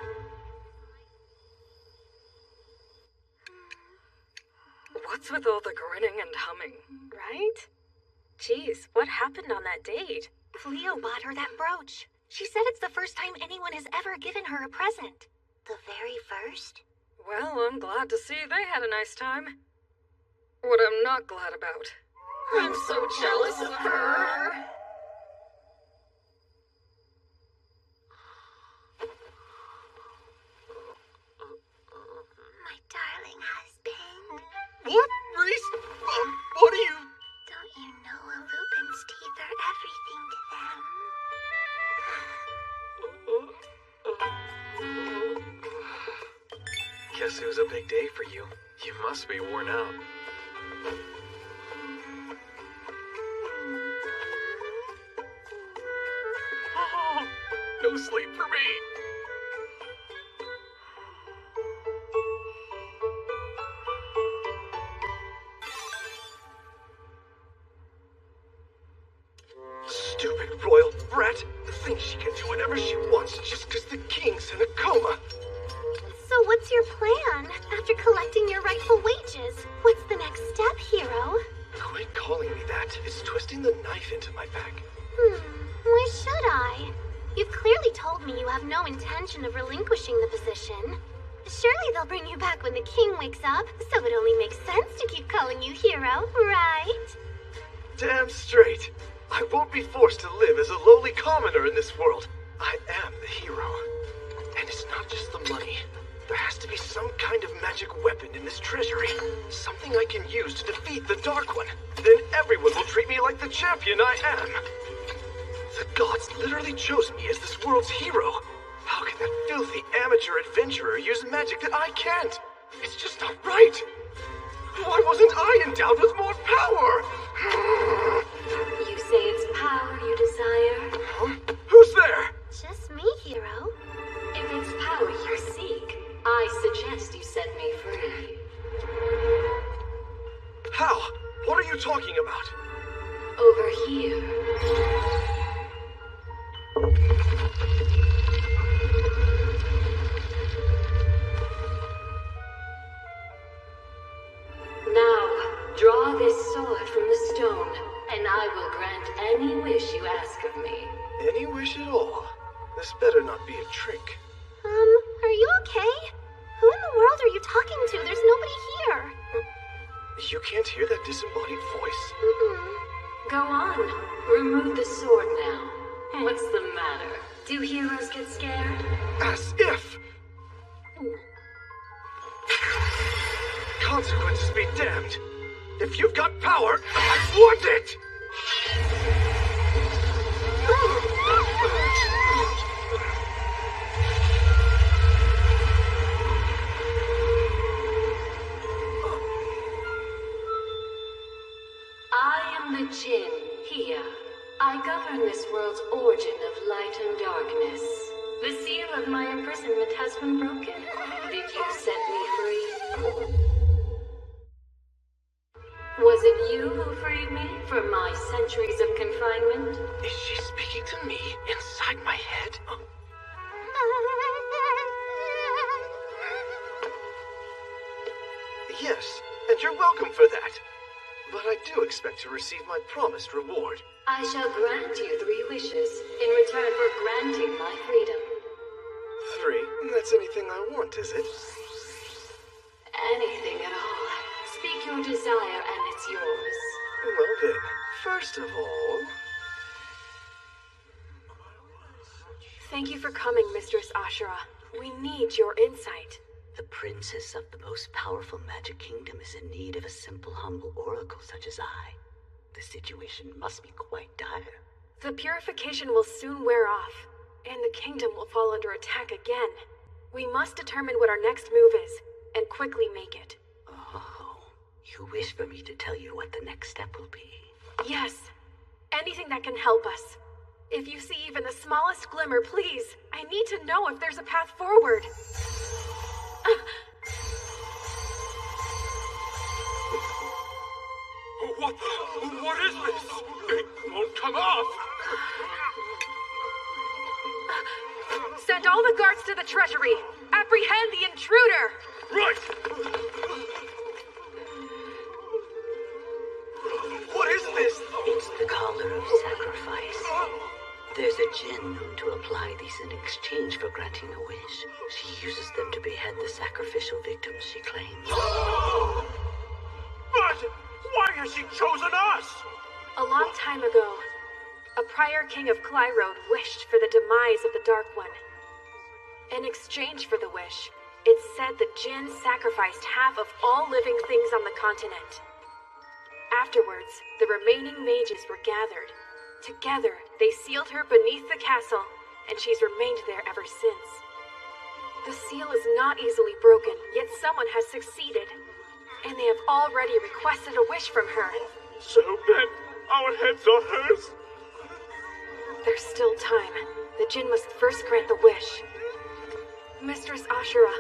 What's with all the grinning and humming? Right? Geez, what happened on that date? Cleo bought her that brooch. She said it's the first time anyone has ever given her a present. The very first? Well, I'm glad to see they had a nice time. What I'm not glad about. I'm so jealous of her. My darling husband. What? Reese? What are you... Don't you know a Lupin's teeth are everything to them? Guess it was a big day for you. You must be worn out. Oh, no sleep for me. Stupid royal brat thinks she can do whatever she wants just because the king's in a coma. So what's your plan after collecting your rightful wages? What's the next step, hero? Quit calling me that. It's twisting the knife into my back. Why should I? You've clearly told me you have no intention of relinquishing the position. Surely they'll bring you back when the king wakes up, so it only makes sense to keep calling you hero, right? Damn straight. I won't be forced to live as a lowly commoner in this world. I am the hero. And it's not just the money. There has to be some kind of magic weapon in this treasury. Something I can use to defeat the Dark One. Then everyone will treat me like the champion I am. The gods literally chose me as this world's hero. How can that filthy amateur adventurer use magic that I can't? It's just not right. Why wasn't I endowed with more power? You say it's power you desire? Huh? Who's there? Just me, hero. If it's power you seek, I suggest you set me free. How? What are you talking about? Over here. Now, draw this sword from the stone, and I will grant any wish you ask of me. Any wish at all? This better not be a trick. Are you okay? Who in the world are you talking to? There's nobody here. You can't hear that disembodied voice? Go on. Remove the sword now. What's the matter? Do heroes get scared? As if! Consequences be damned. If you've got power, I want it! I am the Jinn, here. I govern this world's origin of light and darkness. The seal of my imprisonment has been broken. Did you set me free? Was it you who freed me from my centuries of confinement? Is she speaking to me inside my head? Yes, and you're welcome for that. But I do expect to receive my promised reward. I shall grant you 3 wishes in return for granting my freedom. 3? That's anything I want, is it? Anything at all. Speak your desire and it's yours. Well then, first of all... Thank you for coming, Mistress Ashura. We need your insight. The princess of the most powerful magic kingdom is in need of a simple, humble oracle such as I. The situation must be quite dire. The purification will soon wear off, and the kingdom will fall under attack again. We must determine what our next move is, and quickly make it. Oh, you wish for me to tell you what the next step will be? Yes. Anything that can help us. If you see even the smallest glimmer, please. I need to know if there's a path forward. What is this? It won't come off! Send all the guards to the treasury. Apprehend the intruder! Right! What is this? It's the collar of sacrifice. There's a Jinn known to apply these in exchange for granting a wish. She uses them to behead the sacrificial victims she claims. But why has she chosen us? A long time ago, a prior king of Clyrode wished for the demise of the Dark One. In exchange for the wish, it's said the Jinn sacrificed half of all living things on the continent. Afterwards, the remaining mages were gathered. Together, they sealed her beneath the castle, and she's remained there ever since. The seal is not easily broken, yet someone has succeeded. And they have already requested a wish from her. So then, our heads are hers? There's still time. The Jinn must first grant the wish. Mistress Ashura,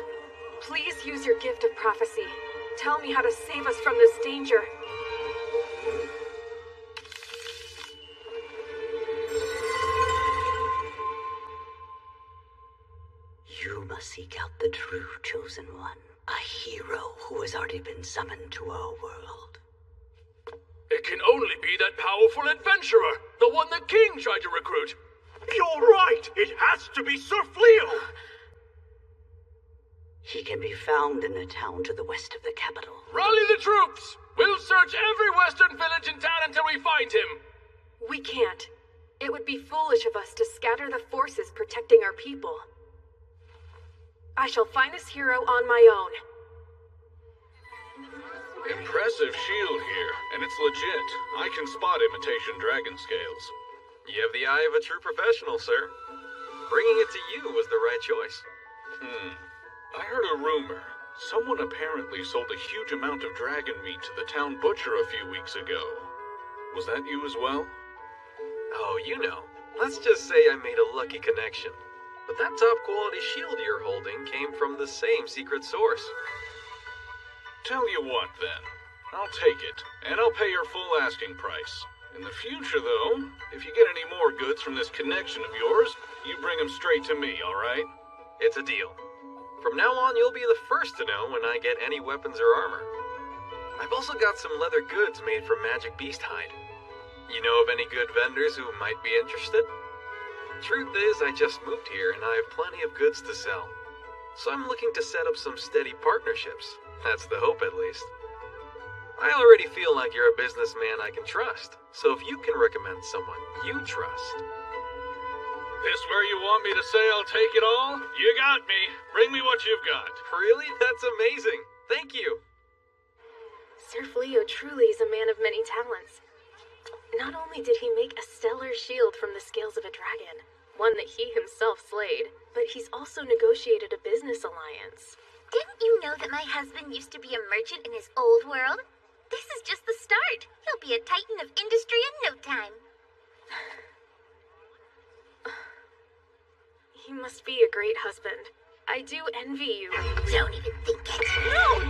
please use your gift of prophecy. Tell me how to save us from this danger. You must seek out the true Chosen One, a hero who has already been summoned to our world. It can only be that powerful adventurer, the one the king tried to recruit. You're right! It has to be Sir Fleo! He can be found in a town to the west of the capital. Rally the troops! We'll search every western village in town until we find him! We can't. It would be foolish of us to scatter the forces protecting our people. I shall find this hero on my own. Impressive shield here, and it's legit. I can spot imitation dragon scales. You have the eye of a true professional, sir. Bringing it to you was the right choice. I heard a rumor. Someone apparently sold a huge amount of dragon meat to the town butcher a few weeks ago. Was that you as well? Oh, you know. Let's just say I made a lucky connection. But that top-quality shield you're holding came from the same secret source. Tell you what, then. I'll take it, and I'll pay your full asking price. In the future, though, if you get any more goods from this connection of yours, you bring them straight to me, all right? It's a deal. From now on, you'll be the first to know when I get any weapons or armor. I've also got some leather goods made from magic beast hide. You know of any good vendors who might be interested? Truth is, I just moved here and I have plenty of goods to sell. So I'm looking to set up some steady partnerships. That's the hope, at least. I already feel like you're a businessman I can trust. So if you can recommend someone you trust... This where you want me to say I'll take it all? You got me. Bring me what you've got. Really? That's amazing. Thank you. Sir Fleo truly is a man of many talents. Not only did he make a stellar shield from the scales of a dragon, one that he himself slayed, but he's also negotiated a business alliance. Didn't you know that my husband used to be a merchant in his old world? This is just the start. He'll be a titan of industry in no time. He must be a great husband. I do envy you. Don't even think it.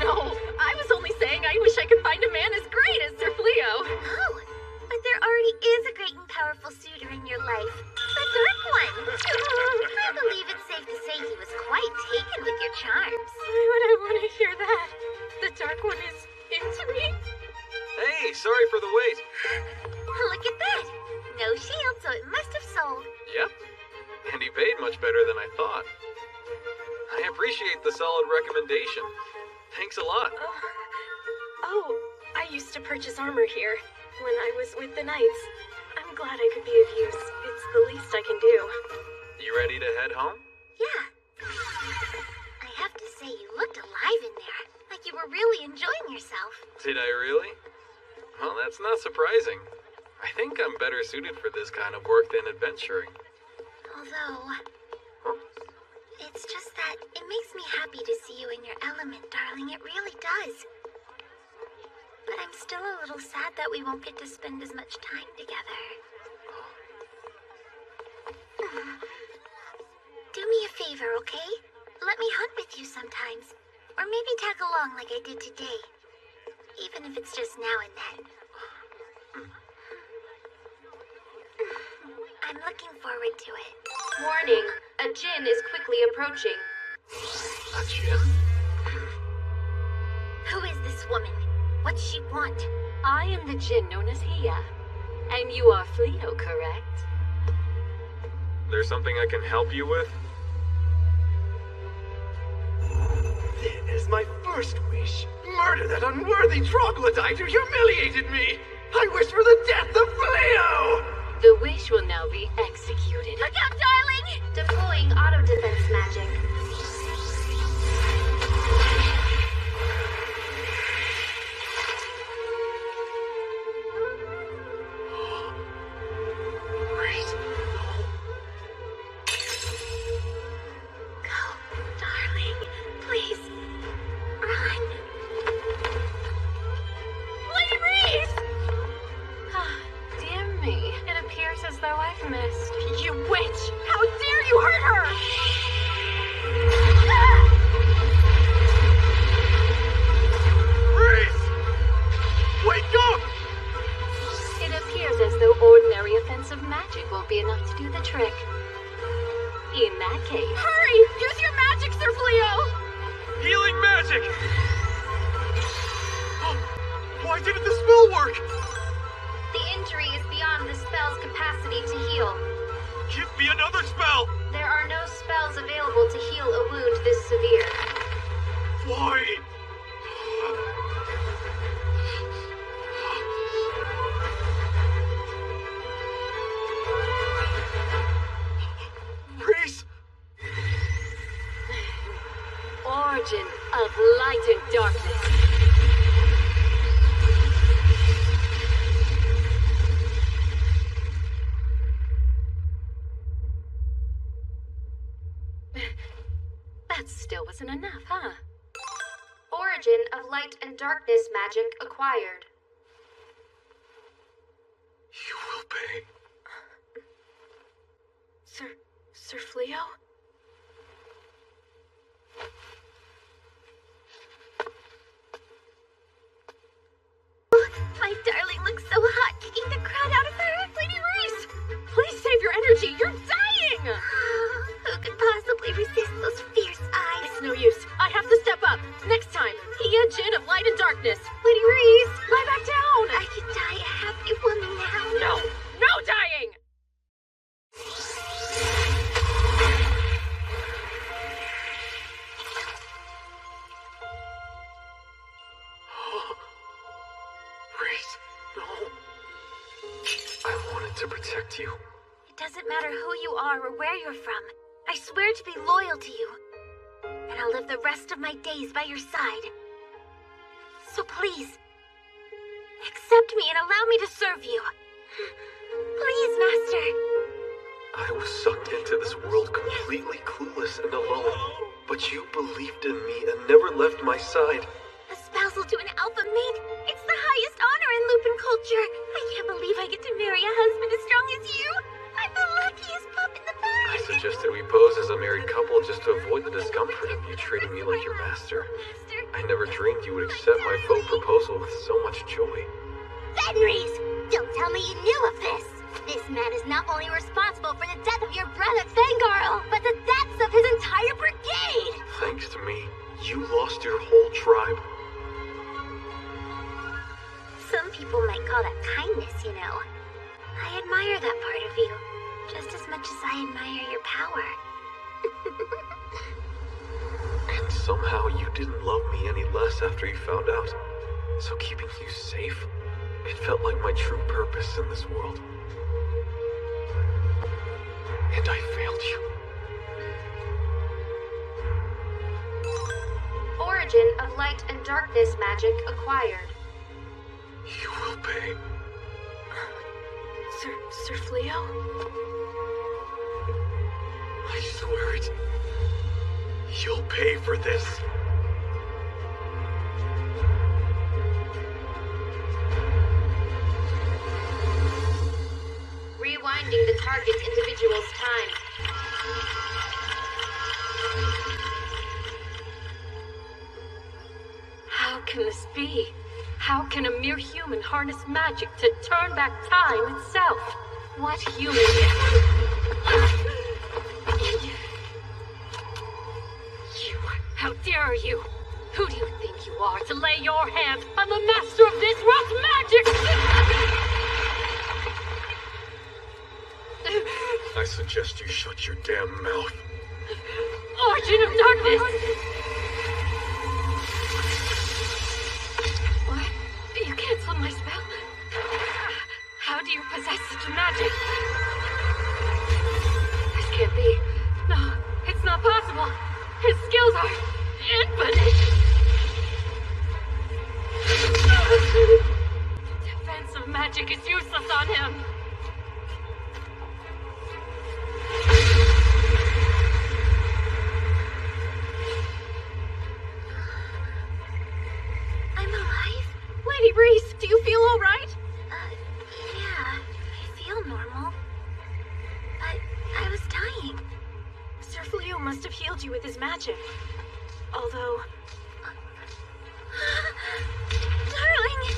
No! I was only saying I wish I could find a man as great as Sir Fleo. Oh, but there already is a great and powerful suitor in your life. The Dark One. I believe it's safe to say he was quite taken with your charms. Why would I want to hear that? The Dark One is into me? Hey, sorry for the wait. Look at that. No shield, so it must have sold. Yep. And he paid much better than I thought. I appreciate the solid recommendation. Thanks a lot. Oh, I used to purchase armor here when I was with the Knights. I'm glad I could be of use. It's the least I can do. You ready to head home? Yeah. I have to say, you looked alive in there. Like you were really enjoying yourself. Did I really? Well, that's not surprising. I think I'm better suited for this kind of work than adventuring. Although, it's just that it makes me happy to see you in your element, darling. It really does. But I'm still a little sad that we won't get to spend as much time together. Do me a favor, okay? Let me hunt with you sometimes. Or maybe tag along like I did today. Even if it's just now and then. I'm looking forward to it. Warning, a Jinn is quickly approaching. A Jinn? Who is this woman? What's she want? I am the Jinn known as Hia. And you are Fleo, correct? There's something I can help you with? Then, as my first wish, murder that unworthy troglodyte who humiliated me! I wish for the death of Fleo! The wish will now be executed. Look out, darling! Deploying auto defense magic. Go, darling. magic! Why didn't the spell work? The injury is beyond the spell's capacity to heal. Give me another spell! There are no spells available to heal a wound this severe. Why? Reese! Origin of light and darkness. That still wasn't enough, huh? Origin of light and darkness magic acquired. You will pay. Sir Fleo? My darling looks so hot, kicking the crud out of her. Lady Reese! Please save your energy. You're dying! Who could possibly resist those fierce eyes? It's no use. I have to step up. Next time, Hia Jin of Light and Darkness. Lady Reese, lie back down! I could die a happy woman now. No! No dying! Reese, no. I wanted to protect you. It doesn't matter who you are or where you're from. I swear to be loyal to you. And I'll live the rest of my days by your side. So please, accept me and allow me to serve you. Please, Master. I was sucked into this world completely clueless and alone. But you believed in me and never left my side. A spousal to an alpha mate. It's the highest honor in Lupin culture. I can't believe I get to marry a husband as strong as you. I'm the luckiest pup in the bag. I suggested we pose as a married couple just to avoid the discomfort of you treating me like your master. I never dreamed you would accept my faux proposal with so much joy. Fenris! Don't tell me you knew of this! This man is not only responsible for the death of your brother Fengarl, but the deaths of his entire brigade! Thanks to me, you lost your whole tribe. Some people might call that kindness, you know. I admire that part of you, just as much as I admire your power. And somehow you didn't love me any less after you found out. So keeping you safe, it felt like my true purpose in this world. And I failed you. Origin of light and darkness magic acquired. You will pay. Sir Fleo? I swear it. You'll pay for this. Rewinding the target individual's time. How can this be? How can a mere human harness magic to turn back time itself? What human You, how dare you? Who do you think you are to lay your hands on the master of this world's magic? I suggest you shut your damn mouth. Origin of darkness! What? You canceled my spell? How do you possess such magic? This can't be. No, it's not possible. His skills are infinite. Defensive magic is useless on him. I'm alive? Lady Reese, do you feel all right? Yeah, I feel normal. But I was dying. Sir Fleo must have healed you with his magic. Although... Darling!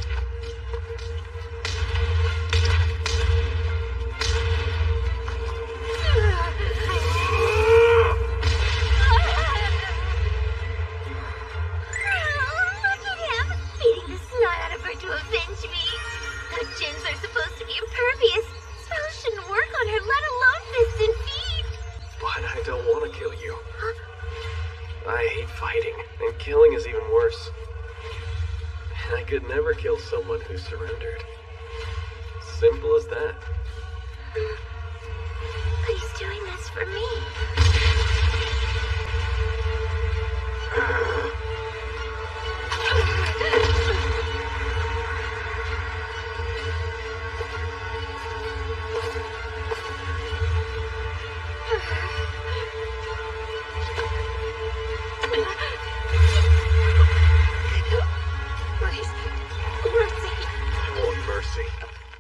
And killing is even worse. And I could never kill someone who surrendered. Simple as that. But he's doing this for me.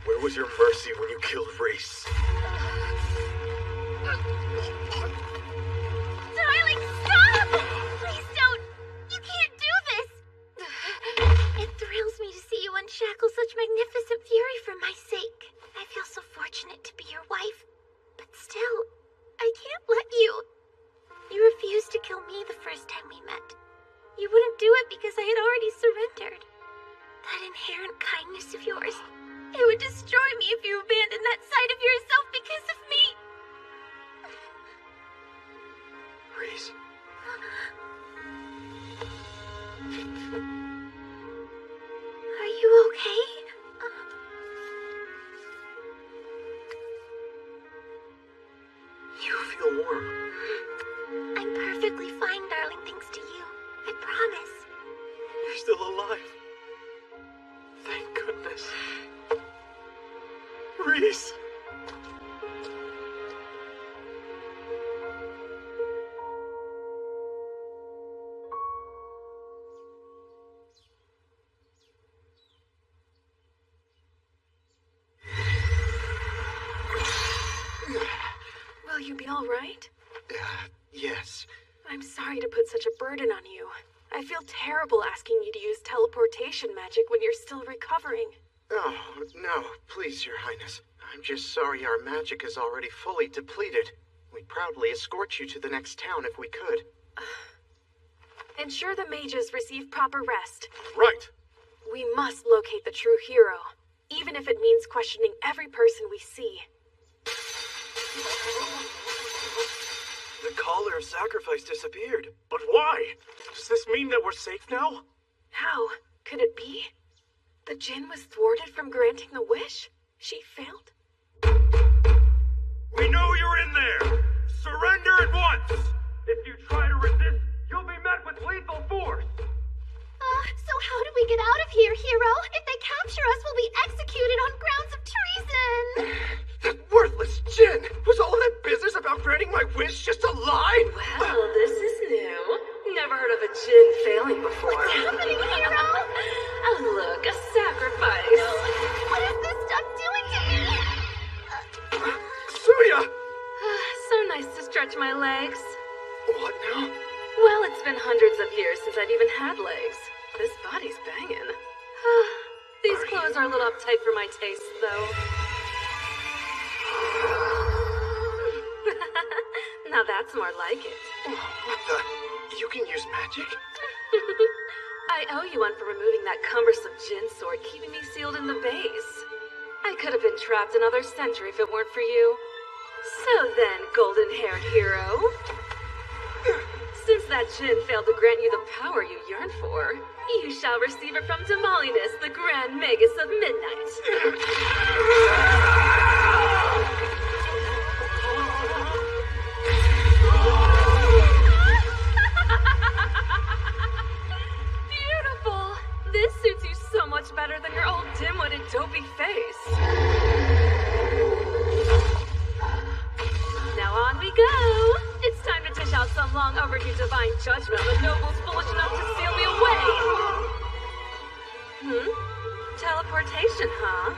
Where was your mercy when you killed Reese? Darling, stop! Please don't! You can't do this! It thrills me to see you unshackle such magnificent fury for my sake. I feel so fortunate to be your wife. But still, I can't let you. You refused to kill me the first time we met. You wouldn't do it because I had already surrendered. That inherent kindness of yours, it would destroy me if you abandoned that side of yourself because of me. Reese. Are you okay? You feel warm. I'm perfectly fine, darling, thanks to you. I promise. You're still alive. Thank goodness. Reese! Will you be all right? Yes. I'm sorry to put such a burden on you. I feel terrible asking you to use teleportation magic when you're still recovering. Oh, no, please, Your Highness. I'm just sorry our magic is already fully depleted. We'd proudly escort you to the next town if we could. Ensure the mages receive proper rest. Right. We must locate the true hero, even if it means questioning every person we see. The caller of sacrifice disappeared. But why? Does this mean that we're safe now? How? Could it be? The Jinn was thwarted from granting the wish? She failed? We know you're in there! Surrender at once! If you try to resist, you'll be met with lethal force! So how do we get out of here, hero? If they capture us, we'll be executed on grounds of treason! That worthless Jinn! Was all that business about granting my wish just a lie? Well, this is new. Never heard of a Jinn failing before. What's happening, hero? Oh, look, a sacrifice. What is this stuff doing to me? Suya! So nice to stretch my legs. What now? Well, it's been hundreds of years since I've even had legs. This body's banging. These clothes are a little uptight for my taste, though. Now that's more like it. What the? You can use magic? I owe you one for removing that cumbersome Jinn sword, keeping me sealed in the base. I could have been trapped another century if it weren't for you. So then, golden-haired hero, since that Jinn failed to grant you the power you yearn for, you shall receive it from Damalinus, the Grand Magus of Midnight. Beautiful! This suits you so much better than your old dim-witted dopey face. Now on we go! It's time to dish out some long overdue divine judgment on the nobles foolish enough to seal me away! Teleportation, huh?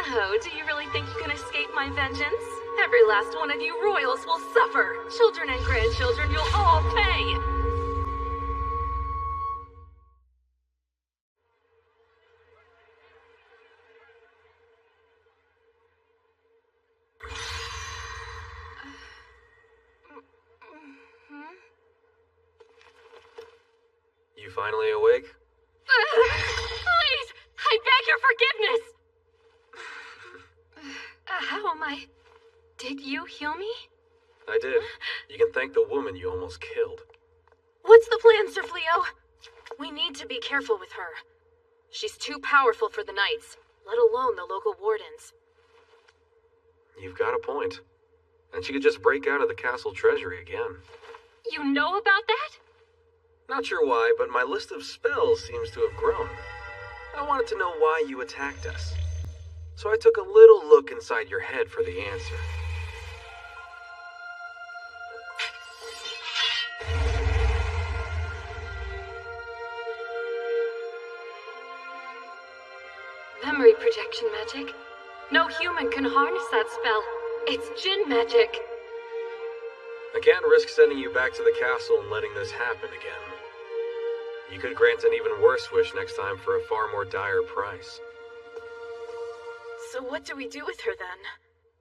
Oh, do you really think you can escape my vengeance? Every last one of you royals will suffer! Children and grandchildren, you'll all pay! You finally awake? Please! I beg your forgiveness! How am I? Did you heal me? I did. You can thank the woman you almost killed. What's the plan, Sir Fleo? We need to be careful with her. She's too powerful for the Knights, let alone the local wardens. You've got a point. And she could just break out of the castle treasury again. You know about that? Not sure why, but my list of spells seems to have grown. I wanted to know why you attacked us. So I took a little look inside your head for the answer. Memory projection magic. No human can harness that spell. It's Jinn magic. I can't risk sending you back to the castle and letting this happen again. You could grant an even worse wish next time for a far more dire price. So what do we do with her then?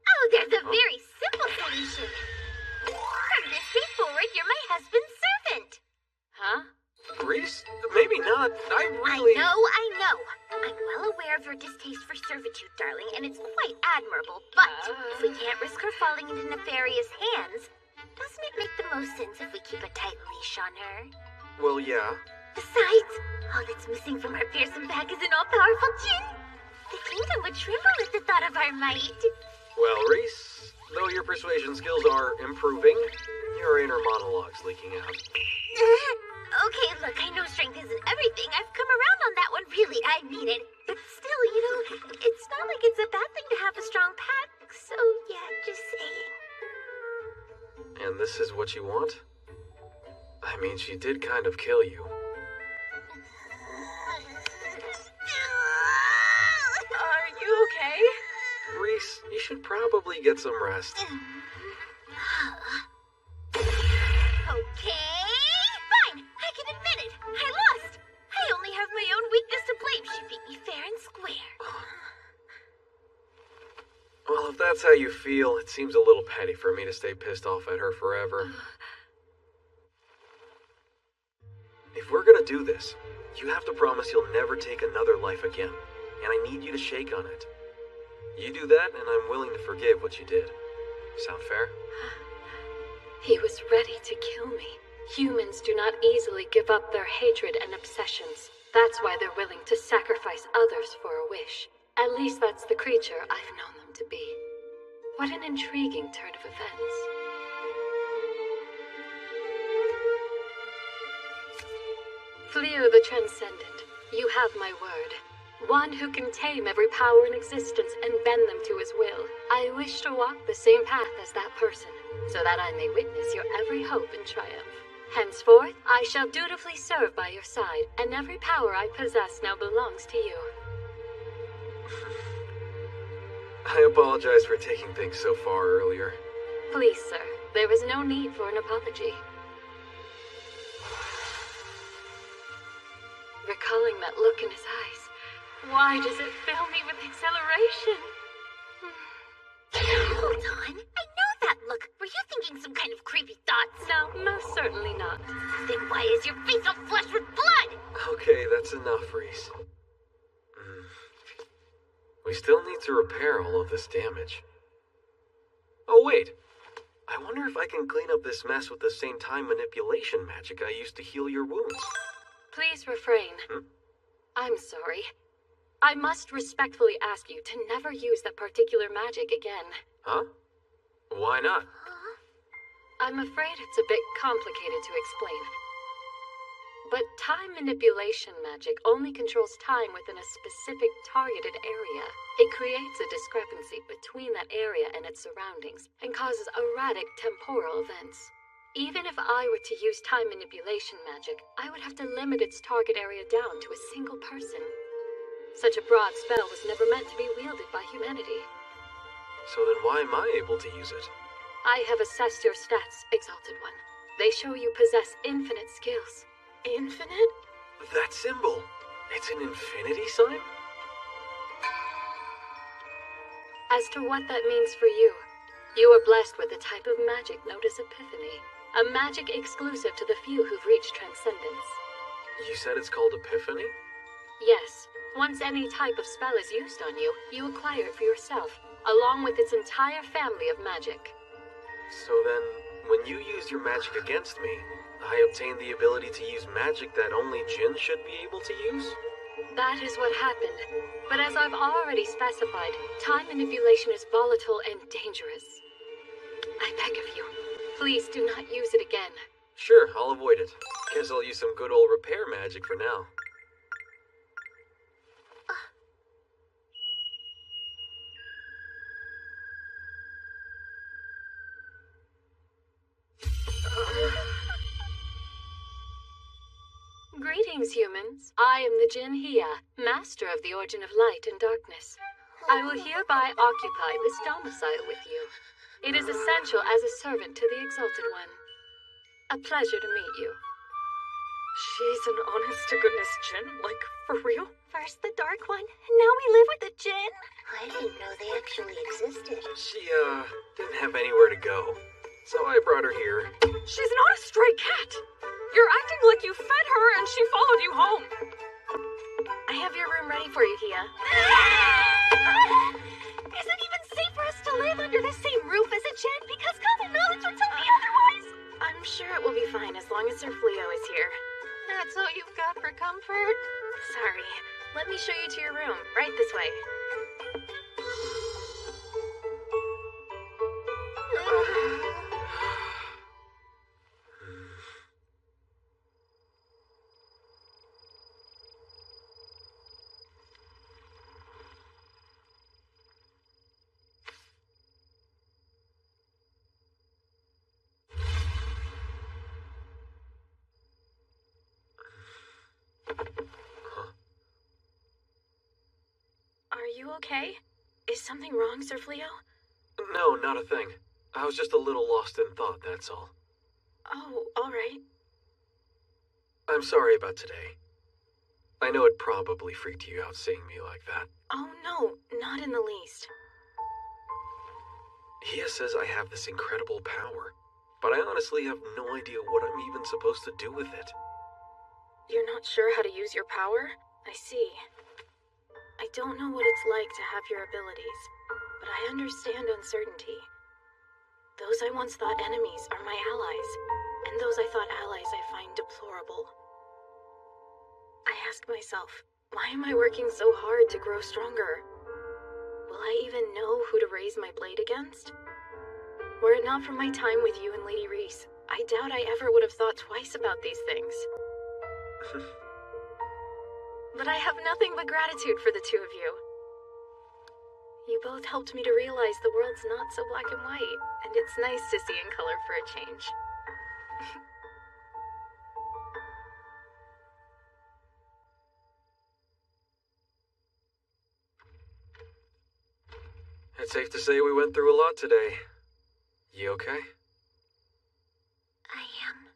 Oh, there's a very simple solution. From this day forward, you're my husband's servant. Huh? Reese? Maybe not. I really... I know. I'm well aware of your distaste for servitude, darling, and it's quite admirable, but if we can't risk her falling into nefarious hands, doesn't it make the most sense if we keep a tight leash on her? Well, yeah. Besides, all that's missing from our fearsome pack is an all-powerful Jinn. The kingdom would tremble at the thought of our might. Well, Reese, though your persuasion skills are improving, your inner monologue's leaking out. Okay, look, I know strength isn't everything. I've come around on that one, really. I mean it. But still, it's not like it's a bad thing to have a strong pack. So, yeah, just saying. And this is what you want? I mean, she did kind of kill you. Are you okay? Reese, you should probably get some rest. Okay, fine. I can admit it. I lost. I only have my own weakness to blame. She beat me fair and square. Well, if that's how you feel, it seems a little petty for me to stay pissed off at her forever. If we're gonna do this, you have to promise you'll never take another life again. And I need you to shake on it. You do that, and I'm willing to forgive what you did. Sound fair? He was ready to kill me. Humans do not easily give up their hatred and obsessions. That's why they're willing to sacrifice others for a wish. At least that's the creature I've known them to be. What an intriguing turn of events. Fleo the Transcendent, you have my word. One who can tame every power in existence and bend them to his will. I wish to walk the same path as that person, so that I may witness your every hope and triumph. Henceforth, I shall dutifully serve by your side, and every power I possess now belongs to you. I apologize for taking things so far earlier. Please, sir, there is no need for an apology. Recalling that look in his eyes, why does it fill me with exhilaration? Hold on. I know that look. Were you thinking some kind of creepy thoughts? No, most certainly not. Then why is your face all flushed with blood? Okay, that's enough, Reese. We still need to repair all of this damage. Oh, wait. I wonder if I can clean up this mess with the same time manipulation magic I used to heal your wounds. Please refrain. I'm sorry. I must respectfully ask you to never use that particular magic again. Huh? Why not? I'm afraid it's a bit complicated to explain. But time manipulation magic only controls time within a specific targeted area. It creates a discrepancy between that area and its surroundings, and causes erratic temporal events. Even if I were to use time manipulation magic, I would have to limit its target area down to a single person. Such a broad spell was never meant to be wielded by humanity. So then why am I able to use it? I have assessed your stats, Exalted One. They show you possess infinite skills. Infinite? That symbol, it's an infinity sign? As to what that means for you, you are blessed with a type of magic known as Epiphany. A magic exclusive to the few who've reached transcendence. You said it's called Epiphany? Yes. Once any type of spell is used on you, you acquire it for yourself, along with its entire family of magic. So then, when you use your magic against me, I obtained the ability to use magic that only Jinn should be able to use? That is what happened. But as I've already specified, time manipulation is volatile and dangerous. I beg of you, please do not use it again. Sure, I'll avoid it. Guess I'll use some good old repair magic for now. Greetings, humans. I am the Jinn Hia, master of the origin of light and darkness. I will hereby occupy this domicile with you. It is essential as a servant to the Exalted One. A pleasure to meet you. She's an honest-to-goodness Jinn? Like, for real? First the Dark One, and now we live with the Jinn? I didn't know they actually existed. She, didn't have anywhere to go. So I brought her here. She's not a stray cat! You're acting like you fed her and she followed you home. I have your room ready for you, Hia. Is it even safe for us to live under the same roof as a Jinn? Because common knowledge would tell me otherwise. I'm sure it will be fine as long as Sir Fleo is here. That's all you've got for comfort? Sorry. Let me show you to your room. Right this way. Are you okay? Is something wrong, Sir Fleo? No, not a thing. I was just a little lost in thought, that's all. Oh, alright. I'm sorry about today. I know it probably freaked you out seeing me like that. Oh no, not in the least. Hia says I have this incredible power, but I honestly have no idea what I'm even supposed to do with it. You're not sure how to use your power? I see. I don't know what it's like to have your abilities, but I understand uncertainty. Those I once thought enemies are my allies, and those I thought allies I find deplorable. I ask myself, why am I working so hard to grow stronger? Will I even know who to raise my blade against? Were it not for my time with you and Lady Reese, I doubt I ever would have thought twice about these things. But I have nothing but gratitude for the two of you. You both helped me to realize the world's not so black and white, and it's nice to see in color for a change. It's safe to say we went through a lot today. You okay? I am.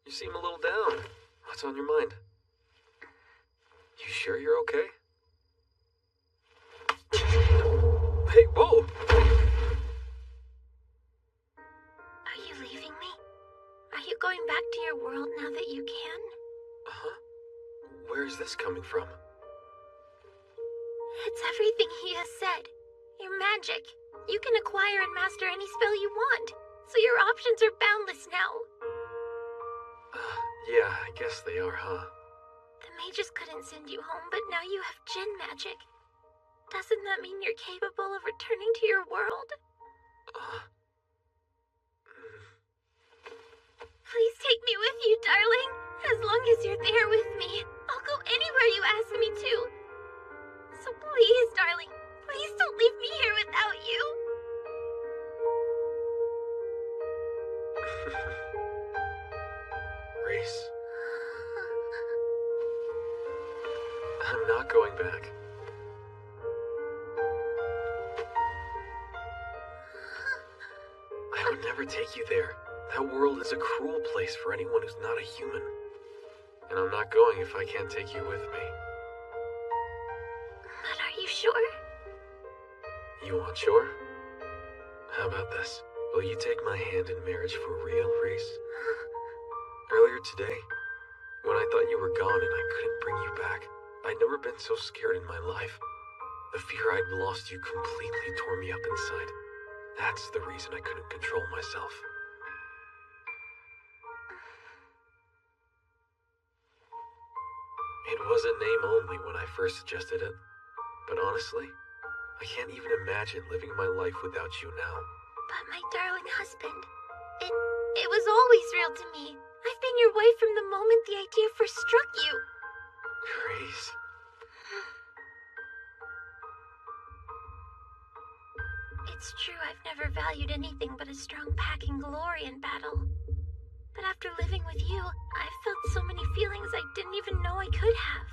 You seem a little down. What's on your mind? You sure you're okay? Hey, whoa! Are you leaving me? Are you going back to your world now that you can? Uh-huh. Where is this coming from? It's everything he has said. Your magic. You can acquire and master any spell you want, so your options are boundless now. Yeah, I guess they are, huh? The mages couldn't send you home, but now you have Jinn magic. Doesn't that mean you're capable of returning to your world? Please take me with you, darling. As long as you're there with me, I'll go anywhere you ask me to. So please, darling, please don't leave me here without you. Reese. I'm not going back. I would never take you there. That world is a cruel place for anyone who's not a human. And I'm not going if I can't take you with me. But are you sure? You want sure? How about this? Will you take my hand in marriage for real, Reese? Earlier today, when I thought you were gone and I couldn't bring you back, I'd never been so scared in my life. The fear I'd lost you completely tore me up inside. That's the reason I couldn't control myself. It was a name only when I first suggested it. But honestly, I can't even imagine living my life without you now. But my darling husband, it was always real to me. I've been your wife from the moment the idea first struck you. Grace. It's true I've never valued anything but a strong pack and glory in battle. But after living with you, I've felt so many feelings I didn't even know I could have.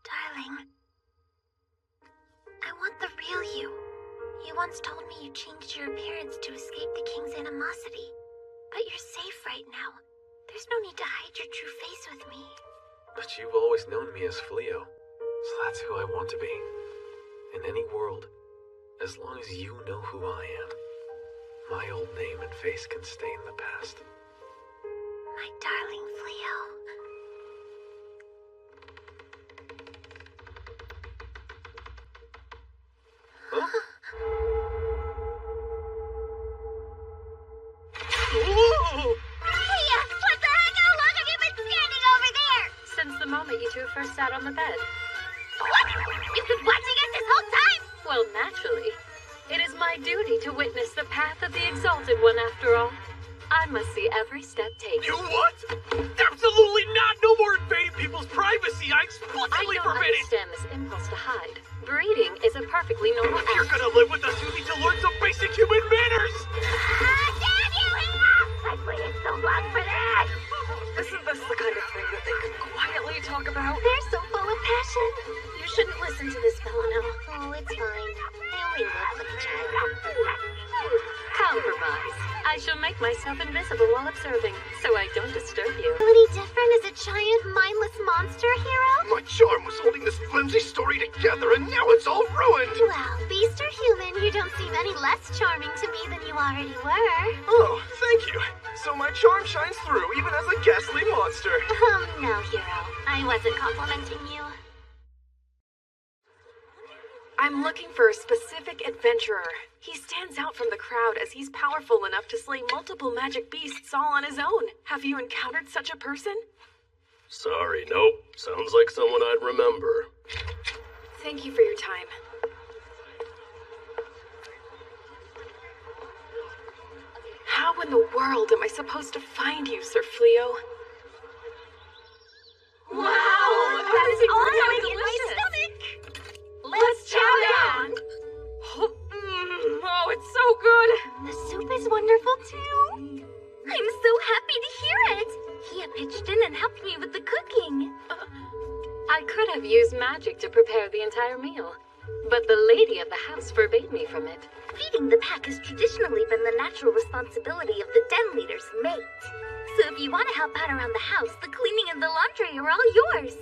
Darling, I want the real you. You once told me you changed your appearance to escape the king's animosity. But you're safe right now. There's no need to hide your true face with me. But you've always known me as Fleo, so that's who I want to be. In any world, as long as you know who I am, my old name and face can stay in the past. My darling Fleo. Hey, what the heck? How long have you been standing over there? Since the moment you two first sat on the bed. What? You've been watching us this whole time? Well, naturally. It is my duty to witness the path of the Exalted One, after all. I must see every step taken. You what? Absolutely not! No more invading people's privacy! I explicitly I don't forbid it! understand this impulse to hide. Breeding is a perfectly normal If you're gonna live with us, you need to learn some basic human manners! Damn you, Hero! I've waited so long for that! Isn't this the kind of thing that they could quietly talk about? They're so full of passion. You shouldn't listen to this fellow now. Oh, it's fine. They only live with each other. Compromise. I shall make myself invisible while observing, so I don't disturb you. Any different as a giant, mindless monster, Hero? My charm was holding this flimsy story together, and now it's all ruined! Well, beast or human, you don't seem any less charming to me than you already were. Oh, thank you. So my charm shines through, even as a ghastly monster. No, Hero. I wasn't complimenting you. I'm looking for a specific adventurer. He stands out from the crowd as he's powerful enough to slay multiple magic beasts all on his own. Have you encountered such a person? Sorry, nope. Sounds like someone I'd remember. Thank you for your time. How in the world am I supposed to find you, Sir Fleo? Wow! That is all going in my stomach! Let's chow down! Oh, it's so good! The soup is wonderful, too. I'm so happy to hear it. He pitched in and helped me with the cooking. I could have used magic to prepare the entire meal, but the lady of the house forbade me from it. Feeding the pack has traditionally been the natural responsibility of the den leader's mate. So if you want to help out around the house, the cleaning and the laundry are all yours.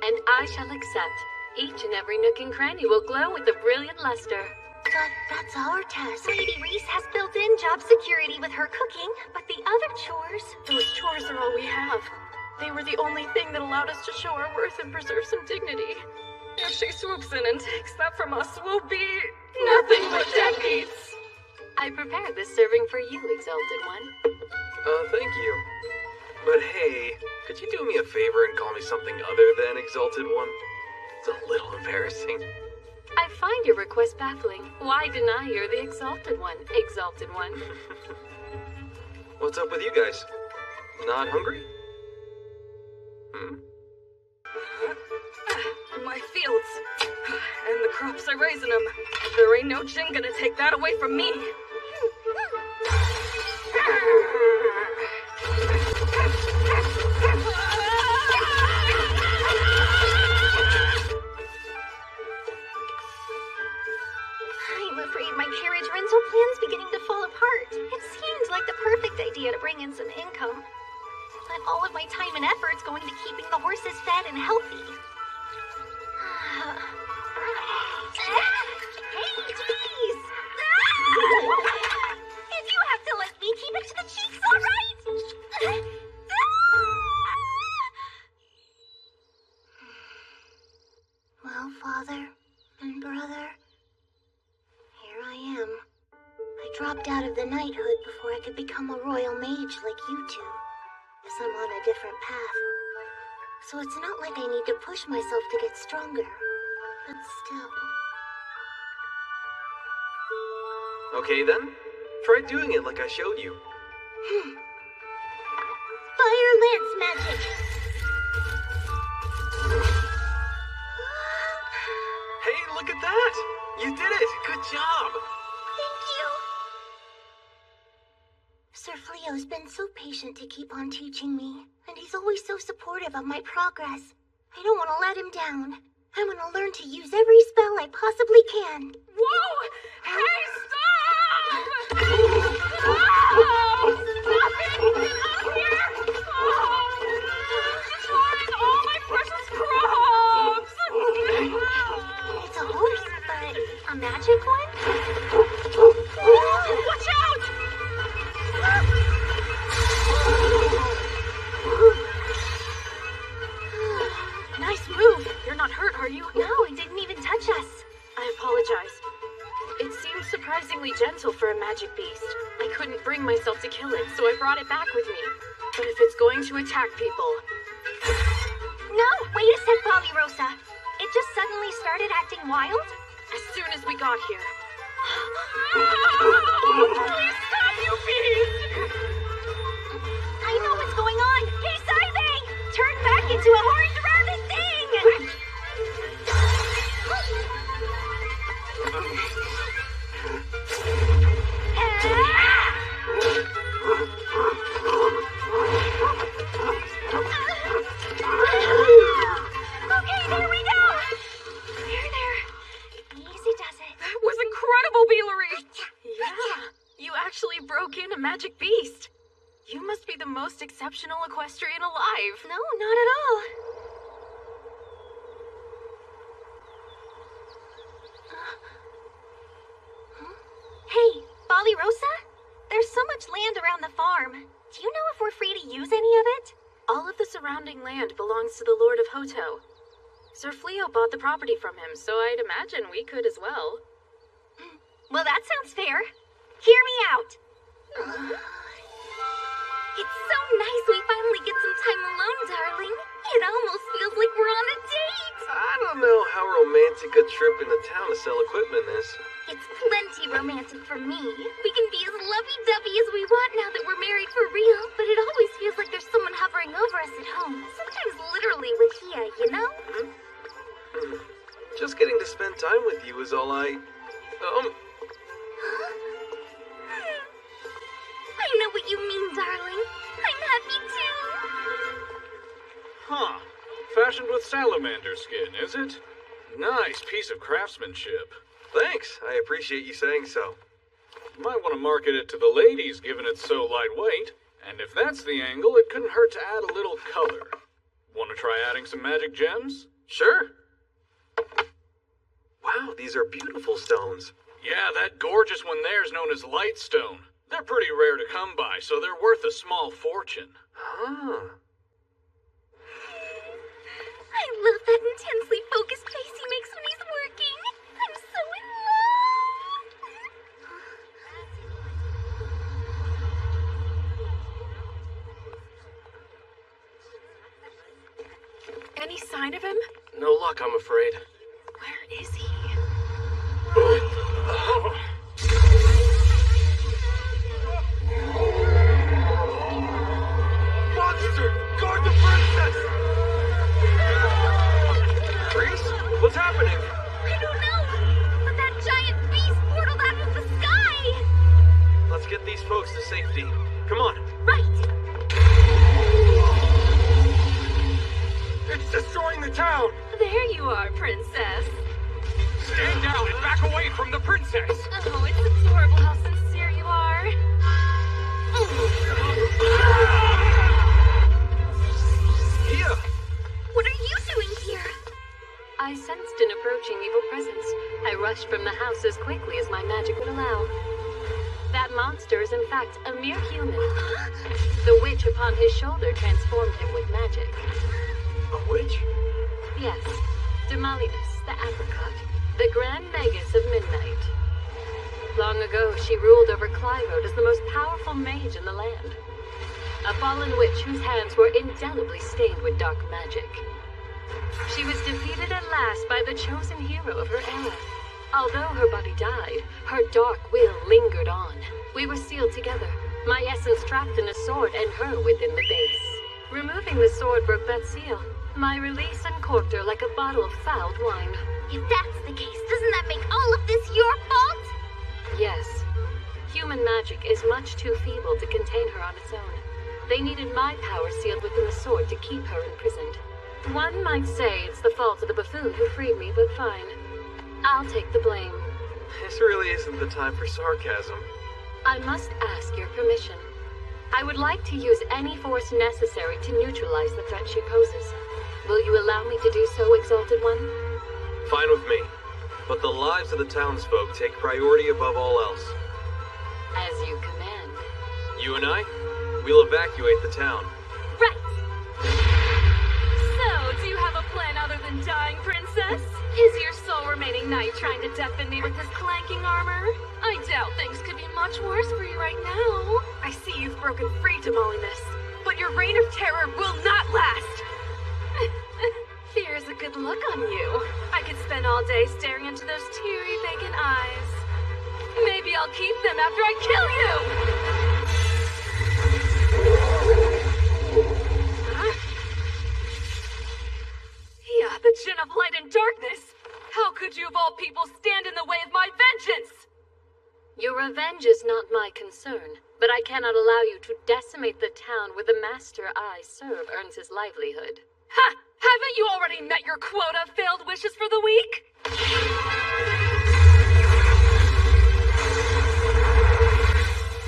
And I shall accept. Each and every nook and cranny will glow with a brilliant luster. But that's our task. Lady Reese has built-in job security with her cooking, but the other chores... Those chores are all we have. They were the only thing that allowed us to show our worth and preserve some dignity. If she swoops in and takes that from us, we'll be... nothing but deadbeats! I prepared this serving for you, Exalted One. Thank you. But hey, could you do me a favor and call me something other than Exalted One? It's a little embarrassing. I find your request baffling. Why deny you're the Exalted One, Exalted One? What's up with you guys? Not hungry? My fields. And the crops I raise in them. There ain't no Jinn gonna take that away from me. I'm afraid my carriage rental plan's beginning to fall apart. It seemed like the perfect idea to bring in some income. But all of my time and effort's going to keeping the horses fed and healthy. Hey, jeez! If you have to let me dropped out of the knighthood before I could become a royal mage like you two, as I'm on a different path. So it's not like I need to push myself to get stronger, but still. Okay then, try doing it like I showed you. Fire lance magic! Hey, look at that! You did it! Good job! Thank you! Sir Fleo's been so patient to keep on teaching me, and he's always so supportive of my progress. I don't want to let him down. I want to learn to use every spell I possibly can. Whoa! Hey, stop! Oh, stop it! Up here! Oh, destroying all my precious crops! It's a horse, but a magic one? Watch out! Nice move. You're not hurt, are you? No, it didn't even touch us. I apologize. It seems surprisingly gentle for a magic beast. I couldn't bring myself to kill it, so I brought it back with me. But if it's going to attack people... No, wait a sec, Bobby-Rosa. It just suddenly started acting wild? As soon as we got here. Please stop, you beast! I know what's going on. Hey, Saibe! Turn back into a horned rabbit thing! Okay, there we go! There. Easy does it. That was incredible, Beelery! Yeah, you actually broke in a magic beast. You must be the most exceptional equestrian alive. No, not at all. Hey, Bobby-Rosa? There's so much land around the farm. Do you know if we're free to use any of it? All of the surrounding land belongs to the Lord of Hoto. Sir Fleo bought the property from him, so I'd imagine we could as well. Well, that sounds fair. Hear me out. It's so nice we finally get some time alone, darling. It almost feels like we're on a date. I don't know how romantic a trip into town to sell equipment is. It's plenty romantic for me. We can be as lovey-dovey as we want now that we're married for real, but it always feels like there's someone hovering over us at home. Sometimes literally with Hia, you know? Just getting to spend time with you is all I know what you mean, darling. I'm happy too. Huh. Fashioned with salamander skin, is it? Nice piece of craftsmanship. Thanks. I appreciate you saying so. Might want to market it to the ladies, given it's so lightweight. And if that's the angle, it couldn't hurt to add a little color. Want to try adding some magic gems? Sure. Wow, these are beautiful stones. Yeah, that gorgeous one there's known as Lightstone. They're pretty rare to come by, so they're worth a small fortune. Huh. I love that intensely focused face he makes when he's working. I'm so in love. Any sign of him? No luck, I'm afraid. Where is he? Monster! Guard the princess! Reese? What's happening? I don't know, but that giant beast portaled out of the sky! Let's get these folks to safety. Come on. Right! It's destroying the town! There you are, princess. Stand down and back away from the princess! Oh, it's adorable how sincere you are. Hia! What are you doing here? I sensed an approaching evil presence. I rushed from the house as quickly as my magic would allow. That monster is in fact a mere human. The witch upon his shoulder transformed him with magic. A witch? Yes, Demalinus, the apricot, the Grand Magus of Midnight. Long ago, she ruled over Clyroad as the most powerful mage in the land. A fallen witch whose hands were indelibly stained with dark magic. She was defeated at last by the chosen hero of her era. Although her body died, her dark will lingered on. We were sealed together, my essence trapped in a sword and her within the base. Removing the sword broke that seal. My release uncorked her like a bottle of fouled wine. If that's the case, doesn't that make all of this your fault? Yes. Human magic is much too feeble to contain her on its own. They needed my power sealed within the sword to keep her imprisoned. One might say it's the fault of the buffoon who freed me, but fine. I'll take the blame. This really isn't the time for sarcasm. I must ask your permission. I would like to use any force necessary to neutralize the threat she poses. Will you allow me to do so, Exalted One? Fine with me. But the lives of the townsfolk take priority above all else. As you command. You and I, we'll evacuate the town. Right! So, do you have a plan other than dying, Princess? Is your sole remaining knight trying to deafen me with his clanking armor? I doubt things could be much worse for you right now. I see you've broken free, Demolinus, but your reign of terror will not last! There's a good look on you. I could spend all day staring into those teary, vacant eyes. Maybe I'll keep them after I kill you! Huh? Yeah, the Djinn of Light and Darkness! How could you of all people stand in the way of my vengeance? Your revenge is not my concern, but I cannot allow you to decimate the town where the master I serve earns his livelihood. Ha! Haven't you already met your quota of failed wishes for the week?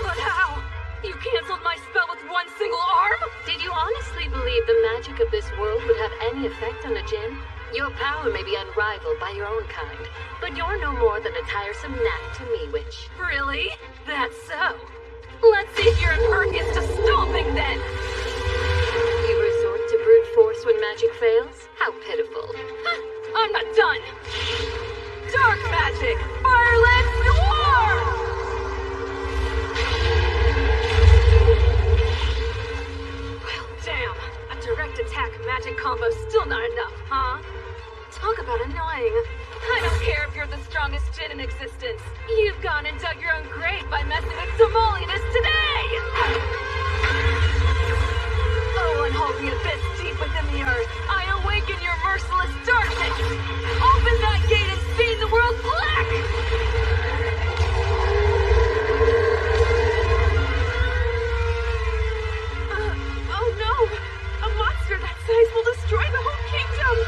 But how? You canceled my spell with one single arm? Did you honestly believe the magic of this world would have any effect on a Djinn? Your power may be unrivaled by your own kind, but you're no more than a tiresome gnat to me, witch. Really? That's so. Let's see if you're impervious to stomping then! You resort to brute force when magic fails? How pitiful. I'm not done! Dark magic! Firelit Noir! Well, damn. A direct attack magic combo's still not enough, huh? Talk about annoying. I don't care if you're the strongest Djinn in existence. You've gone and dug your own grave by messing with Demolinus today! Oh, and hold me abyss deep within the earth. I awaken your merciless darkness! Open that gate and stain the world black! Oh no! A monster that size will destroy the whole kingdom!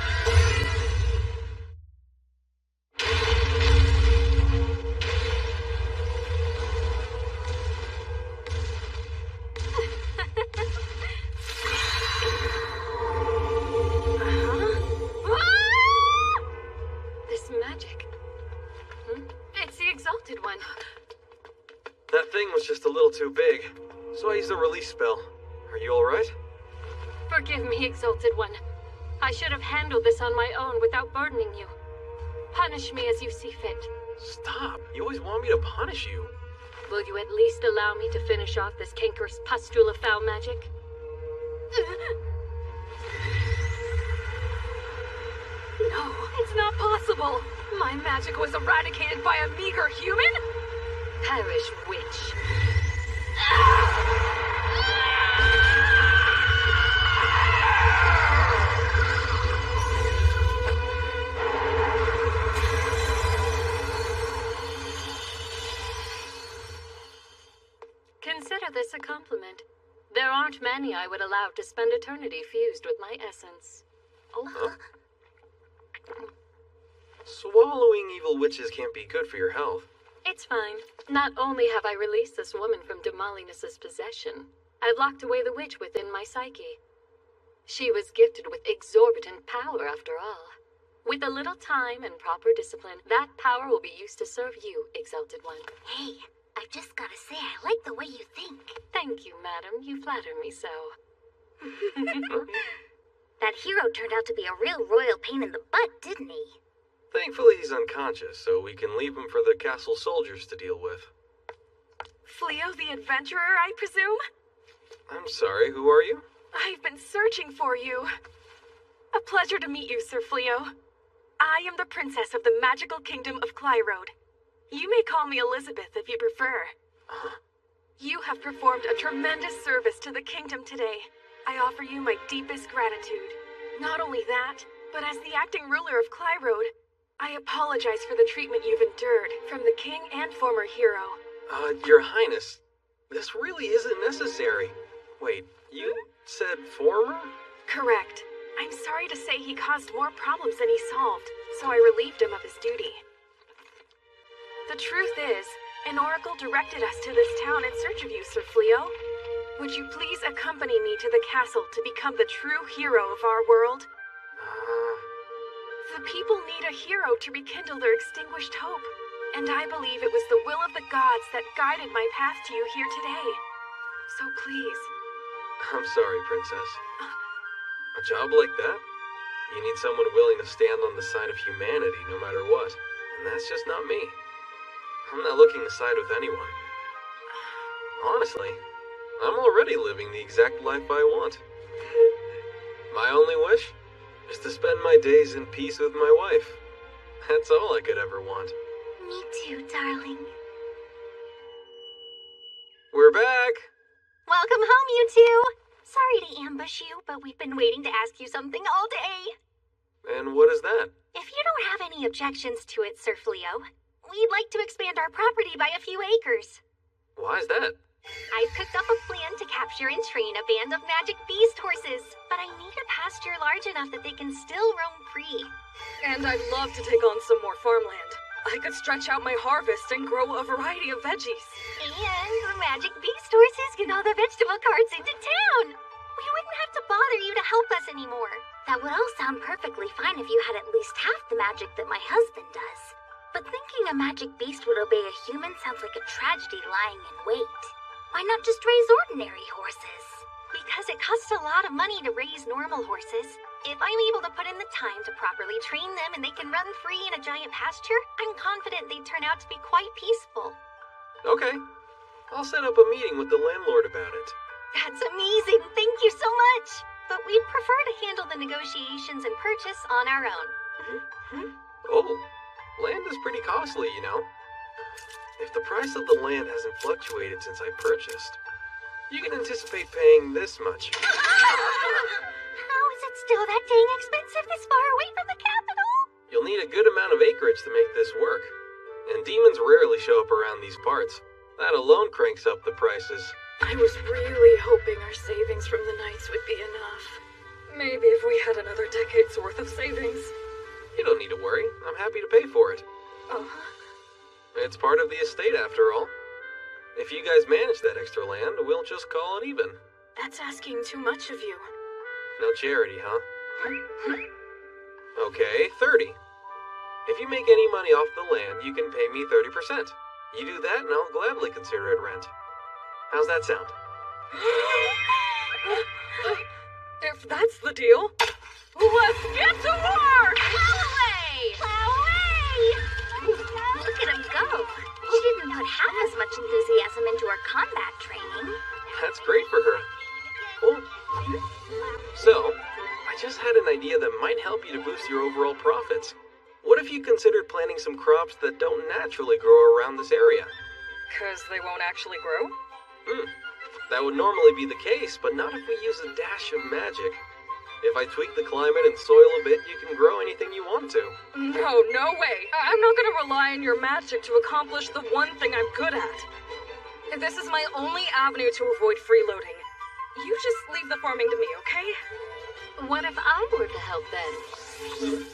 That thing was just a little too big, so I used a release spell. Are you alright? Forgive me, Exalted One. I should have handled this on my own without burdening you. Punish me as you see fit. Stop! You always want me to punish you. Will you at least allow me to finish off this cankerous pustule of foul magic? No, it's not possible! My magic was eradicated by a meager human? Perish, witch. Consider this a compliment. There aren't many I would allow to spend eternity fused with my essence. Oh. Swallowing evil witches can't be good for your health. It's fine. Not only have I released this woman from Demolinus's possession, I've locked away the witch within my psyche. She was gifted with exorbitant power, after all. With a little time and proper discipline, that power will be used to serve you, Exalted One. Hey, I've just gotta say, I like the way you think. Thank you, madam. You flatter me so. That hero turned out to be a real royal pain in the butt, didn't he? Thankfully, he's unconscious, so we can leave him for the castle soldiers to deal with. Fleo the Adventurer, I presume? I'm sorry, who are you? I've been searching for you. A pleasure to meet you, Sir Fleo. I am the princess of the magical kingdom of Clyrode. You may call me Elizabeth if you prefer. You have performed a tremendous service to the kingdom today. I offer you my deepest gratitude. Not only that, but as the acting ruler of Clyrode, I apologize for the treatment you've endured from the king and former hero. Your Highness, this really isn't necessary. Wait, you said former? Correct. I'm sorry to say he caused more problems than he solved, so I relieved him of his duty. The truth is, an oracle directed us to this town in search of you, Sir Fleo. Would you please accompany me to the castle to become the true hero of our world? The people need a hero to rekindle their extinguished hope, and I believe it was the will of the gods that guided my path to you here today. So please. I'm sorry, Princess. A job like that? You need someone willing to stand on the side of humanity no matter what, and that's just not me. I'm not looking to side with anyone. Honestly, I'm already living the exact life I want. My only wish is to spend my days in peace with my wife. That's all I could ever want. Me too, darling. We're back! Welcome home, you two! Sorry to ambush you, but we've been waiting to ask you something all day. And what is that? If you don't have any objections to it, Sir Fleo, we'd like to expand our property by a few acres. Why is that? I've cooked up a plan to capture and train a band of magic beast horses, but I need a pasture large enough that they can still roam free. And I'd love to take on some more farmland. I could stretch out my harvest and grow a variety of veggies. And the magic beast horses can haul the vegetable carts into town. We wouldn't have to bother you to help us anymore. That would all sound perfectly fine if you had at least half the magic that my husband does. But thinking a magic beast would obey a human sounds like a tragedy lying in wait. Why not just raise ordinary horses? Because it costs a lot of money to raise normal horses. If I'm able to put in the time to properly train them and they can run free in a giant pasture, I'm confident they'd turn out to be quite peaceful. Okay. I'll set up a meeting with the landlord about it. That's amazing! Thank you so much! But we'd prefer to handle the negotiations and purchase on our own. Oh, land is pretty costly, you know. If the price of the land hasn't fluctuated since I purchased, you can anticipate paying this much. How is it still that dang expensive this far away from the capital? You'll need a good amount of acreage to make this work. And demons rarely show up around these parts. That alone cranks up the prices. I was really hoping our savings from the Knights would be enough. Maybe if we had another decade's worth of savings. You don't need to worry. I'm happy to pay for it. It's part of the estate, after all. If you guys manage that extra land, we'll just call it even. That's asking too much of you. No charity, huh? Okay, 30. If you make any money off the land, you can pay me 30%. You do that, and I'll gladly consider it rent. How's that sound? If that's the deal, let's get to war! Plow away! Plow away! Look at him go. She didn't put half as much enthusiasm into her combat training. That's great for her. Oh. So, I just had an idea that might help you to boost your overall profits. What if you considered planting some crops that don't naturally grow around this area? 'Cause they won't actually grow? That would normally be the case, but not if we use a dash of magic. If I tweak the climate and soil a bit, you can grow anything you want to. No way. I'm not gonna rely on your magic to accomplish the one thing I'm good at. This is my only avenue to avoid freeloading. You just leave the farming to me, okay? What if I were to help then?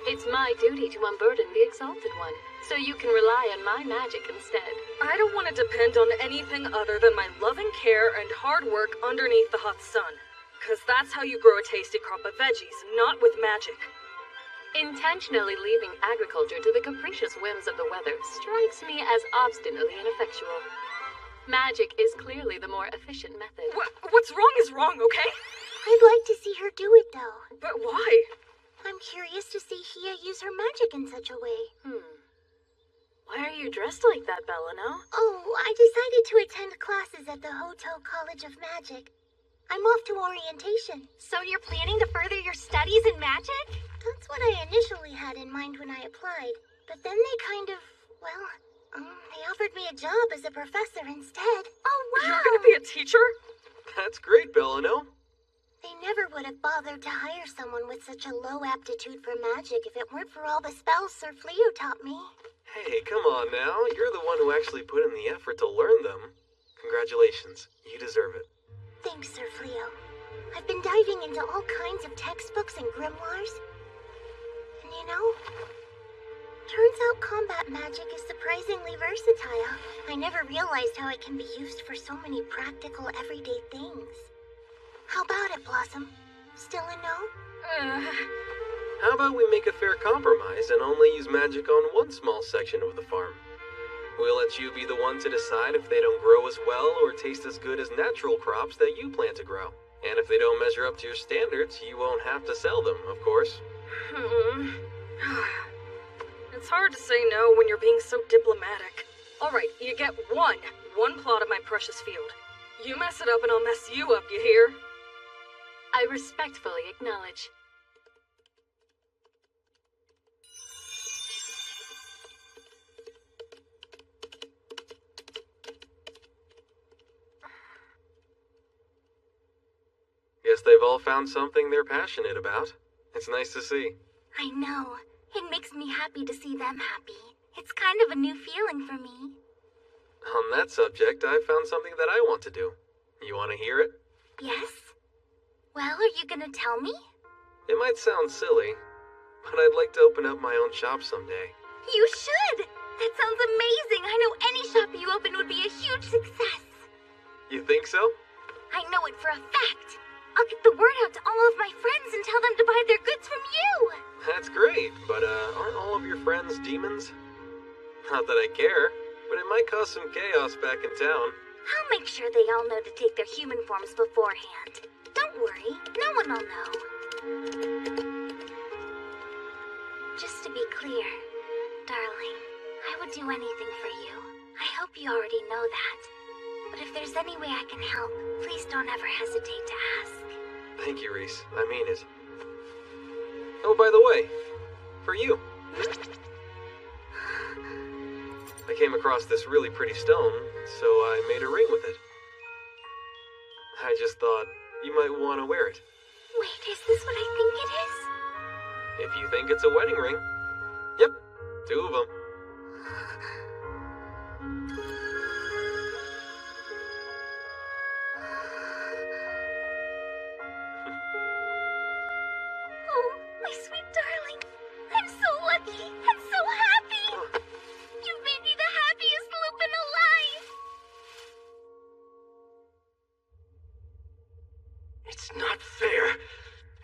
It's my duty to unburden the Exalted One, so you can rely on my magic instead. I don't want to depend on anything other than my loving care and hard work underneath the hot sun. 'Cause that's how you grow a tasty crop of veggies, not with magic. Intentionally leaving agriculture to the capricious whims of the weather strikes me as obstinately ineffectual. Magic is clearly the more efficient method. What's wrong is wrong, okay? I'd like to see her do it, though. But why? I'm curious to see Hia use her magic in such a way. Why are you dressed like that, Belano? Oh, I decided to attend classes at the Hoto College of Magic. I'm off to orientation. So you're planning to further your studies in magic? That's what I initially had in mind when I applied. But then they they offered me a job as a professor instead. Oh, wow! You're gonna be a teacher? That's great, Belano. They never would have bothered to hire someone with such a low aptitude for magic if it weren't for all the spells Sir Fleo taught me. Hey, come on now. You're the one who actually put in the effort to learn them. Congratulations. You deserve it. Thanks, Sir Fleo. I've been diving into all kinds of textbooks and grimoires. And you know, turns out combat magic is surprisingly versatile. I never realized how it can be used for so many practical, everyday things. How about it, Blossom? Still a no? How about we make a fair compromise and only use magic on one small section of the farm? We'll let you be the one to decide if they don't grow as well or taste as good as natural crops that you plan to grow. And if they don't measure up to your standards, you won't have to sell them, of course. It's hard to say no when you're being so diplomatic. Alright, you get one plot of my precious field. You mess it up and I'll mess you up, you hear? I respectfully acknowledge. Guess they've all found something they're passionate about. It's nice to see. I know. It makes me happy to see them happy. It's kind of a new feeling for me. On that subject, I found something that I want to do. You want to hear it? Yes? Well, are you gonna tell me? It might sound silly, but I'd like to open up my own shop someday. You should! That sounds amazing! I know any shop you open would be a huge success! You think so? I know it for a fact! I'll get the word out to all of my friends and tell them to buy their goods from you! That's great, but aren't all of your friends demons? Not that I care, but it might cause some chaos back in town. I'll make sure they all know to take their human forms beforehand. Don't worry, no one will know. Just to be clear, darling, I would do anything for you. I hope you already know that. But if there's any way I can help, please don't ever hesitate to ask. Thank you, Reese. I mean it. Oh, by the way, for you. I came across this really pretty stone, so I made a ring with it. I just thought you might want to wear it. Wait, is this what I think it is? If you think it's a wedding ring. Yep, 2 of them. Oh, my sweet darling. I'm so lucky. I'm so happy. You've made me the happiest Lupin alive. It's not fair.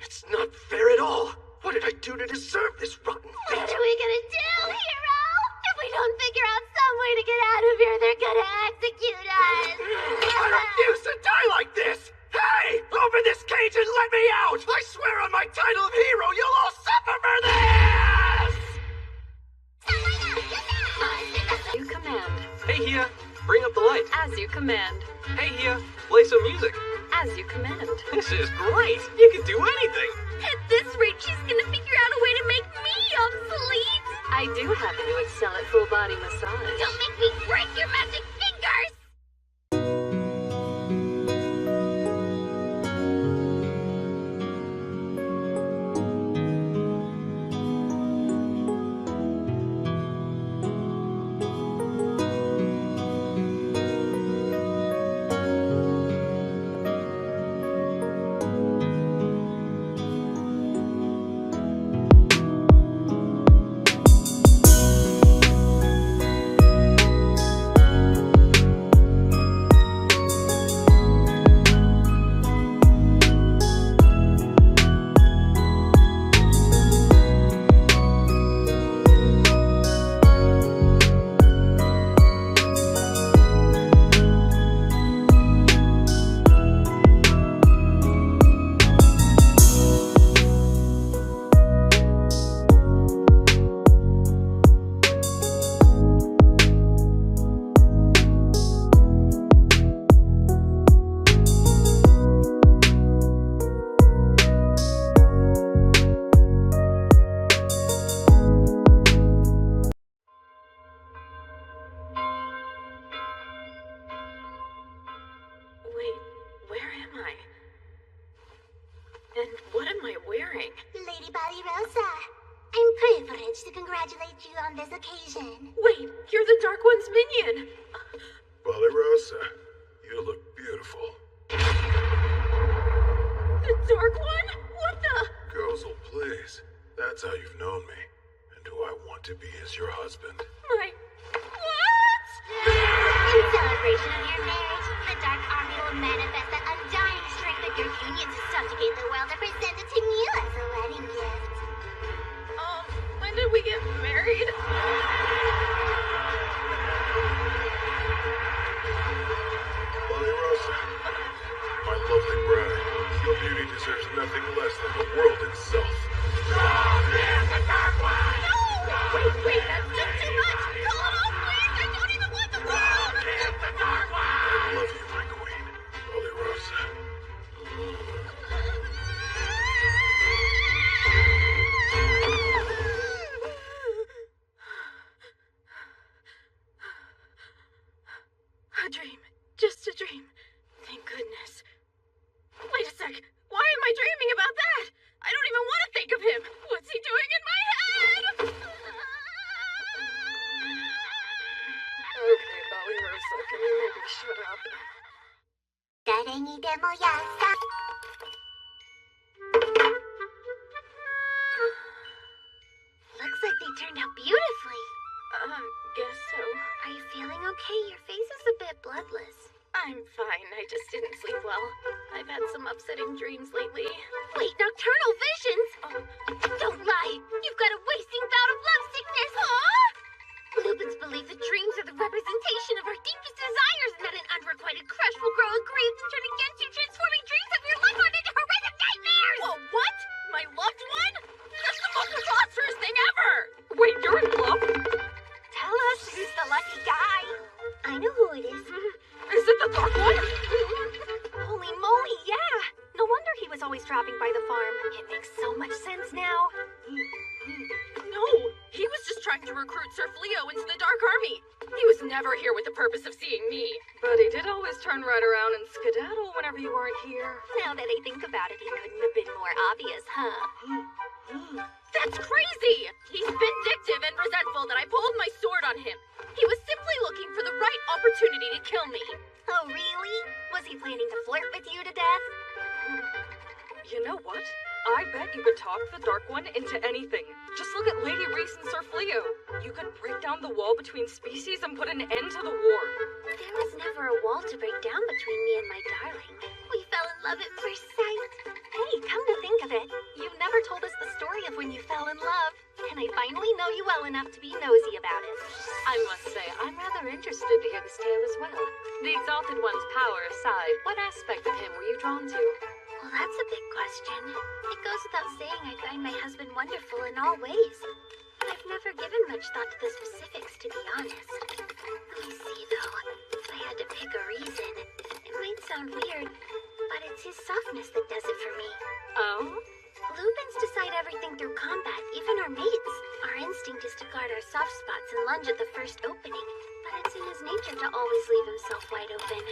It's not fair at all. What did I do to deserve this rotten fate? What are we gonna do, hero? If we don't figure out some way to get out of here, they're gonna execute us. I refuse to die like this! Hey! Open this cage and let me out! I swear on my title of hero, you'll all suffer for this! You command. Hey, Hia, bring up the light. As you command. Hey, Hia, play some music. As you command. This is great. You can do anything. At this rate, she's gonna figure out a way to make me obsolete. I do happen to excel at full body massage. Don't make me break your magic fingers! to congratulate you on this occasion. Wait, you're the Dark One's minion! Valerosa, you look beautiful. The Dark One? What the? Gozel, please. That's how you've known me. And who I want to be as your husband. My... What? In celebration of your marriage, the Dark Army will manifest the undying strength of your union to subjugate the world and present it to you as a wedding gift. When did we get married? Valerosa, my lovely bride, your beauty deserves nothing less than the world itself. Strong is the Dark One! No! Wait, that's just too much! Call it off, please! I don't even want the world! Strong is the Dark One! I love you, my queen, Valerosa. A dream. Just a dream. Thank goodness. Wait a sec. Why am I dreaming about that? I don't even want to think of him. What's he doing in my head? Okay, Valerosa, can you maybe shut up? Looks like they turned out beautifully. Guess so. Are you feeling okay? Your face is a bit bloodless. I'm fine. I just didn't sleep well. I've had some upsetting dreams lately. Wait, nocturnal visions? Don't lie. You've got a wasting bout of love sickness. Huh? Lupins believe that dreams are the representation of our deepest desires and that an unrequited crush will grow aggrieved and turn against you, transforming dreams of your loved one into horrific nightmares! Whoa, what? My loved one? That's the most preposterous thing ever! Wait, you're in love? Tell us who's the lucky guy. I know who it is. Is it the Dark One? Holy moly, yeah! No wonder he was always dropping by the farm. It makes so much sense now. No, he was just trying to recruit Sir Fleo into the Dark Army. He was never here with the purpose of seeing me. But he did always turn right around and skedaddle whenever you weren't here. Now that I think about it, he couldn't have been more obvious, huh? That's crazy! He's vindictive and resentful that I pulled my sword on him. He was simply looking for the right opportunity to kill me. Oh, really? Was he planning to flirt with you to death? You know what? I bet you could talk the Dark One into anything. Just look at Lady Reese and Sir Fleo. You could break down the wall between species and put an end to the war. There was never a wall to break down between me and my darling. We fell in love at first sight. Hey, come to think of it, you've never told us the story of when you fell in love. And I finally know you well enough to be nosy about it. I must say, I'm rather interested to hear this tale as well. The Exalted One's power aside, what aspect of him were you drawn to? Well, that's a big question. It goes without saying I find my husband wonderful in all ways. But I've never given much thought to the specifics, to be honest. Let me see, though. If I had to pick a reason, it might sound weird, but it's his softness that does it for me. Oh? Lupins decide everything through combat, even our mates. Our instinct is to guard our soft spots and lunge at the first opening, but it's in his nature to always leave himself wide open.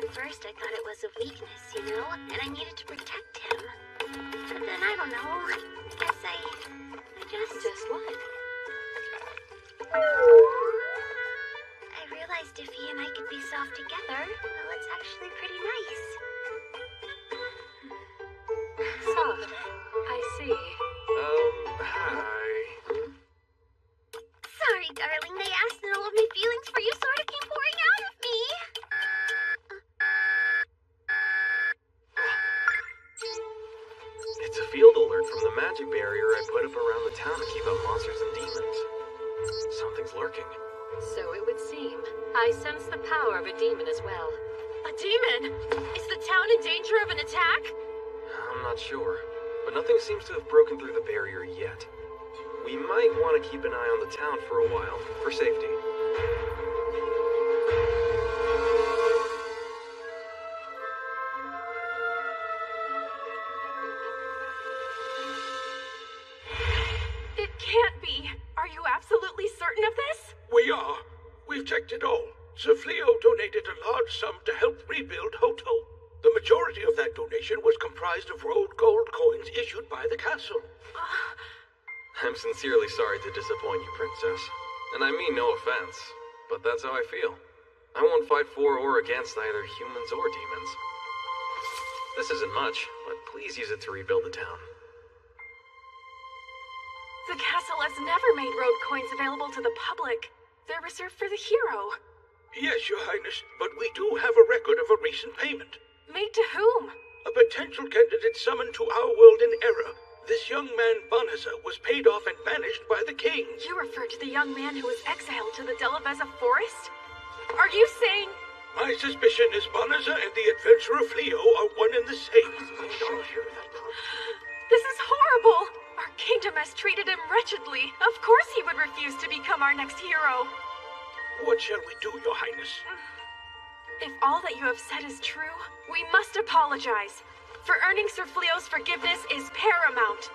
At first, I thought it was a weakness, you know, and I needed to protect him. But then, I don't know, guess I Just what? I realized if he and I could be soft together, well, it's actually pretty nice. Soft. I see. Hi. Sorry, darling, they asked and all of my feelings for you sort of came pouring out of me. It's a field alert from the magic barrier I put up around the town to keep out monsters and demons. Something's lurking. So it would seem. I sense the power of a demon as well. A demon? Is the town in danger of an attack? I'm not sure, but nothing seems to have broken through the barrier yet. We might want to keep an eye on the town for a while, for safety. It can't be. Are you absolutely certain of this? We are. We've checked it all. Sir Fleo donated a large sum to help rebuild Hoto. The majority of that donation was comprised of rolled gold coins issued by the castle. I'm sincerely sorry to disappoint you, Princess. And I mean no offense, but that's how I feel. I won't fight for or against either humans or demons. This isn't much, but please use it to rebuild the town. The castle has never made road coins available to the public. They're reserved for the hero. Yes, Your Highness, but we do have a record of a recent payment. Made to whom? A potential candidate summoned to our world in error. This young man, Banaza, was paid off and banished by the king. You refer to the young man who was exiled to the Delaveza forest? Are you saying... My suspicion is Banaza and the adventurer Fleo are one and the same. This is horrible! Our kingdom has treated him wretchedly. Of course he would refuse to become our next hero. What shall we do, Your Highness? If all that you have said is true, we must apologize. For earning Sir Fleo's forgiveness is paramount.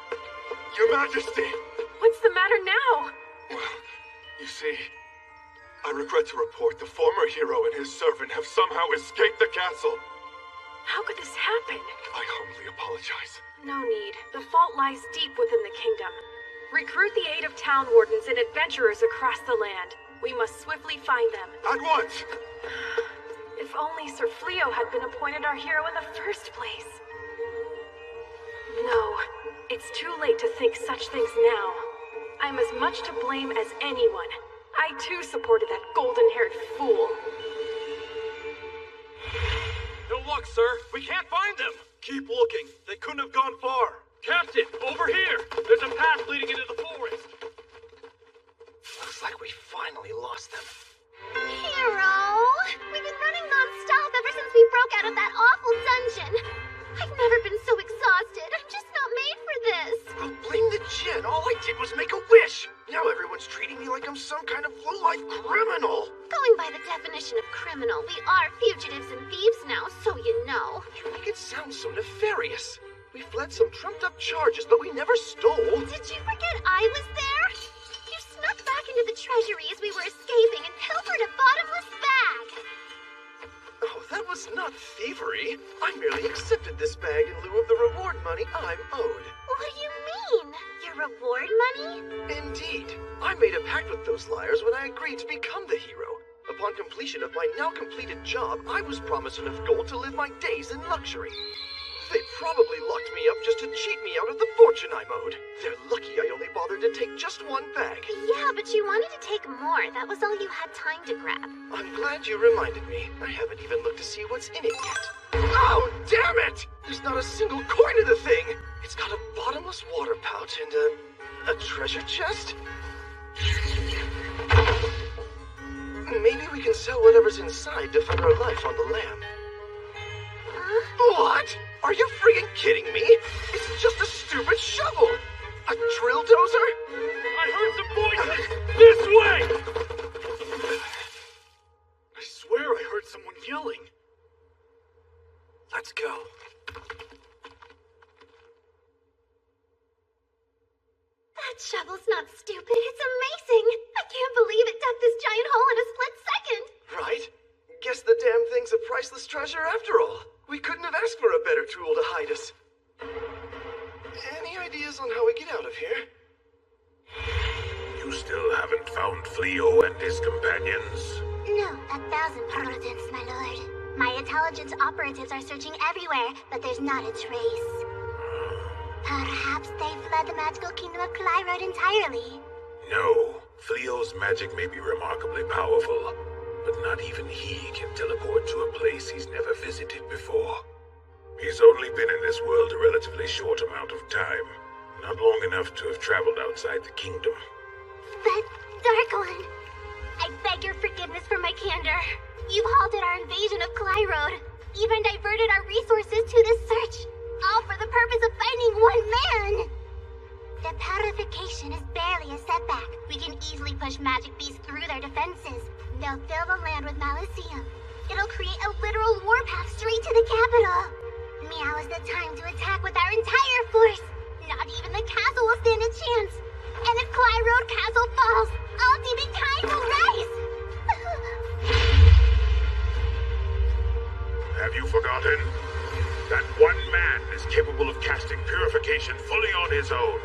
Your Majesty! What's the matter now? Well, you see, I regret to report the former hero and his servant have somehow escaped the castle. How could this happen? I humbly apologize. No need. The fault lies deep within the kingdom. Recruit the aid of town wardens and adventurers across the land. We must swiftly find them. At once! If only Sir Fleo had been appointed our hero in the first place. No, it's too late to think such things now. I'm as much to blame as anyone. I too supported that golden-haired fool. No luck, sir. We can't find them. Keep looking. They couldn't have gone far. Captain, over here. There's a path leading into the forest. Looks like we finally lost them. Hero! We've been running non-stop ever since we broke out of that awful dungeon. I've never been so exhausted. I'm just not made for this. Well, blame the Djinn. All I did was make a wish. Now everyone's treating me like I'm some kind of low-life criminal. Going by the definition of criminal, we are fugitives and thieves now, so you know. You make it sound so nefarious. We fled some trumped-up charges, but we never stole. Did you forget I was there? You snuck back into the treasury as we were escaping and pilfered a bottomless bag. Oh, that was not thievery. I merely accepted this bag in lieu of the reward money I'm owed. What do you mean? Your reward money? Indeed. I made a pact with those liars when I agreed to become the hero. Upon completion of my now completed job, I was promised enough gold to live my days in luxury. They probably locked me up just to cheat me out of the fortune I'm owed. They're lucky I only bothered to take just one bag. Yeah, but you wanted to take more. That was all you had time to grab. I'm glad you reminded me. I haven't even looked to see what's in it yet. Oh, damn it! There's not a single coin in the thing! It's got a bottomless water pouch and a treasure chest? Maybe we can sell whatever's inside to fund our life on the lam. Huh? What? Are you freaking kidding me? It's just a stupid shovel! A drill dozer? I heard some voices! This way! I swear I heard someone yelling. Let's go. That shovel's not stupid. It's amazing. I can't believe it dug this giant hole in a split second. Right? Guess the damn thing's a priceless treasure after all. We couldn't have asked for a better tool to hide us. Any ideas on how we get out of here? You still haven't found Fleo and his companions? No, 1,000 pardons, my lord. My intelligence operatives are searching everywhere, but there's not a trace. Perhaps they fled the magical kingdom of Clyrode entirely. No. Fleo's magic may be remarkably powerful, but not even he can teleport to a place he's never visited before. He's only been in this world a relatively short amount of time, not long enough to have traveled outside the kingdom. But, Dark One, I beg your forgiveness for my candor. You've halted our invasion of Clyrode, even diverted our resources to this search, all for the purpose of finding one man! The purification is barely a setback. We can easily push magic beasts through their defenses. They'll fill the land with Malicium. It'll create a literal warpath straight to the capital. Now is the time to attack with our entire force. Not even the castle will stand a chance. And if Clyrode Castle falls, all demon kind will rise! Have you forgotten? That one man is capable of casting purification fully on his own.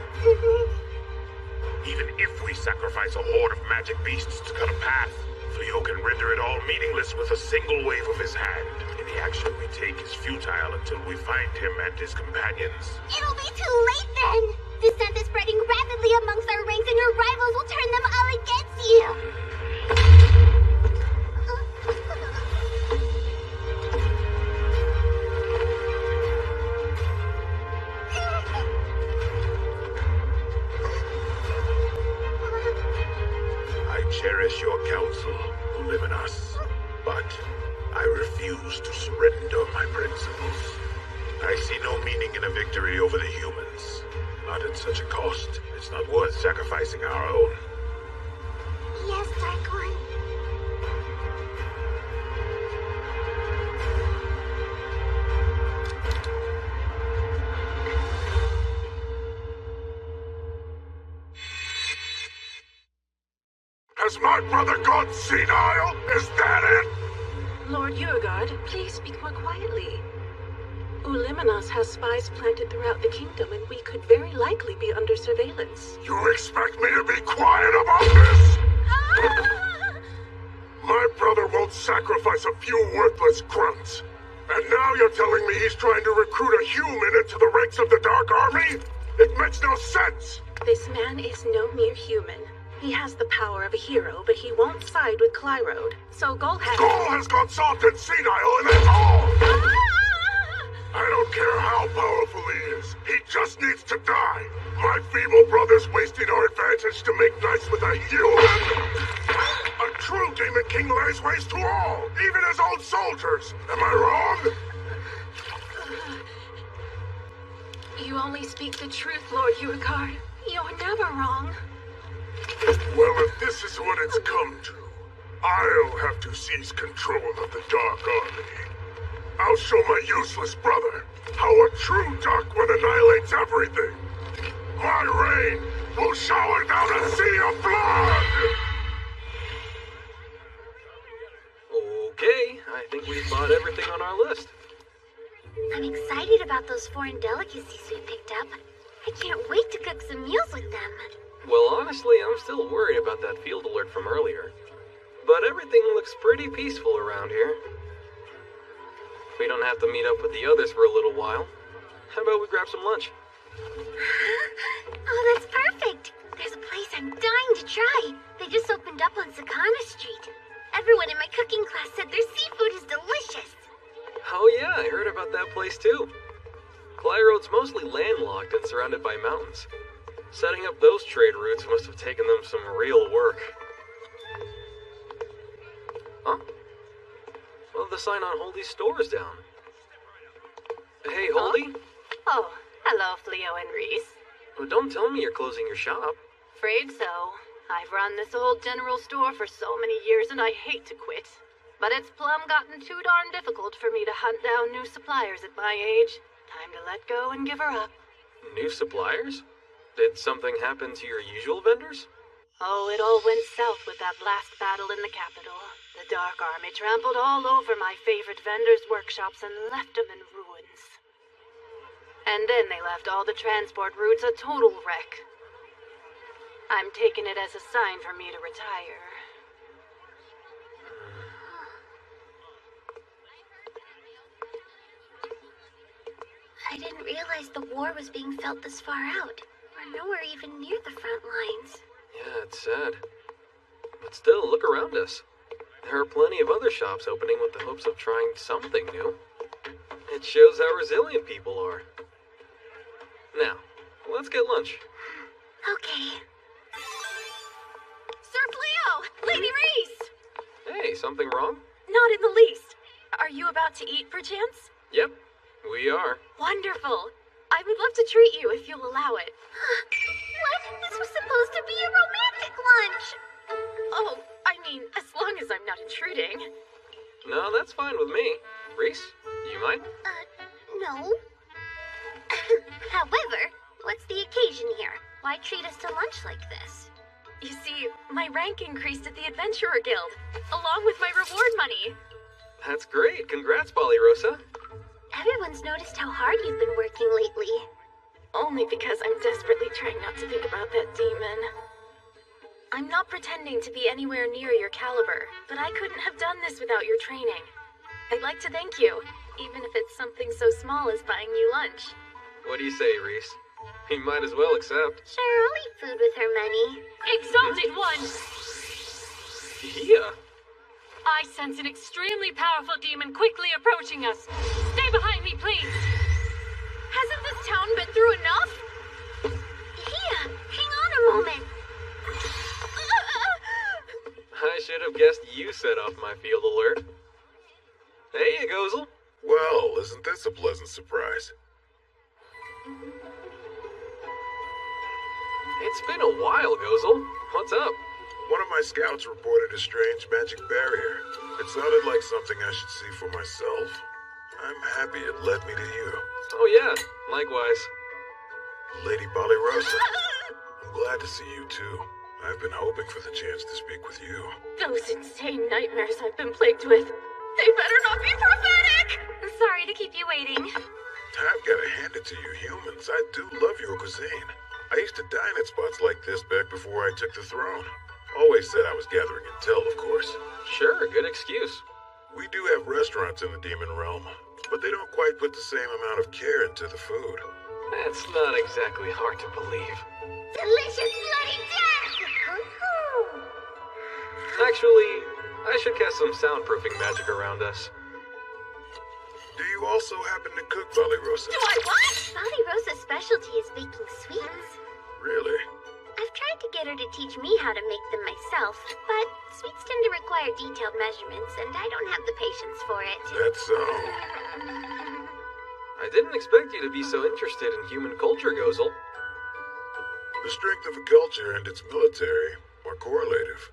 Even if we sacrifice a horde of magic beasts to cut a path, Fleo can render it all meaningless with a single wave of his hand. Any action we take is futile until we find him and his companions. It'll be too late then! The scent is spreading rapidly amongst our ranks and your rivals will turn them all against you! I cherish your counsel, who live in us, but I refuse to surrender my principles. I see no meaning in a victory over the humans. Not at such a cost. It's not worth sacrificing our own. Yes, Dark One. Has my brother gone senile? Is that it? Lord Urgard, please speak more quietly. Uliminos has spies planted throughout the kingdom, and we could very likely be under surveillance. You expect me to be quiet about this? My brother won't sacrifice a few worthless grunts. And now you're telling me he's trying to recruit a human into the ranks of the Dark Army? It makes no sense! This man is no mere human. He has the power of a hero, but he won't side with Clyrode. So Gol has gone soft and senile, and that's all! I don't care how powerful he is. He just needs to die. My feeble brother's wasting our advantage to make nice with a human. A true Demon King lays waste to all, even his own soldiers. Am I wrong? You only speak the truth, Lord Urgard. You're never wrong. Well, if this is what it's come to, I'll have to seize control of the Dark Army. I'll show my useless brother how a true Dark One annihilates everything. My reign will shower down a sea of blood! Okay, I think we've bought everything on our list. I'm excited about those foreign delicacies we picked up. I can't wait to cook some meals with them. Well, honestly, I'm still worried about that field alert from earlier. But everything looks pretty peaceful around here. We don't have to meet up with the others for a little while. How about we grab some lunch? Oh, that's perfect. There's a place I'm dying to try. They just opened up on Sakana Street. Everyone in my cooking class said their seafood is delicious. Oh yeah, I heard about that place too. Clyrode's mostly landlocked and surrounded by mountains. Setting up those trade routes must have taken them some real work. Huh? Well, the sign on Holdy's store is down. Hey, Holdy? Oh, hello, Fleo and Reese. Oh, don't tell me you're closing your shop. Afraid so. I've run this old general store for so many years and I hate to quit. But it's plumb gotten too darn difficult for me to hunt down new suppliers at my age. Time to let go and give her up. New suppliers? Did something happen to your usual vendors? Oh, it all went south with that last battle in the capital. The Dark Army trampled all over my favorite vendors' workshops and left them in ruins. And then they left all the transport routes a total wreck. I'm taking it as a sign for me to retire. I didn't realize the war was being felt this far out. We're nowhere even near the front lines. Yeah, it's sad. But still, look around us. There are plenty of other shops opening with the hopes of trying something new. It shows how resilient people are. Now, let's get lunch. Okay. Sir Fleo! Lady Reese! Hey, something wrong? Not in the least. Are you about to eat, perchance? Yep, we are. Wonderful. I would love to treat you if you'll allow it. What? This was supposed to be a romantic lunch! Oh, I mean, as long as I'm not intruding. No, that's fine with me. Reese, do you mind? No. However, what's the occasion here? Why treat us to lunch like this? You see, my rank increased at the Adventurer Guild, along with my reward money. That's great. Congrats, Ballyrosa. Everyone's noticed how hard you've been working lately. Only because I'm desperately trying not to think about that demon. I'm not pretending to be anywhere near your caliber, but I couldn't have done this without your training. I'd like to thank you, even if it's something so small as buying you lunch. What do you say, Reese? You might as well accept. Sure, I'll eat food with her money. Exalted One! Yeah. I sense an extremely powerful demon quickly approaching us. Stay behind me, please. Hasn't this town been through enough? Here, hang on a moment. I should have guessed you set off my field alert. Hey, Gozel. Well, isn't this a pleasant surprise? It's been a while, Gozel. What's up? One of my scouts reported a strange magic barrier. It sounded like something I should see for myself. I'm happy it led me to you. Oh yeah, likewise. Lady Balirosa, I'm glad to see you too. I've been hoping for the chance to speak with you. Those insane nightmares I've been plagued with. They better not be prophetic! Sorry to keep you waiting. I've got to hand it to you humans. I do love your cuisine. I used to dine at spots like this back before I took the throne. Always said I was gathering intel, of course. Sure, good excuse. We do have restaurants in the demon realm, but they don't quite put the same amount of care into the food. That's not exactly hard to believe. Delicious bloody death! Actually, I should cast some soundproofing magic around us. Do you also happen to cook, Balirosa? Do I what? Balirosa's specialty is baking sweets. Really? I've tried to get her to teach me how to make them myself, but sweets tend to require detailed measurements, and I don't have the patience for it. That's so. I didn't expect you to be so interested in human culture, Gozel. The strength of a culture and its military are correlative.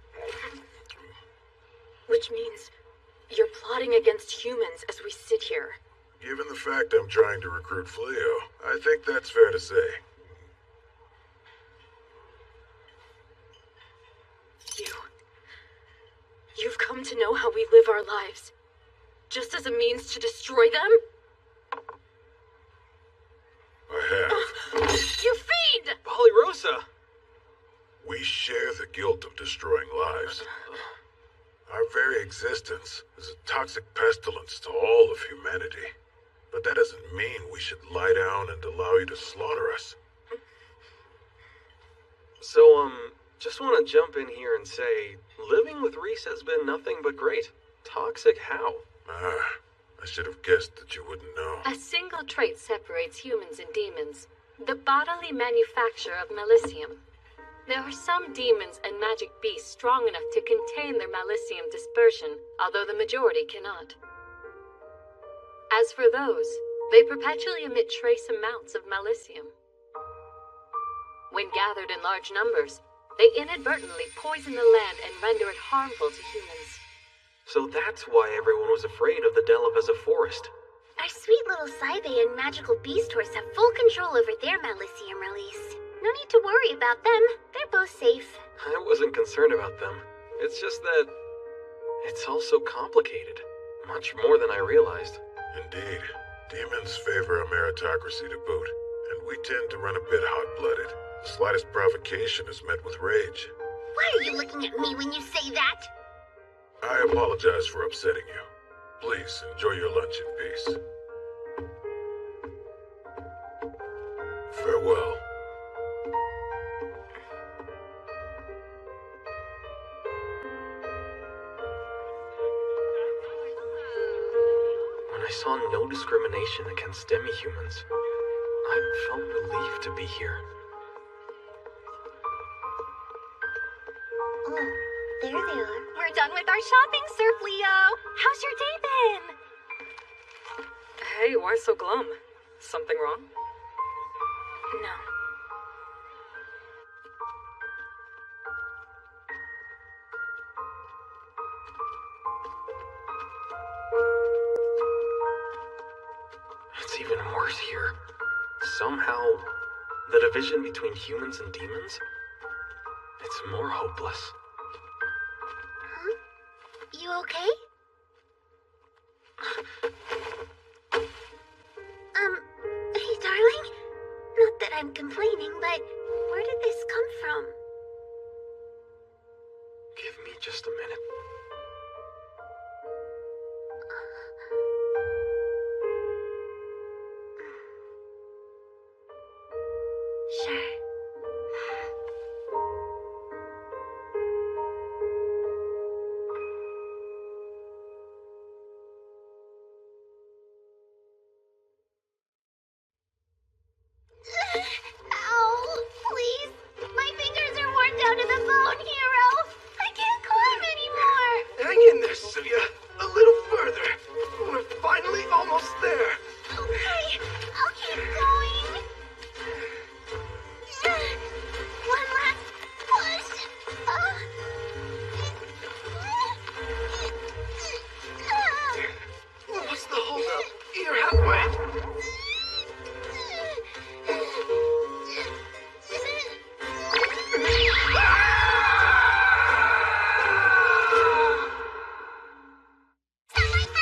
Which means you're plotting against humans as we sit here. Given the fact I'm trying to recruit Fleo, I think that's fair to say. You've come to know how we live our lives, just as a means to destroy them? I have. You fiend! Balirosa! We share the guilt of destroying lives. Our very existence is a toxic pestilence to all of humanity. But that doesn't mean we should lie down and allow you to slaughter us. So, just want to jump in here and say, living with Reese has been nothing but great. Toxic how? I should have guessed that you wouldn't know. A single trait separates humans and demons. The bodily manufacture of Malicium. There are some demons and magic beasts strong enough to contain their Malicium dispersion, although the majority cannot. As for those, they perpetually emit trace amounts of Malicium. When gathered in large numbers, they inadvertently poison the land and render it harmful to humans. So that's why everyone was afraid of the Delaveza forest. Our sweet little Saibe and magical beast horse have full control over their Malicium release. No need to worry about them. They're both safe. I wasn't concerned about them. It's just that it's all so complicated. Much more than I realized. Indeed. Demons favor a meritocracy to boot, and we tend to run a bit hot-blooded. The slightest provocation is met with rage. Why are you looking at me when you say that? I apologize for upsetting you. Please, enjoy your lunch in peace. Farewell. When I saw no discrimination against demi-humans, I felt relieved to be here. Oh, there they are. We're done with our shopping, Sir Fleo. How's your day been? Hey, why so glum? Something wrong? No. It's even worse here. Somehow, the division between humans and demons, it's more hopeless. Huh? You okay? Hey, darling. Not that I'm complaining, but where did this come from? almost there. Okay, I'll keep going. One last push. What's the holdup? You're halfway.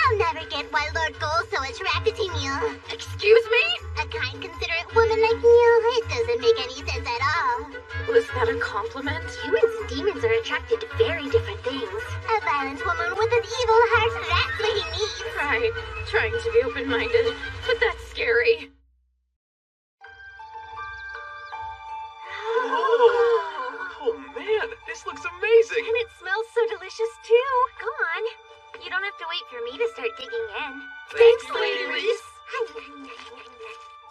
I'll never get why Lord Gold's so attracted to me. Excuse me? A kind, considerate woman like you. It doesn't make any sense at all. Was that a compliment? Humans and demons are attracted to very different things. A violent woman with an evil heart, that's what he needs. Right. Trying to be open-minded, but that's scary. Oh man, this looks amazing! And it smells so delicious too. Go on. You don't have to wait for me to start digging in. Thanks, Lady Reese.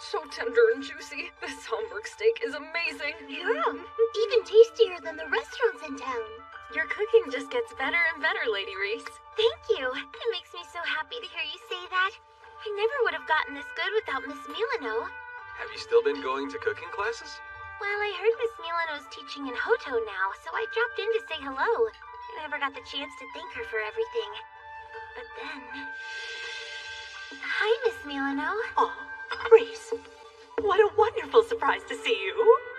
So tender and juicy. This Homburg steak is amazing. Yeah, even tastier than the restaurants in town. Your cooking just gets better and better, Lady Reese. Thank you. It makes me so happy to hear you say that. I never would have gotten this good without Miss Milano. Have you still been going to cooking classes? Well, I heard Miss Milano's teaching in Hoto now, so I dropped in to say hello. I never got the chance to thank her for everything. But then... Hi, Miss Milano. Oh, Reese. What a wonderful surprise to see you.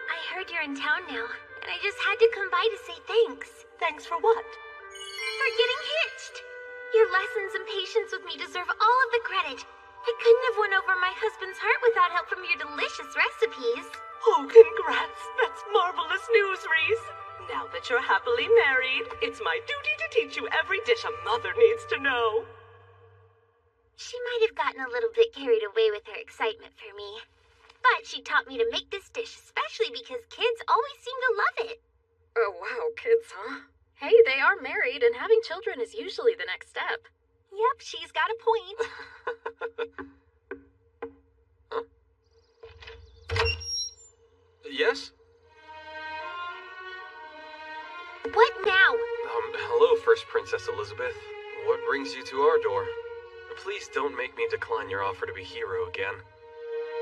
I heard you're in town now, and I just had to come by to say thanks. Thanks for what? For getting hitched. Your lessons and patience with me deserve all of the credit. I couldn't have won over my husband's heart without help from your delicious recipes. Oh, congrats. That's marvelous news, Reese. Now that you're happily married, it's my duty to teach you every dish a mother needs to know. She might have gotten a little bit carried away with her excitement for me. But she taught me to make this dish, especially because kids always seem to love it. Oh wow, kids, huh? Hey, they are married, and having children is usually the next step. Yep, she's got a point. Yes? What now? Hello, First Princess Elizabeth. What brings you to our door? Please don't make me decline your offer to be hero again.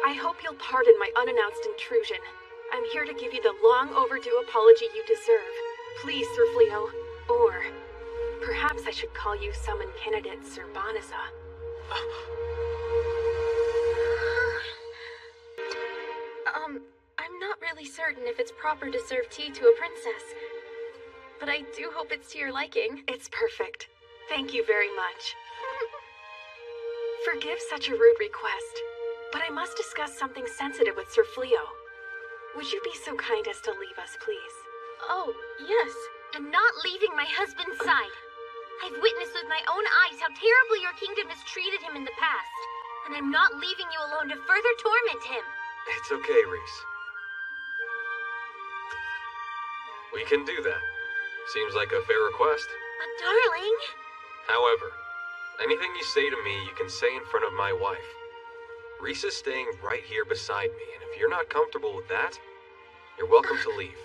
I hope you'll pardon my unannounced intrusion. I'm here to give you the long overdue apology you deserve. Please, Sir Fleo. Or perhaps I should call you Summon Candidate Sir Banaza. I'm not really certain if it's proper to serve tea to a princess. But I do hope it's to your liking. It's perfect. Thank you very much. Forgive such a rude request, but I must discuss something sensitive with Sir Fleo. Would you be so kind as to leave us, please? Oh, yes. I'm not leaving my husband's side. I've witnessed with my own eyes how terribly your kingdom has treated him in the past. And I'm not leaving you alone to further torment him. It's okay, Reese. We can do that. Seems like a fair request. But darling... However, anything you say to me, you can say in front of my wife. Reese is staying right here beside me, and if you're not comfortable with that, you're welcome to leave.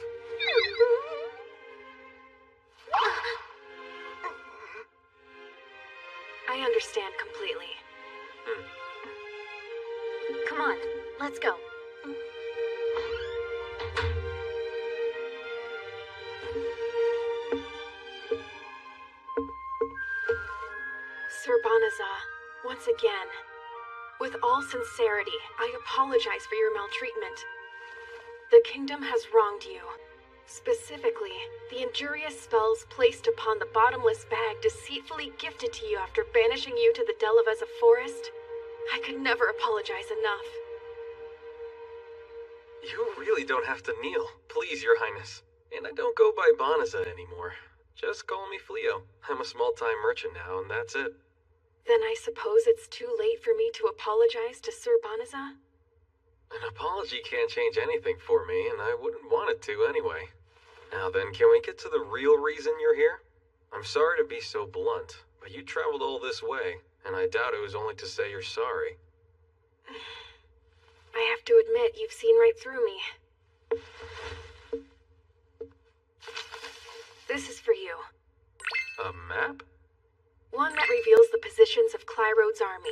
I understand completely. Come on, let's go. Sir Banaza, once again, with all sincerity, I apologize for your maltreatment. The kingdom has wronged you. Specifically, the injurious spells placed upon the bottomless bag deceitfully gifted to you after banishing you to the Delaveza forest. I could never apologize enough. You really don't have to kneel, please, Your Highness. And I don't go by Banaza anymore. Just call me Fleo. I'm a small-time merchant now, and that's it. Then I suppose it's too late for me to apologize to Sir Banaza? An apology can't change anything for me, and I wouldn't want it to anyway. Now then, can we get to the real reason you're here? I'm sorry to be so blunt, but you traveled all this way, and I doubt it was only to say you're sorry. I have to admit, you've seen right through me. This is for you. A map? One that reveals the positions of Clyrode's army.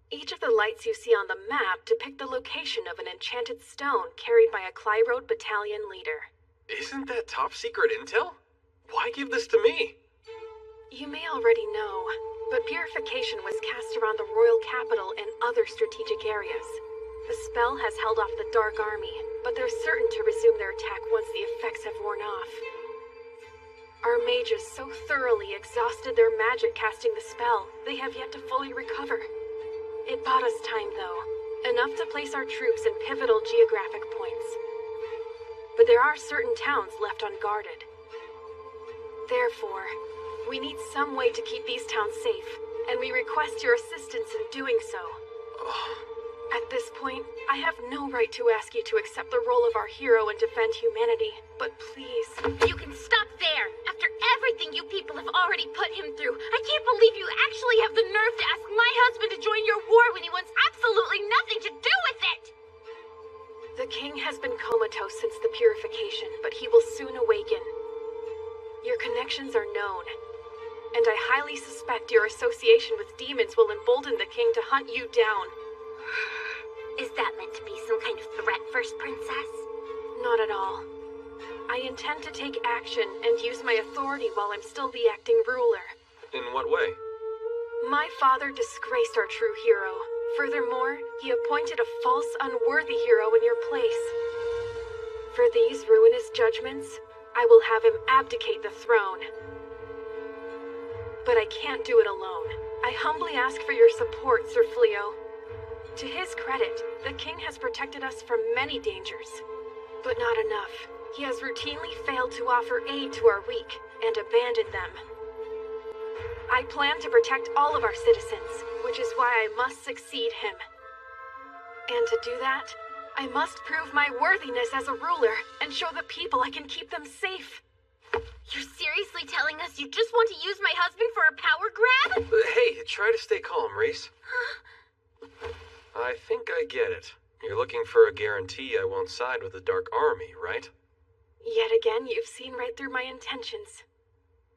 Each of the lights you see on the map depict the location of an enchanted stone carried by a Clyroad battalion leader. Isn't that top secret intel? Why give this to me? You may already know, but purification was cast around the royal capital and other strategic areas. The spell has held off the Dark Army, but they're certain to resume their attack once the effects have worn off. Our mages so thoroughly exhausted their magic casting the spell, they have yet to fully recover. It bought us time, though, enough to place our troops in pivotal geographic points. But there are certain towns left unguarded. Therefore, we need some way to keep these towns safe, and we request your assistance in doing so. At this point, I have no right to ask you to accept the role of our hero and defend humanity, but please... You can stop there! After everything you people have already put him through, I can't believe you actually have the nerve to ask my husband to join your war when he wants absolutely nothing to do with it! The king has been comatose since the purification, but he will soon awaken. Your connections are known, and I highly suspect your association with demons will embolden the king to hunt you down. Is that meant to be some kind of threat, First Princess? Not at all. I intend to take action and use my authority while I'm still the acting ruler. In what way? My father disgraced our true hero. Furthermore, he appointed a false, unworthy hero in your place. For these ruinous judgments, I will have him abdicate the throne. But I can't do it alone. I humbly ask for your support, Sir Fleo. To his credit, the king has protected us from many dangers. But not enough. He has routinely failed to offer aid to our weak and abandoned them. I plan to protect all of our citizens, which is why I must succeed him. And to do that, I must prove my worthiness as a ruler and show the people I can keep them safe. You're seriously telling us you just want to use my husband for a power grab? Hey, try to stay calm, Reese. I think I get it. You're looking for a guarantee I won't side with the Dark Army, right? Yet again, you've seen right through my intentions.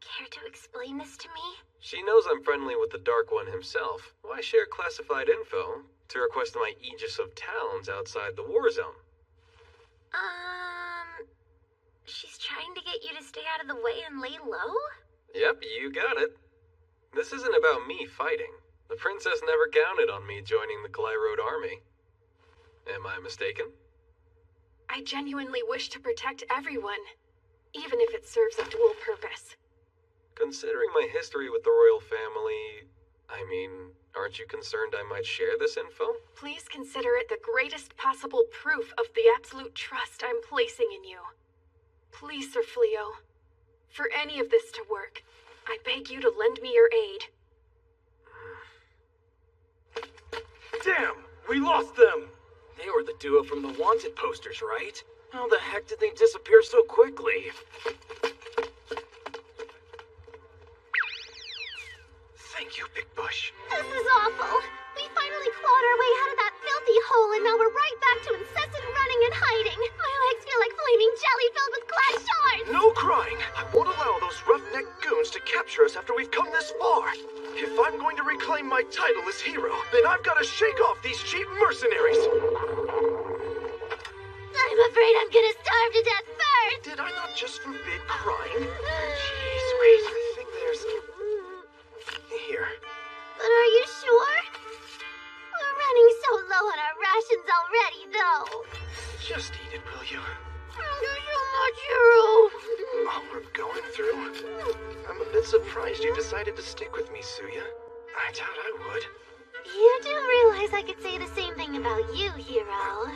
Care to explain this to me? She knows I'm friendly with the Dark One himself. Why share classified info to request my aegis of towns outside the war zone? She's trying to get you to stay out of the way and lay low? Yep, you got it. This isn't about me fighting. The princess never counted on me joining the Clyroad army. Am I mistaken? I genuinely wish to protect everyone, even if it serves a dual purpose. Considering my history with the royal family, aren't you concerned I might share this info? Please consider it the greatest possible proof of the absolute trust I'm placing in you. Please, Sir Fleo, for any of this to work, I beg you to lend me your aid. Damn! We lost them! They were the duo from the wanted posters, right? How the heck did they disappear so quickly? Thank you, Big Bush. This is awful. We finally clawed our way out of that filthy hole, and now we're right back to incessant running and hiding. My legs feel like flaming jelly filled with glass shards. No crying! I won't allow those roughneck goons to capture us after we've come this far. If I'm going to reclaim my title as hero, then I've got to shake off these cheap mercenaries. I'm afraid I'm gonna starve to death first. Did I not just forbid crying? Jeez, wait, I think there's... Here. But are you sure? We're running so low on our rations already, though. Just eat it, will you? You're so much hero. All we're going through? I'm a bit surprised you decided to stick with me, Suya. I doubt I would. You do realize I could say the same thing about you, hero.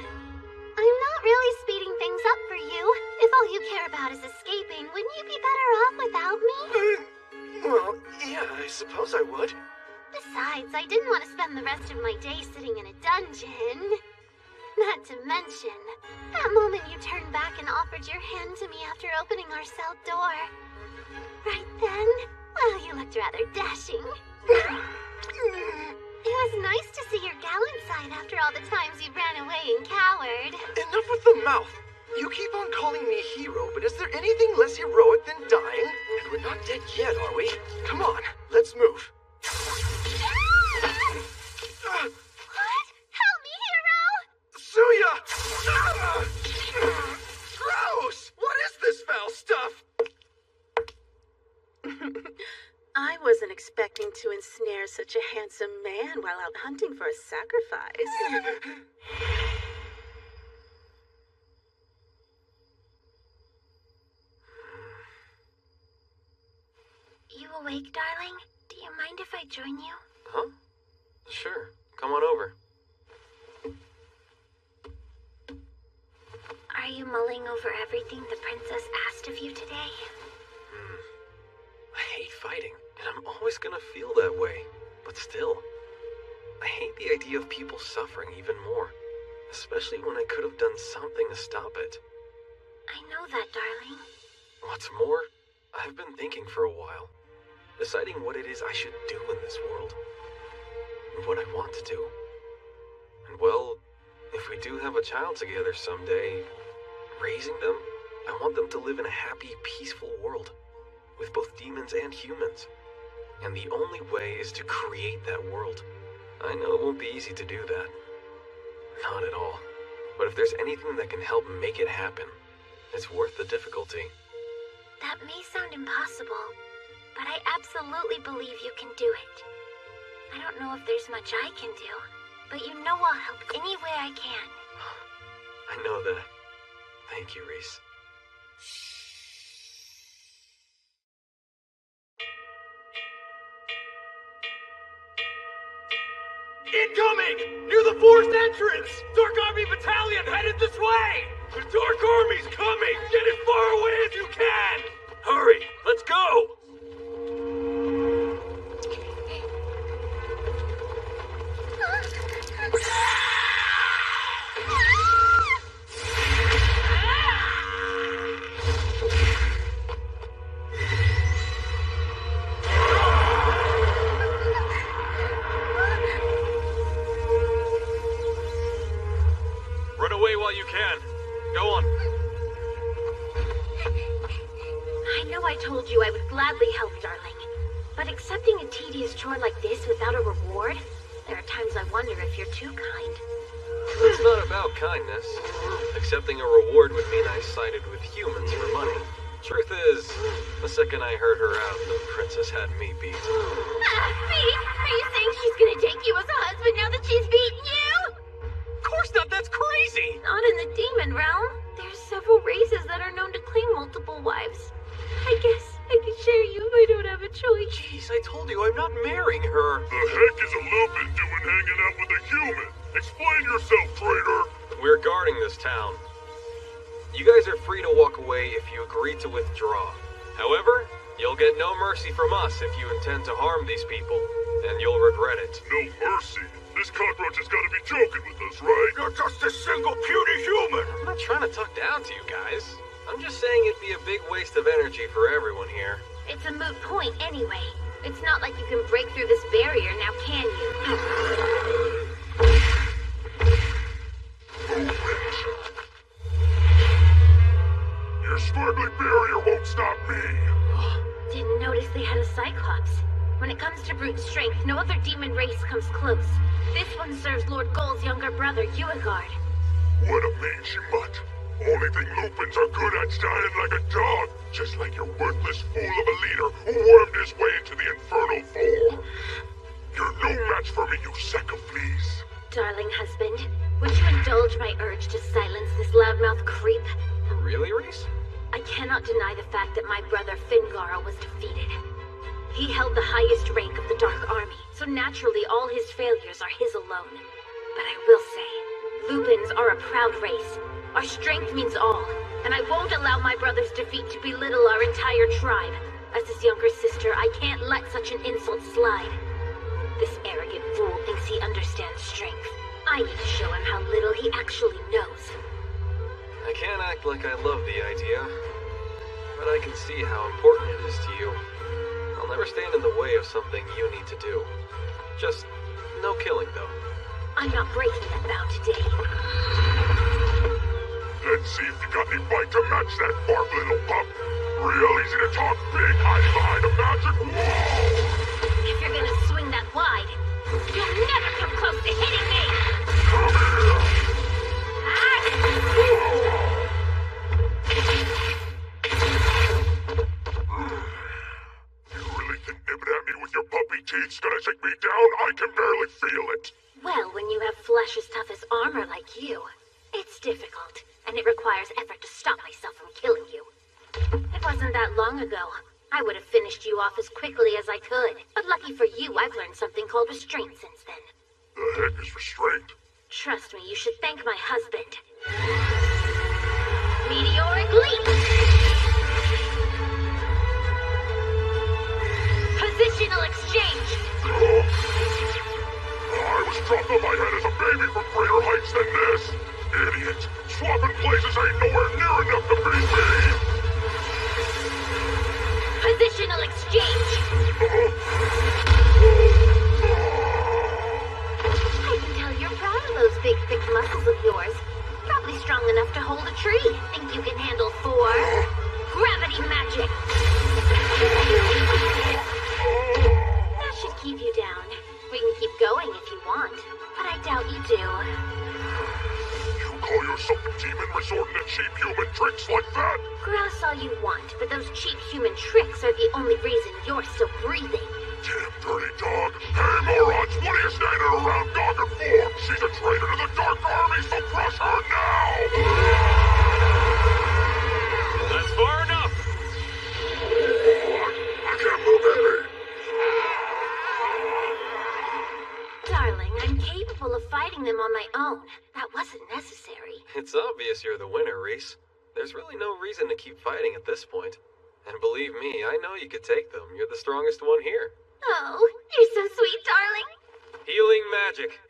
I'm not really speeding things up for you. If all you care about is escaping, wouldn't you be better off without me? Well, yeah, I suppose I would. Besides, I didn't want to spend the rest of my day sitting in a dungeon. Not to mention, that moment you turned back and offered your hand to me after opening our cell door. Right then, well, you looked rather dashing. It was nice to see your gallant side after all the times you ran away and cowered. Enough with the mouth! You keep on calling me hero, but is there anything less heroic than dying? And we're not dead yet, are we? Come on, let's move. expecting to ensnare such a handsome man while out hunting for a sacrifice. You awake, darling? Do you mind if I join you? Huh? Sure. Come on over. Are you mulling over everything the princess asked of you today? I hate fighting, and I'm always gonna feel that way. But still, I hate the idea of people suffering even more. Especially when I could have done something to stop it. I know that, darling. What's more, I've been thinking for a while. Deciding what it is I should do in this world. And what I want to do. And well, if we do have a child together someday, raising them, I want them to live in a happy, peaceful world. With both demons and humans. And the only way is to create that world. I know it won't be easy to do that. Not at all. But if there's anything that can help make it happen, it's worth the difficulty. That may sound impossible, but I absolutely believe you can do it. I don't know if there's much I can do, but you know I'll help any way I can. I know that. Thank you, Reese. Incoming! Near the forest entrance! Dark Army Battalion headed this way! The Dark Army's coming! Get as far away as you can! Hurry! Let's go! Run away while you can. Go on. I know I told you I would gladly help, darling. But accepting a tedious chore like this without a reward? There are times I wonder if you're too kind. It's not about kindness. Accepting a reward would mean I sided with humans for money. Truth is, the second I heard her out, the princess had me beat. Pete, are you saying she's gonna take you as a husband now that she's beaten you? Of course not, that's crazy! Not in the demon realm. There's several races that are known to claim multiple wives. I guess I can share you if I don't have a choice. Jeez, I told you I'm not marrying her. The heck is a Lupin doing hanging out with a human? Explain yourself, traitor! We're guarding this town. You guys are free to walk away if you agree to withdraw. However, you'll get no mercy from us if you intend to harm these people, and you'll regret it. No mercy? This cockroach has got to be joking with us, right? You're just a single puny human! I'm not trying to talk down to you guys. I'm just saying it'd be a big waste of energy for everyone here. It's a moot point anyway. It's not like you can break through this barrier now, can you? Your sparkly barrier won't stop me! Didn't notice they had a Cyclops. When it comes to brute strength, no other demon race comes close. This one serves Lord Gold's younger brother, Uegard. What a mangy mutt. Only thing Lupins are good at's dying like a dog. Just like your worthless fool of a leader who wormed his way into the Infernal Fold. You're no match for me, you sack of fleas. Darling husband, would you indulge my urge to silence this loudmouth creep? Really, Reese? I cannot deny the fact that my brother Fingarl was defeated. He held the highest rank of the Dark Army, so naturally all his failures are his alone. But I will say, Lupins are a proud race. Our strength means all, and I won't allow my brother's defeat to belittle our entire tribe. As his younger sister, I can't let such an insult slide. This arrogant fool thinks he understands strength. I need to show him how little he actually knows. I can't act like I love the idea, but I can see how important it is to you. I'll never stand in the way of something you need to do. Just no killing, though. I'm not breaking that vow today. Let's see if you got any bite to match that bark, little pup. Real easy to talk big, hiding behind a magic wall. If you're gonna swing that wide, you'll never come close to hitting me! Come here! You really think nibbing at me with your puppy feel it. Well, when you have flesh as tough as armor like you, it's difficult, and it requires effort to stop myself from killing you. It wasn't that long ago. I would have finished you off as quickly as I could. But lucky for you, I've learned something called restraint since then. The heck is restraint? Trust me, you should thank my husband. Meteoric leap! Positional exchange! I was dropped on my head as a baby for greater heights than this! Idiot! Swapping places ain't nowhere near enough to beat me! Positional exchange! I can tell you're proud of those big, thick muscles of yours. Probably strong enough to hold a tree. Think you can handle 4? Gravity magic! That should keep you down. We can keep going if you want, but I doubt you do. You call yourself a demon resorting to cheap human tricks like that? Grouse all you want, but those cheap human tricks are the only reason you're still breathing. Damn dirty dog. Hey, morons, what are you standing around gawking for? She's a traitor to the Dark Army, so crush her now! That's far enough! I can't move any! Darling, I'm capable of fighting them on my own. That wasn't necessary. It's obvious you're the winner, Reese. There's really no reason to keep fighting at this point. And believe me, I know you could take them. You're the strongest one here. Oh, you're so sweet, darling. Healing magic.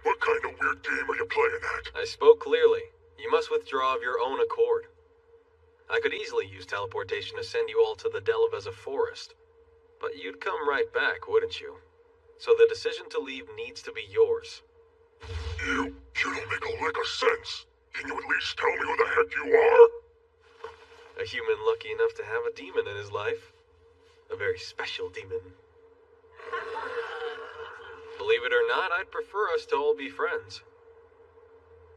What kind of weird game are you playing at? I spoke clearly. You must withdraw of your own accord. I could easily use teleportation to send you all to the Delabeza forest. But you'd come right back, wouldn't you? So the decision to leave needs to be yours. You don't make a lick of sense. Can you at least tell me who the heck you are? A human lucky enough to have a demon in his life. A very special demon. Believe it or not, I'd prefer us to all be friends.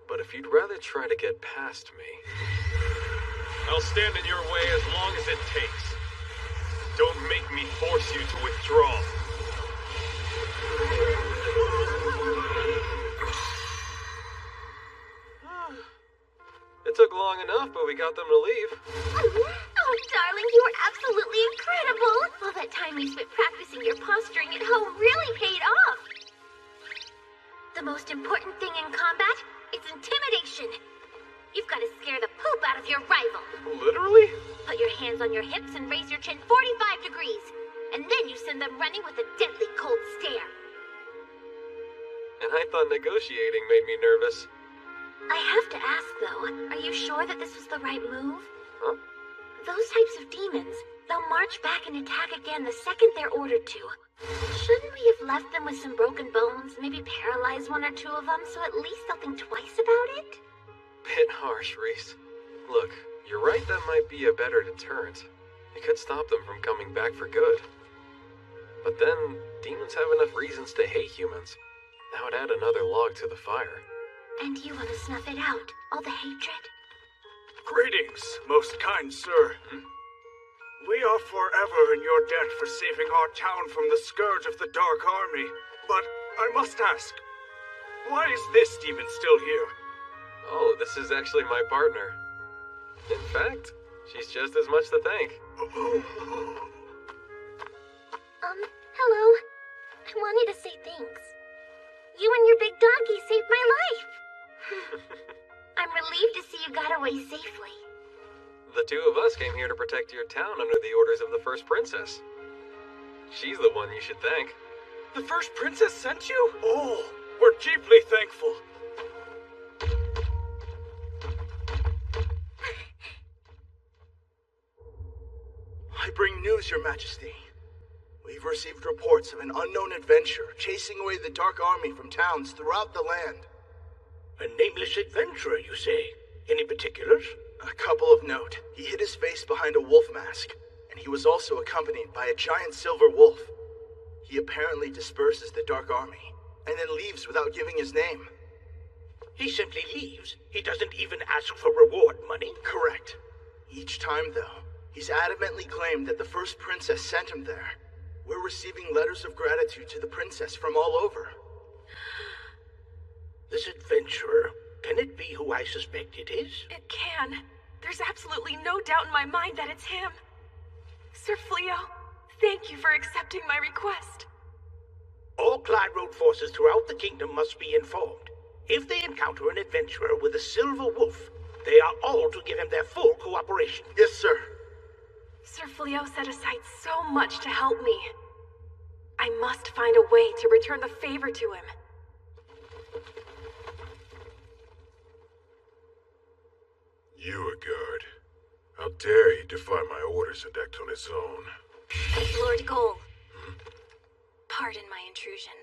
But if you'd rather try to get past me... I'll stand in your way as long as it takes. Don't make me force you to withdraw. It took long enough, but we got them to leave. Oh, darling, you are absolutely incredible. All that time we spent practicing your posturing at home really paid off. The most important thing in combat is intimidation. You've got to scare the poop out of your rival. Literally? Put your hands on your hips and raise your chin 45 degrees. And then you send them running with a deadly cold stare. And I thought negotiating made me nervous. I have to ask, though, are you sure that this was the right move? Huh? Those types of demons, they'll march back and attack again the second they're ordered to. Shouldn't we have left them with some broken bones, maybe paralyze 1 or 2 of them, so at least they'll think twice about it? Bit harsh, Reese. Look, you're right, that might be a better deterrent. It could stop them from coming back for good. But then, demons have enough reasons to hate humans. That would add another log to the fire. And you want to snuff it out, all the hatred? Greetings, most kind sir. We are forever in your debt for saving our town from the scourge of the Dark Army. But I must ask, why is this demon still here? Oh, this is actually my partner. In fact, she's just as much to thank. Hello. I wanted to say thanks. You and your big donkey saved my life. I'm relieved to see you got away safely. The 2 of us came here to protect your town under the orders of the First Princess. She's the one you should thank. The First Princess sent you? Oh, we're deeply thankful. I bring news, Your Majesty. We've received reports of an unknown adventurer chasing away the Dark Army from towns throughout the land. A nameless adventurer, you say? Any particulars? A couple of note. He hid his face behind a wolf mask, and he was also accompanied by a giant silver wolf. He apparently disperses the Dark Army, and then leaves without giving his name. He simply leaves? He doesn't even ask for reward money? Correct. Each time, though, He's adamantly claimed that the first princess sent him there. We're receiving letters of gratitude to the princess from all over. This adventurer, can it be who I suspect it is? It can. There's absolutely no doubt in my mind that it's him. Sir Fleo, thank you for accepting my request. All Clyde Road forces throughout the kingdom must be informed. If they encounter an adventurer with a silver wolf, they are all to give him their full cooperation. Yes, sir. Sir Fleo set aside so much to help me. I must find a way to return the favor to him. Uigard. How dare he defy my orders and act on his own? Lord Goal. Pardon my intrusion.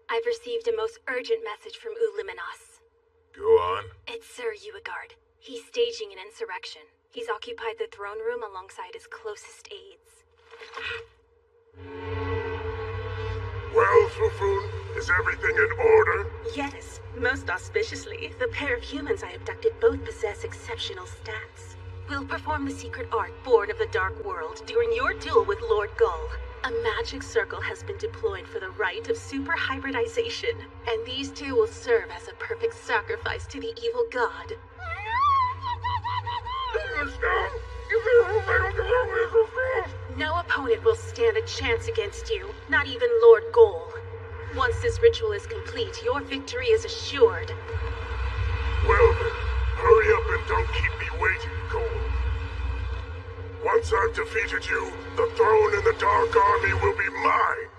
I've received a most urgent message from Uliminos. Go on. It's Sir Uigard. He's staging an insurrection. He's occupied the throne room alongside his closest aides. Well, Fufun, is everything in order? Yes, most auspiciously. The pair of humans I abducted both possess exceptional stats. We'll perform the secret art born of the Dark World during your duel with Lord Gull. A magic circle has been deployed for the rite of super hybridization, and these two will serve as a perfect sacrifice to the evil god. No opponent will stand a chance against you, not even Lord Goal. Once this ritual is complete, your victory is assured. Well then, hurry up and don't keep me waiting, Cole. Once I've defeated you, the throne in the Dark Army will be mine!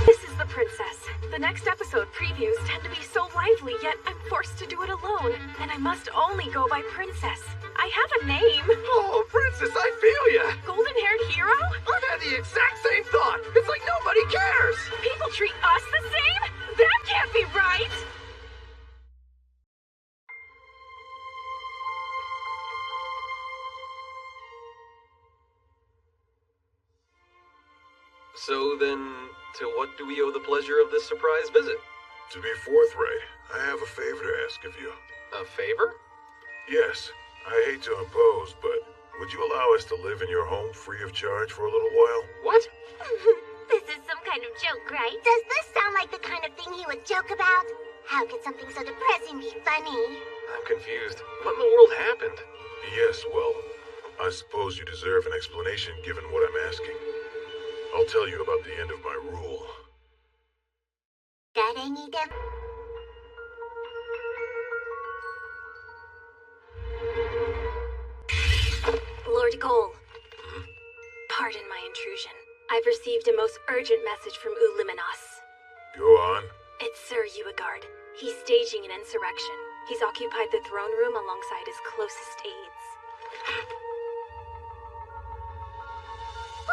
This is the princess. The next episode previews tend to be so lively, yet I'm forced to do it alone. And I must only go by princess. I have a name. Oh, princess, I feel ya! Golden-haired hero? I've had the exact same thought! It's like nobody cares! People treat us the same? That can't be right! So then, to what do we owe the pleasure of this surprise visit? To be forthright, I have a favor to ask of you. A favor? Yes, I hate to impose, but would you allow us to live in your home free of charge for a little while? What? This is some kind of joke, right? Does this sound like the kind of thing he would joke about? How could something so depressing be funny? I'm confused. What in the world happened? Yes, well, I suppose you deserve an explanation given what I'm asking. I'll tell you about the end of my rule. Got any them? Lord Goal. Pardon my intrusion. I've received a most urgent message from Uliminos. Go on. It's Sir Uigard. He's staging an insurrection. He's occupied the throne room alongside his closest aides.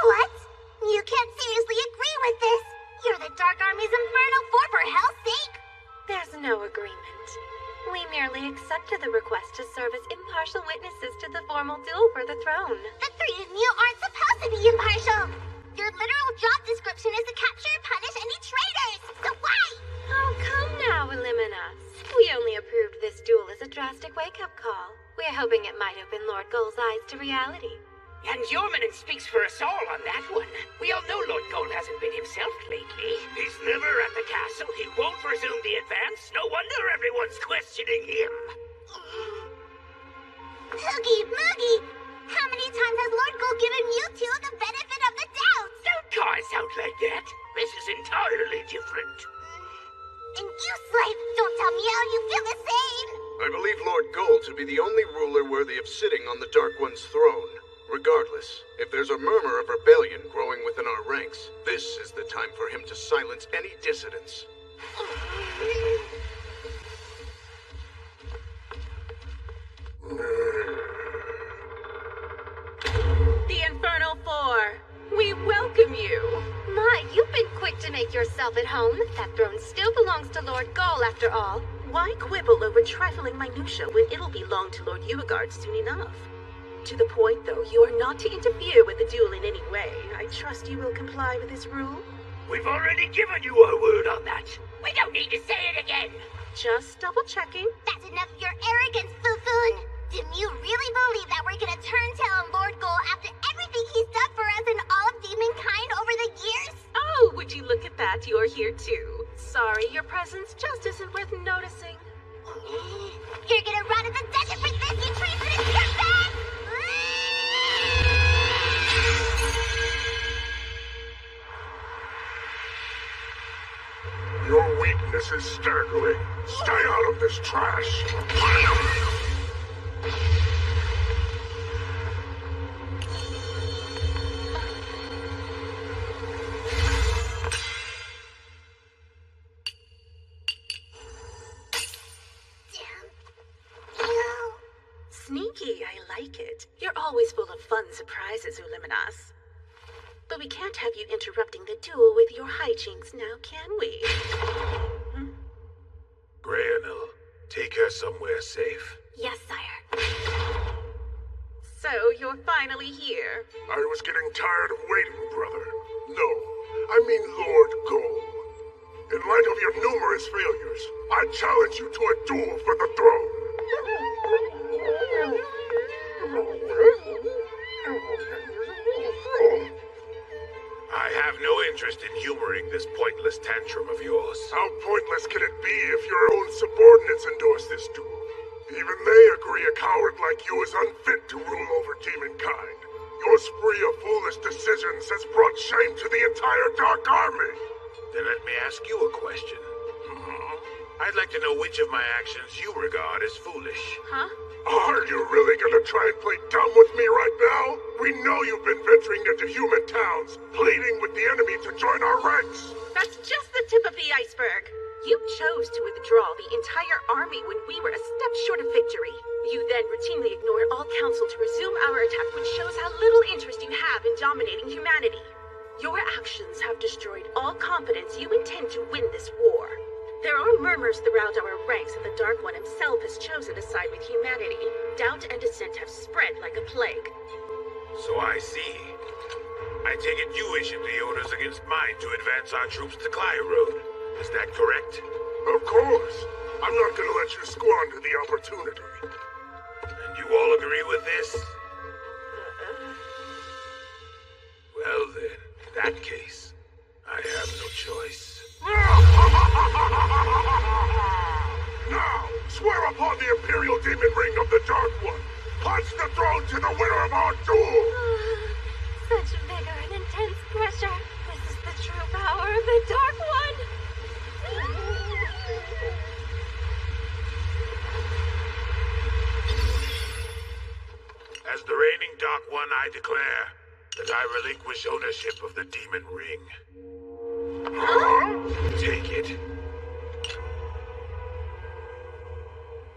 What? You can't seriously agree with this! You're the Dark Army's Infernal Four, for hell's sake! There's no agreement. We merely accepted the request to serve as impartial witnesses to the formal duel for the throne. The three of you aren't supposed to be impartial! Your literal job description is to capture and punish any traitors! So why? Oh, come now, Illuminos. We only approved this duel as a drastic wake-up call. We're hoping it might open Lord Gull's eyes to reality. And Yormanen speaks for us all on that one. We all know Lord Gold hasn't been himself lately. He's never at the castle. He won't resume the advance. No wonder everyone's questioning him. Oogie Moogie! How many times has Lord Gold given you two the benefit of the doubt? Don't call us out like that. This is entirely different. And you, Slave, don't tell me how you feel the same! I believe Lord Gold to be the only ruler worthy of sitting on the Dark One's throne. Regardless, if there's a murmur of rebellion growing within our ranks, this is the time for him to silence any dissidents. The Infernal Four, we welcome you. My, you've been quick to make yourself at home. That throne still belongs to Lord Gull, after all. Why quibble over trifling minutia when it'll belong to Lord Uigard soon enough? To the point, though, you are not to interfere with the duel in any way. I trust you will comply with this rule. We've already given you our word on that. We don't need to say it again. Just double-checking. That's enough of your arrogance, Fufun! Do you really believe that we're gonna turn tail on Lord Goal after everything he's done for us and all of demonkind over the years? Oh, would you look at that? You're here too. Sorry, your presence just isn't worth noticing. You're gonna rot in the desert for this, you treasonous dirtbag! Your weakness is staggering. Stay out of this trash. Sneaky, I like it. You're always full of fun surprises, Uliminas. But we can't have you interrupting the duel with your hijinks now, can we? Grayanil, take her somewhere safe. Yes, sire. So, you're finally here. I was getting tired of waiting, brother. No, I mean Lord Goal. In light of your numerous failures, I challenge you to a duel for the throne. I have no interest in humoring this pointless tantrum of yours. How pointless can it be if your own subordinates endorse this duel? Even they agree a coward like you is unfit to rule over demonkind. Your spree of foolish decisions has brought shame to the entire Dark Army. Then let me ask you a question. I'd like to know which of my actions you regard as foolish. Huh? Are you really gonna try and play dumb with me right now? We know you've been venturing into human towns, pleading with the enemy to join our ranks. That's just the tip of the iceberg. You chose to withdraw the entire army when we were a step short of victory. You then routinely ignored all counsel to resume our attack, which shows how little interest you have in dominating humanity. Your actions have destroyed all confidence you intend to win this war. There are murmurs throughout our ranks that the Dark One himself has chosen to side with humanity. Doubt and dissent have spread like a plague. So I see. I take it you issued the orders against mine to advance our troops to Clyrode. Is that correct? Of course. I'm not gonna let you squander the opportunity. And you all agree with this? Well then, in that case, I have no choice. Now, swear upon the Imperial Demon Ring of the Dark One. Pledge the throne to the winner of our duel. Such vigor and intense pressure. This is the true power of the Dark One. As the reigning Dark One, I declare that I relinquish ownership of the Demon Ring. Take it.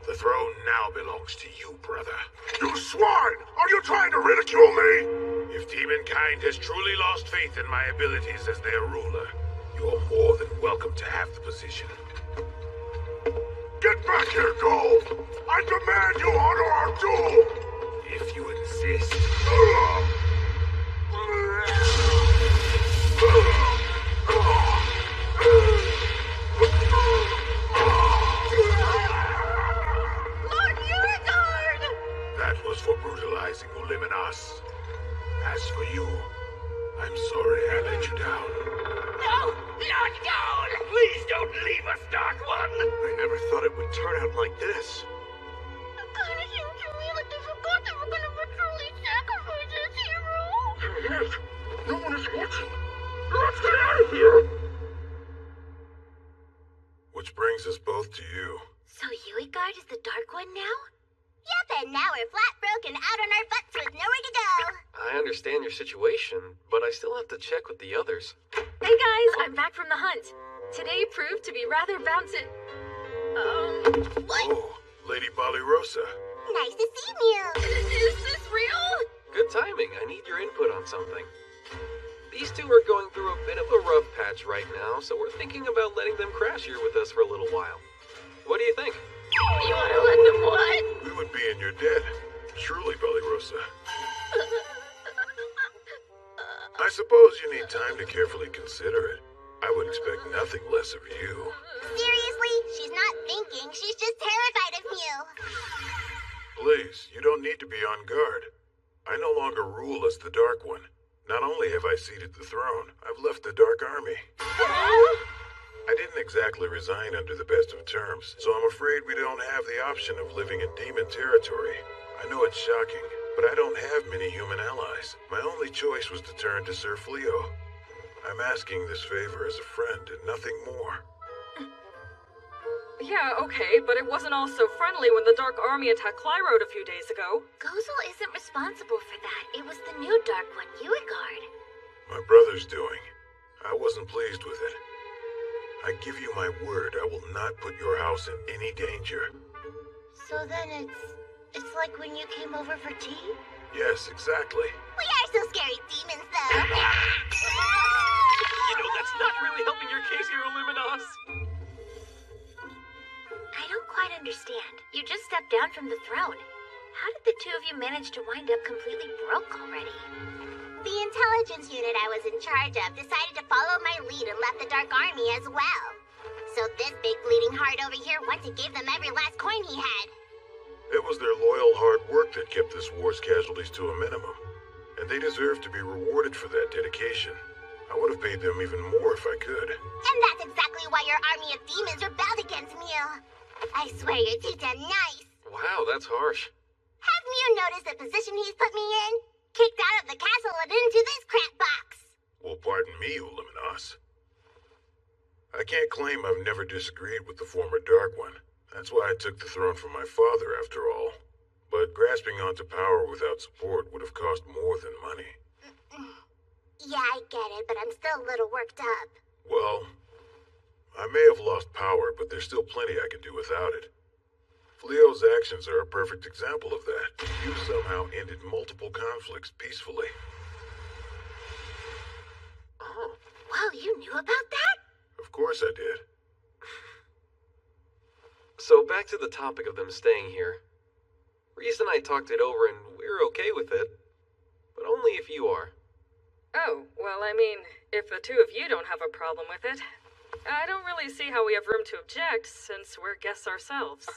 The throne now belongs to you, brother. You swine! Are you trying to ridicule me? If demonkind has truly lost faith in my abilities as their ruler, you're more than welcome to have the position. Get back here, Gold! I demand you honor our duel! If you insist. Lord Urigard! That was for brutalizing Uliminas. As for you, I'm sorry I let you down. No! Lord Goal! Please don't leave us, Dark One! I never thought it would turn out like this. It kinda seems to me like they forgot they were gonna ritually sacrifice this hero. Yes, no one is watching. Let's get out of here! Which brings us both to you. So Urigard is the Dark One now? Yep, and now we're flat broke and out on our butts with nowhere to go. I understand your situation, but I still have to check with the others. Hey guys, I'm back from the hunt. Today proved to be rather bouncy. What? Oh, Lady Balirosa. Nice to see you. Is this real? Good timing. I need your input on something. These two are going through a bit of a rough patch right now, so we're thinking about letting them crash here with us for a little while. What do you think? You wanna let them what? We would be in your debt. Truly, Balirosa. I suppose you need time to carefully consider it. I would expect nothing less of you. Seriously? She's not thinking. She's just terrified of you. Please, you don't need to be on guard. I no longer rule as the Dark One. Not only have I ceded the throne, I've left the Dark Army. I didn't exactly resign under the best of terms, so I'm afraid we don't have the option of living in demon territory. I know it's shocking, but I don't have many human allies. My only choice was to turn to Sir Fleo. I'm asking this favor as a friend and nothing more. Yeah, okay, but it wasn't all so friendly when the Dark Army attacked Clyrode a few days ago. Gozel isn't responsible for that. It was the new Dark One, Uigard. My brother's doing. I wasn't pleased with it. I give you my word I will not put your house in any danger. So then it's like when you came over for tea? Yes, exactly. We are so scary demons, though. You know, that's not really helping your case here, Illuminos. I don't quite understand. You just stepped down from the throne. How did the two of you manage to wind up completely broke already? The intelligence unit I was in charge of decided to follow my lead and left the Dark Army as well. So this big bleeding heart over here went to give them every last coin he had. It was their loyal hard work that kept this war's casualties to a minimum. And they deserve to be rewarded for that dedication. I would have paid them even more if I could. And that's exactly why your army of demons rebelled against me. I swear you're too damn nice. Wow, that's harsh. Have you noticed the position he's put me in? Kicked out of the castle and into this crap box. Well, pardon me, Uliminos. I can't claim I've never disagreed with the former Dark One. That's why I took the throne from my father, after all. But grasping onto power without support would have cost more than money. Yeah, I get it, but I'm still a little worked up. Well, I may have lost power, but there's still plenty I can do without it. Fleo's actions are a perfect example of that. You somehow ended multiple conflicts peacefully. Oh. Wow, you knew about that? Of course I did. So back to the topic of them staying here. Reese and I talked it over and we're okay with it. But only if you are. Oh, well, I mean, if the two of you don't have a problem with it, I don't really see how we have room to object, since we're guests ourselves.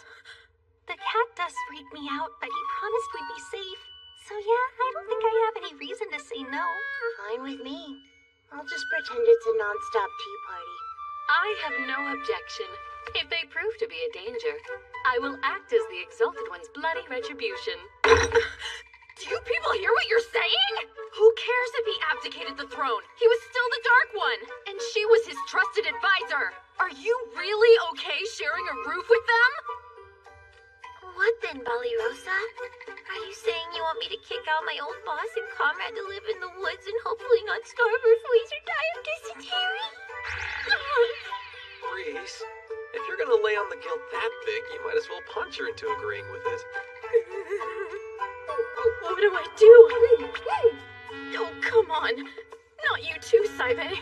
The cat does freak me out, but he promised we'd be safe. So yeah, I don't think I have any reason to say no. Fine with me. I'll just pretend it's a non-stop tea party. I have no objection. If they prove to be a danger, I will act as the Exalted One's bloody retribution. Do you people hear what you're saying? Who cares if he abdicated the throne? He was still the Dark One, and she was his trusted advisor. Are you really okay sharing a roof with them? What then, Balirosa? Are you saying you want me to kick out my old boss and comrade to live in the woods and hopefully not starve or freeze or die of dysentery? Reese, if you're gonna lay on the guilt that big, you might as well punch her into agreeing with it. What do I do? Oh, come on. Not you too, Saibe.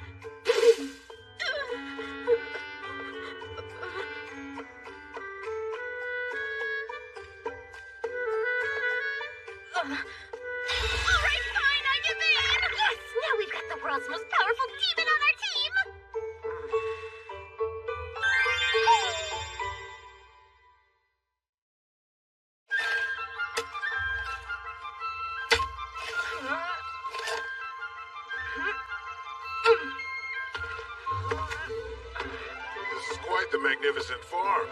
Alright, fine, I give in! Yes! Now we've got the world's most powerful demon on our team! This is quite the magnificent farm.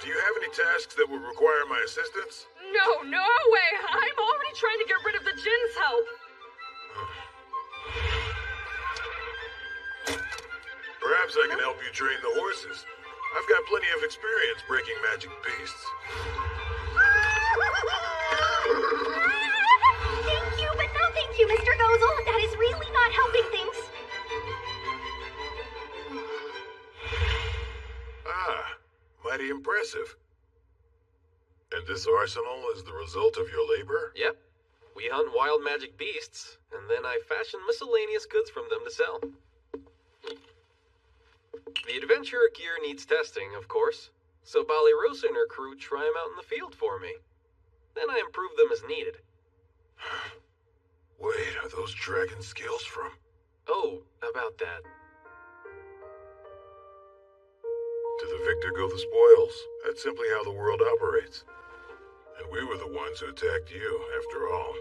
Do you have any tasks that would require my assistance? No way! I'm already trying to get rid of the Jinn's help! Perhaps I can help you train the horses. I've got plenty of experience breaking magic beasts. Thank you, but no thank you, Mr. Gozel. That is really not helping things. Ah, mighty impressive. And this arsenal is the result of your labor? Yep. We hunt wild magic beasts, and then I fashion miscellaneous goods from them to sell. The adventurer gear needs testing, of course, so Balirosa and her crew try them out in the field for me. Then I improve them as needed. Wait, are those dragon scales from? Oh, about that. To the victor go the spoils. That's simply how the world operates. And we were the ones who attacked you, after all.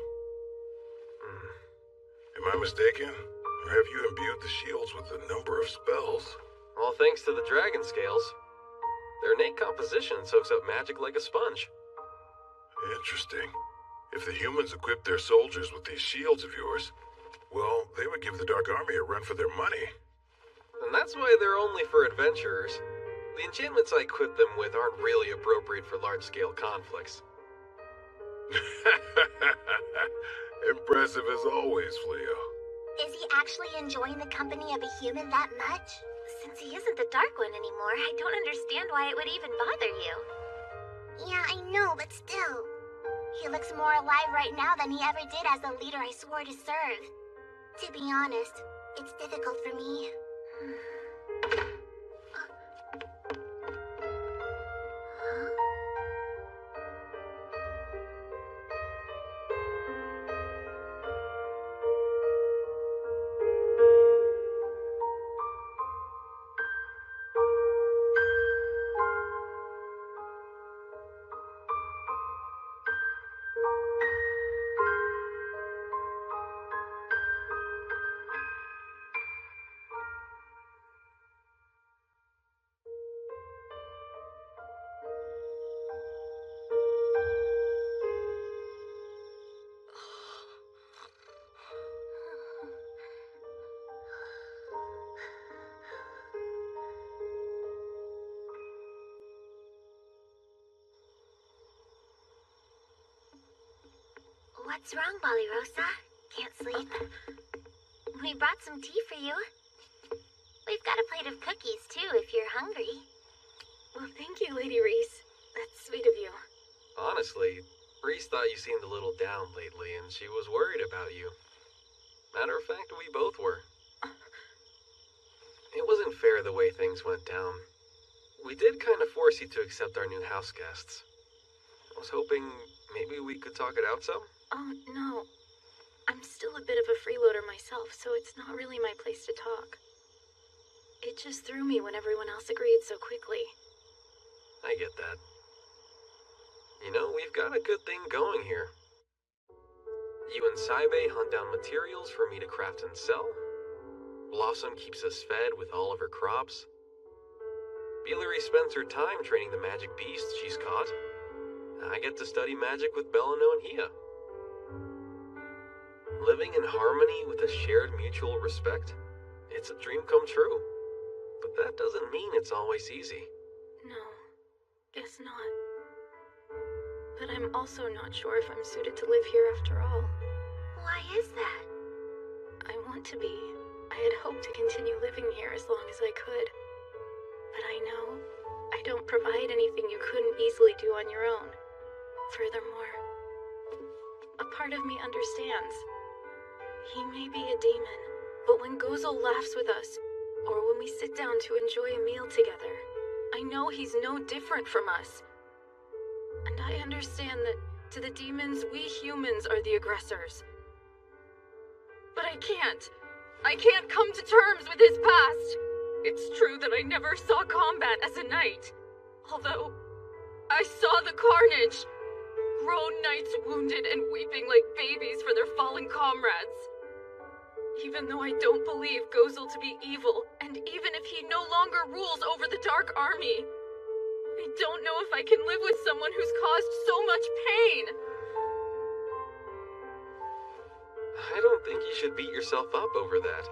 Am I mistaken? Or have you imbued the shields with a number of spells? All thanks to the dragon scales. Their innate composition soaks up magic like a sponge. Interesting. If the humans equipped their soldiers with these shields of yours, well, they would give the Dark Army a run for their money. And that's why they're only for adventurers. The enchantments I equip them with aren't really appropriate for large-scale conflicts. Impressive as always, Fleo. Is he actually enjoying the company of a human that much? Since he isn't the Dark One anymore, I don't understand why it would even bother you. Yeah, I know, but still. He looks more alive right now than he ever did as the leader I swore to serve. To be honest, it's difficult for me. What's wrong, Balirosa? Can't sleep? We brought some tea for you. We've got a plate of cookies, too, if you're hungry. Well, thank you, Lady Reese. That's sweet of you. Honestly, Reese thought you seemed a little down lately, and she was worried about you. Matter of fact, we both were. It wasn't fair the way things went down. We did kind of force you to accept our new house guests. I was hoping maybe we could talk it out some? Oh, no. I'm still a bit of a freeloader myself, so it's not really my place to talk. It just threw me when everyone else agreed so quickly. I get that. You know, we've got a good thing going here. You and Saibe hunt down materials for me to craft and sell. Blossom keeps us fed with all of her crops. Bilary spends her time training the magic beasts she's caught. I get to study magic with Belano and Hia. Living in harmony with a shared mutual respect, it's a dream come true. But that doesn't mean it's always easy. No, guess not. But I'm also not sure if I'm suited to live here after all. Why is that? I want to be. I had hoped to continue living here as long as I could. But I know I don't provide anything you couldn't easily do on your own. Furthermore, a part of me understands. He may be a demon, but when Gozel laughs with us, or when we sit down to enjoy a meal together, I know he's no different from us. And I understand that to the demons, we humans are the aggressors. But I can't. I can't come to terms with his past. It's true that I never saw combat as a knight. Although, I saw the carnage. Grown knights wounded and weeping like babies for their fallen comrades. Even though I don't believe Gozel to be evil, and even if he no longer rules over the Dark Army, I don't know if I can live with someone who's caused so much pain. I don't think you should beat yourself up over that.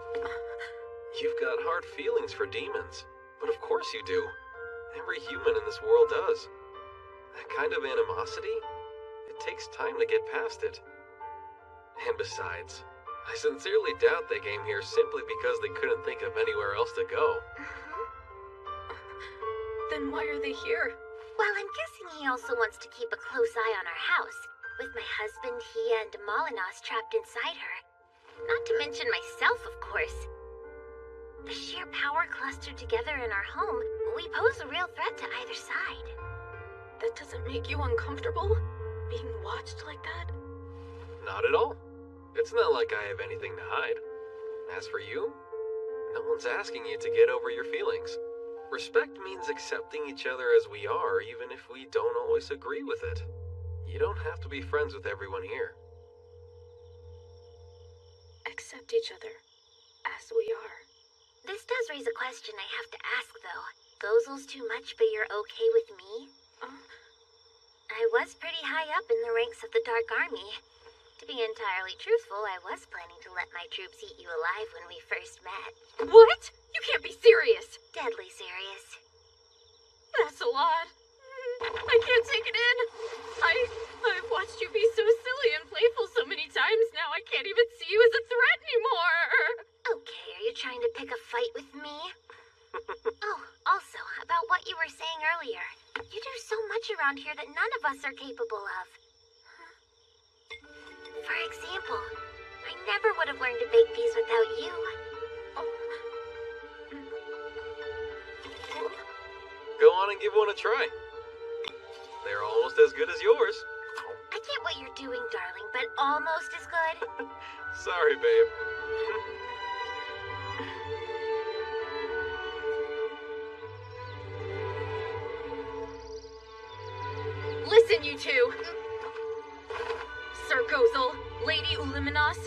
You've got hard feelings for demons, but of course you do. Every human in this world does. That kind of animosity, it takes time to get past it. And besides, I sincerely doubt they came here simply because they couldn't think of anywhere else to go. Then why are they here? Well, I'm guessing he also wants to keep a close eye on our house, with my husband, Hia, and Molinos trapped inside her. Not to mention myself, of course. The sheer power clustered together in our home, we pose a real threat to either side. That doesn't make you uncomfortable? Being watched like that? Not at all. It's not like I have anything to hide. As for you, no one's asking you to get over your feelings. Respect means accepting each other as we are, even if we don't always agree with it. You don't have to be friends with everyone here. Accept each other as we are. This does raise a question I have to ask, though. Gozel's too much, but you're okay with me? I was pretty high up in the ranks of the Dark Army. To be entirely truthful, I was planning to let my troops eat you alive when we first met. What? You can't be serious! Deadly serious. That's a lot. I can't take it in. I've watched you be so silly and playful so many times now, I can't even see you as a threat anymore. Okay, are you trying to pick a fight with me? Oh, also, about what you were saying earlier. You do so much around here that none of us are capable of. For example, I never would have learned to bake these without you. Go on and give one a try. They're almost as good as yours. I get what you're doing, darling, but almost as good. Sorry, babe. Listen, you two. Sir Gozel, Lady Uliminos,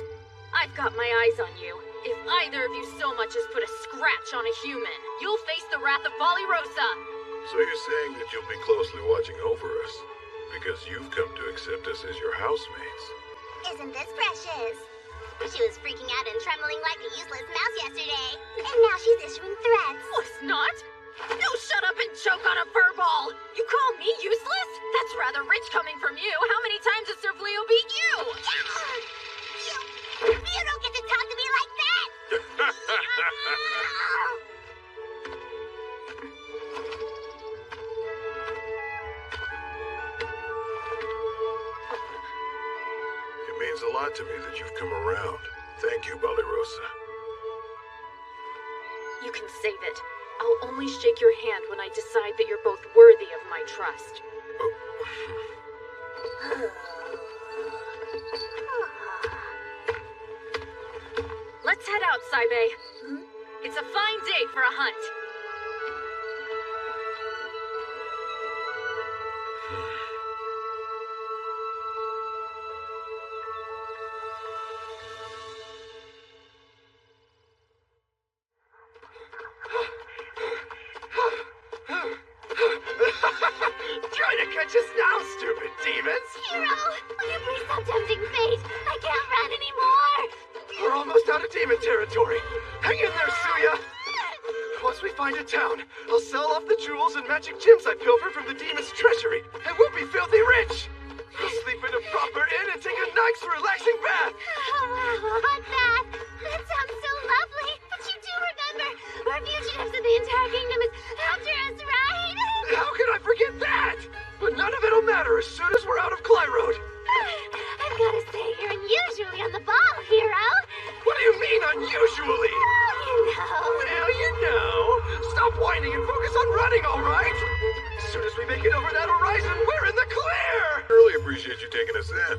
I've got my eyes on you. If either of you so much as put a scratch on a human, you'll face the wrath of Balirosa. So you're saying that you'll be closely watching over us, because you've come to accept us as your housemates. Isn't this precious? She was freaking out and trembling like a useless mouse yesterday. And now she's issuing threats. Was not? No, shut up and choke on a fur ball! You call me useless? That's rather rich coming from you. How many times has Sir Fleo beat you? You don't get to talk to me like that! It means a lot to me that you've come around. Thank you, Balirosa. You can save it. I'll only shake your hand when I decide that you're both worthy of my trust. Let's head out, Saibe. It's a fine day for a hunt. Trying to catch us now, stupid demons! Hero, will you please stop tempting fate? I can't run anymore! We're almost out of demon territory. Hang in there, Suya! Once we find a town, I'll sell off the jewels and magic gems I pilfered from the demon's treasury, and we'll be filthy rich! We'll sleep in a proper inn and take a nice, relaxing bath! Oh, hot bath! That sounds so lovely! But you do remember, our fugitives of the entire kingdom is after us, right? How could I forget that? But none of it'll matter as soon as we're out of Clyroad. I've got to say, you're unusually on the ball, hero! What do you mean, unusually? Well, you know. Stop whining and focus on running, all right? As soon as we make it over that horizon, we're in the clear! Really appreciate you taking us in.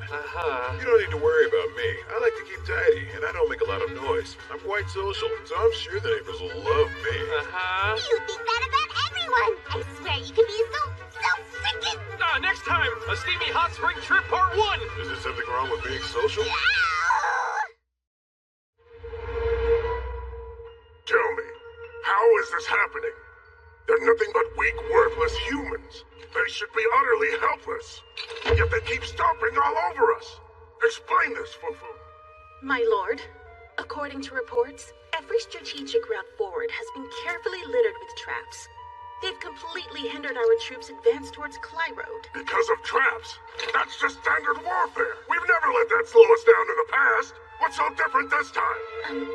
You don't need to worry about me. I like to keep tidy, and I don't make a lot of noise. I'm quite social, so I'm sure the neighbors will love me. You think that about everyone! I swear you can be so freaking... Next time, a steamy hot spring trip part 1! Is there something wrong with being social? Tell me, how is this happening? They're nothing but weak, worthless humans. They should be utterly helpless. Yet they keep stomping all over us. Explain this, Fufu. My lord, according to reports, every strategic route forward has been carefully littered with traps. They've completely hindered our troops' advance towards Clyroad. Because of traps? That's just standard warfare. We've never let that slow us down in the past. What's so different this time?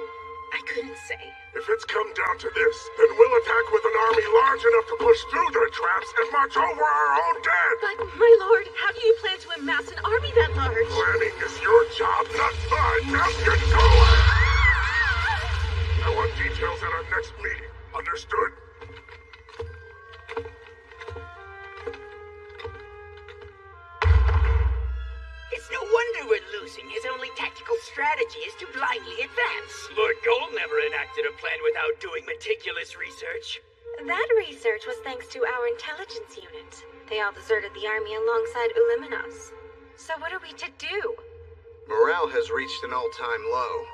I couldn't say. If it's come down to this, then we'll attack with an army large enough to push through their traps and march over our own dead. But, my lord, how do you plan to amass an army that large? Planning is your job, not mine. Now get going! I want details at our next meeting. Understood? It's no wonder we're losing. His only tactical strategy is to blindly advance. Lord Gold never enacted a plan without doing meticulous research. That research was thanks to our intelligence unit. They all deserted the army alongside Uliminos. So what are we to do? Morale has reached an all-time low.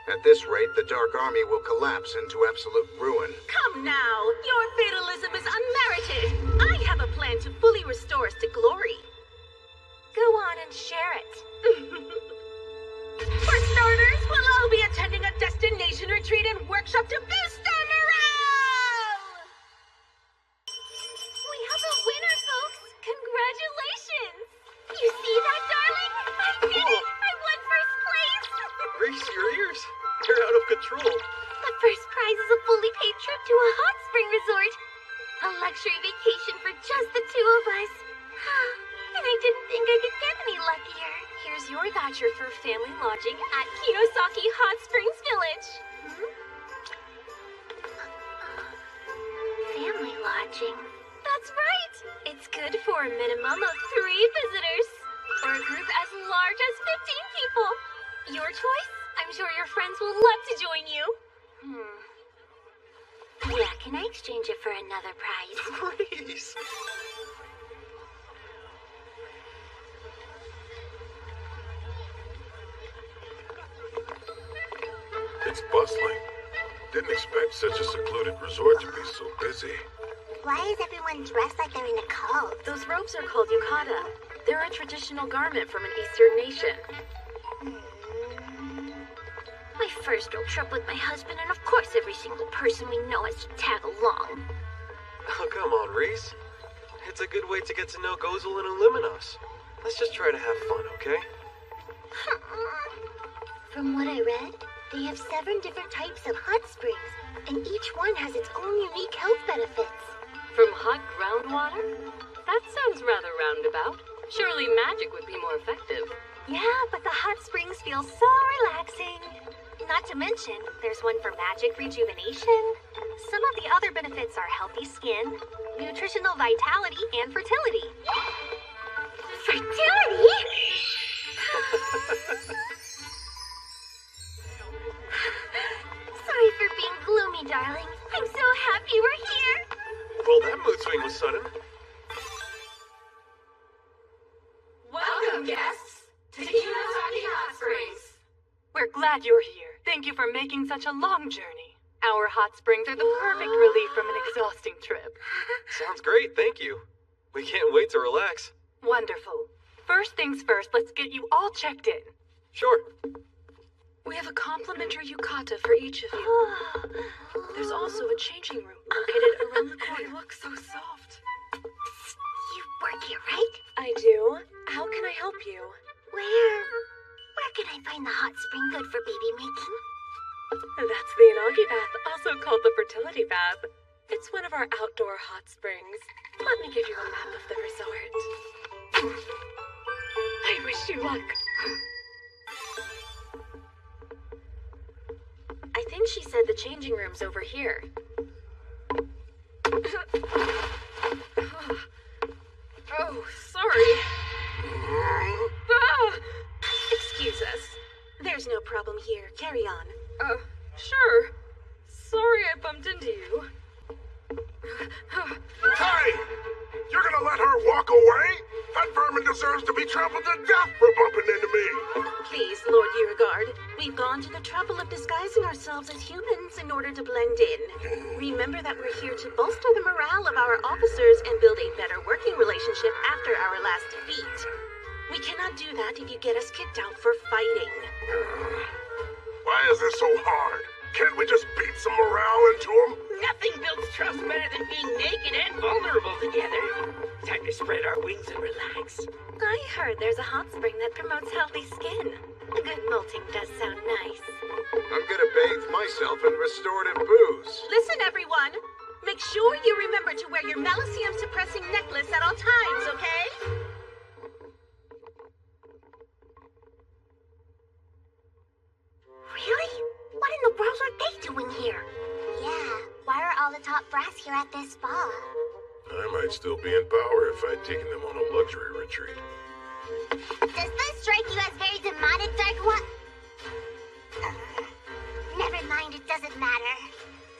At this rate, the Dark Army will collapse into absolute ruin. Come now, your fatalism is unmerited. I have a plan to fully restore us to glory. Go on and share it. For starters, we'll all be attending a destination retreat and workshop to boost our morale! We have a winner, folks! Congratulations! You see that, darling? I did it! I won first place! Reese, your ears. You're out of control. The first prize is a fully paid trip to a hot spring resort. A luxury vacation for just the two of us. And I didn't think I could get any luckier. Here's your voucher for family lodging at Kinosaki Hot Springs Village. Family lodging? That's right! It's good for a minimum of 3 visitors. Or a group as large as 15 people. Your choice? I'm sure your friends will love to join you. Yeah, can I exchange it for another prize? Reese. It's bustling. Didn't expect such a secluded resort to be so busy. Why is everyone dressed like they're in a cult? Those robes are called yukata. They're a traditional garment from an Eastern nation. My first road trip with my husband, and of course every single person we know has to tag along. Oh, come on, Reese. It's a good way to get to know Gozel and Illuminos. Let's just try to have fun, okay? From what I read, they have 7 different types of hot springs, and each one has its own unique health benefits. From hot groundwater? That sounds rather roundabout. Surely magic would be more effective. Yeah, but the hot springs feel so relaxing. Not to mention, there's one for magic rejuvenation. Some of the other benefits are healthy skin, nutritional vitality, and fertility. Fertility? Sorry for being gloomy, darling. I'm so happy we're here. Well, that mood swing was sudden. Welcome, guests, to Kinosaki Hot Springs. We're glad you're here. Thank you for making such a long journey. Our hot springs are the perfect relief from an exhausting trip. Sounds great, thank you. We can't wait to relax. Wonderful. First things first, let's get you all checked in. Sure. We have a complimentary yukata for each of you. There's also a changing room located around the corner. It looks so soft. You work here, right? I do. How can I help you? Where can I find the hot spring good for baby making? That's the Inagi bath, also called the fertility bath. It's one of our outdoor hot springs. Let me give you a map of the resort. I wish you luck. I think she said the changing room's over here. Oh, sorry. Excuse us. There's no problem here. Carry on. Sure. Sorry I bumped into you. Hey! You're gonna let her walk away? That vermin deserves to be trampled to death for bumping into me! Please, Lord Uragard, we've gone to the trouble of disguising ourselves as humans in order to blend in. Remember that we're here to bolster the morale of our officers and build a better working relationship after our last defeat. We cannot do that if you get us kicked out for fighting. Why is this so hard? Can't we just beat some morale into them? Nothing builds trust better than being naked and vulnerable together. Time to spread our wings and relax. I heard there's a hot spring that promotes healthy skin. A good molting does sound nice. I'm gonna bathe myself in restorative booze. Listen, everyone. Make sure you remember to wear your Malicium-suppressing necklace at all times, okay? Really? What in the world are they doing here? Yeah, why are all the top brass here at this spa? I might still be in power if I'd taken them on a luxury retreat. Does this strike you as very demonic, Dark One? Never mind, it doesn't matter.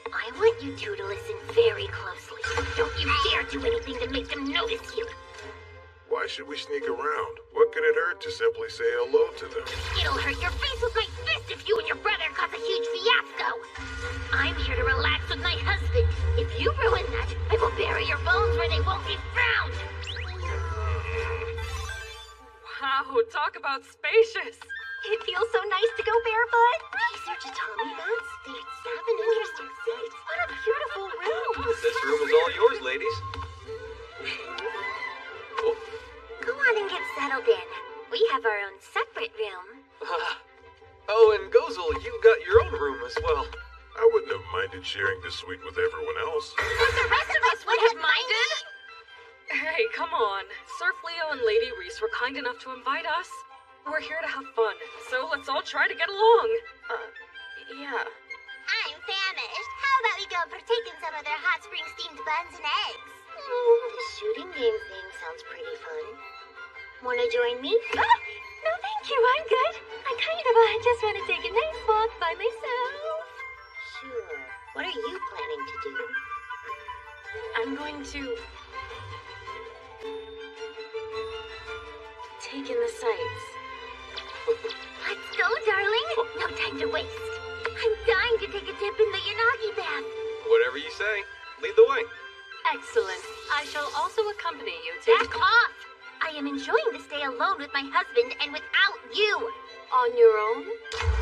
I want you two to listen very closely. Don't you dare do anything to make them notice you. Why Why should we sneak around? What could it hurt to simply say hello to them? It'll hurt your face with my fist if you and your brother cause a huge fiasco. I'm here to relax with my husband. If you ruin that, I will bury your bones where they won't be found. Wow, talk about spacious. It feels so nice to go barefoot. These are tatami mats. They have an interesting seats. What a beautiful room. This room is all yours, ladies. Go on and get settled in. We have our own separate room. Oh, and Gozel, you've got your own room as well. I wouldn't have minded sharing the suite with everyone else. But the rest of us would have minded. Hey, come on. Sir Fleo and Lady Reese were kind enough to invite us. We're here to have fun, so let's all try to get along. Yeah. I'm famished. How about we go partake in some of their hot spring steamed buns and eggs? The shooting game thing sounds pretty fun. Wanna join me? No, thank you. I'm good. I just want to take a nice walk by myself. Sure. What are you planning to do? I'm going to take in the sights. Let's go, darling. No time to waste. I'm dying to take a dip in the Yanagi bath. Whatever you say. Lead the way. Excellent. I shall also accompany you to... Back off! I am enjoying this day alone with my husband and without you. On your own?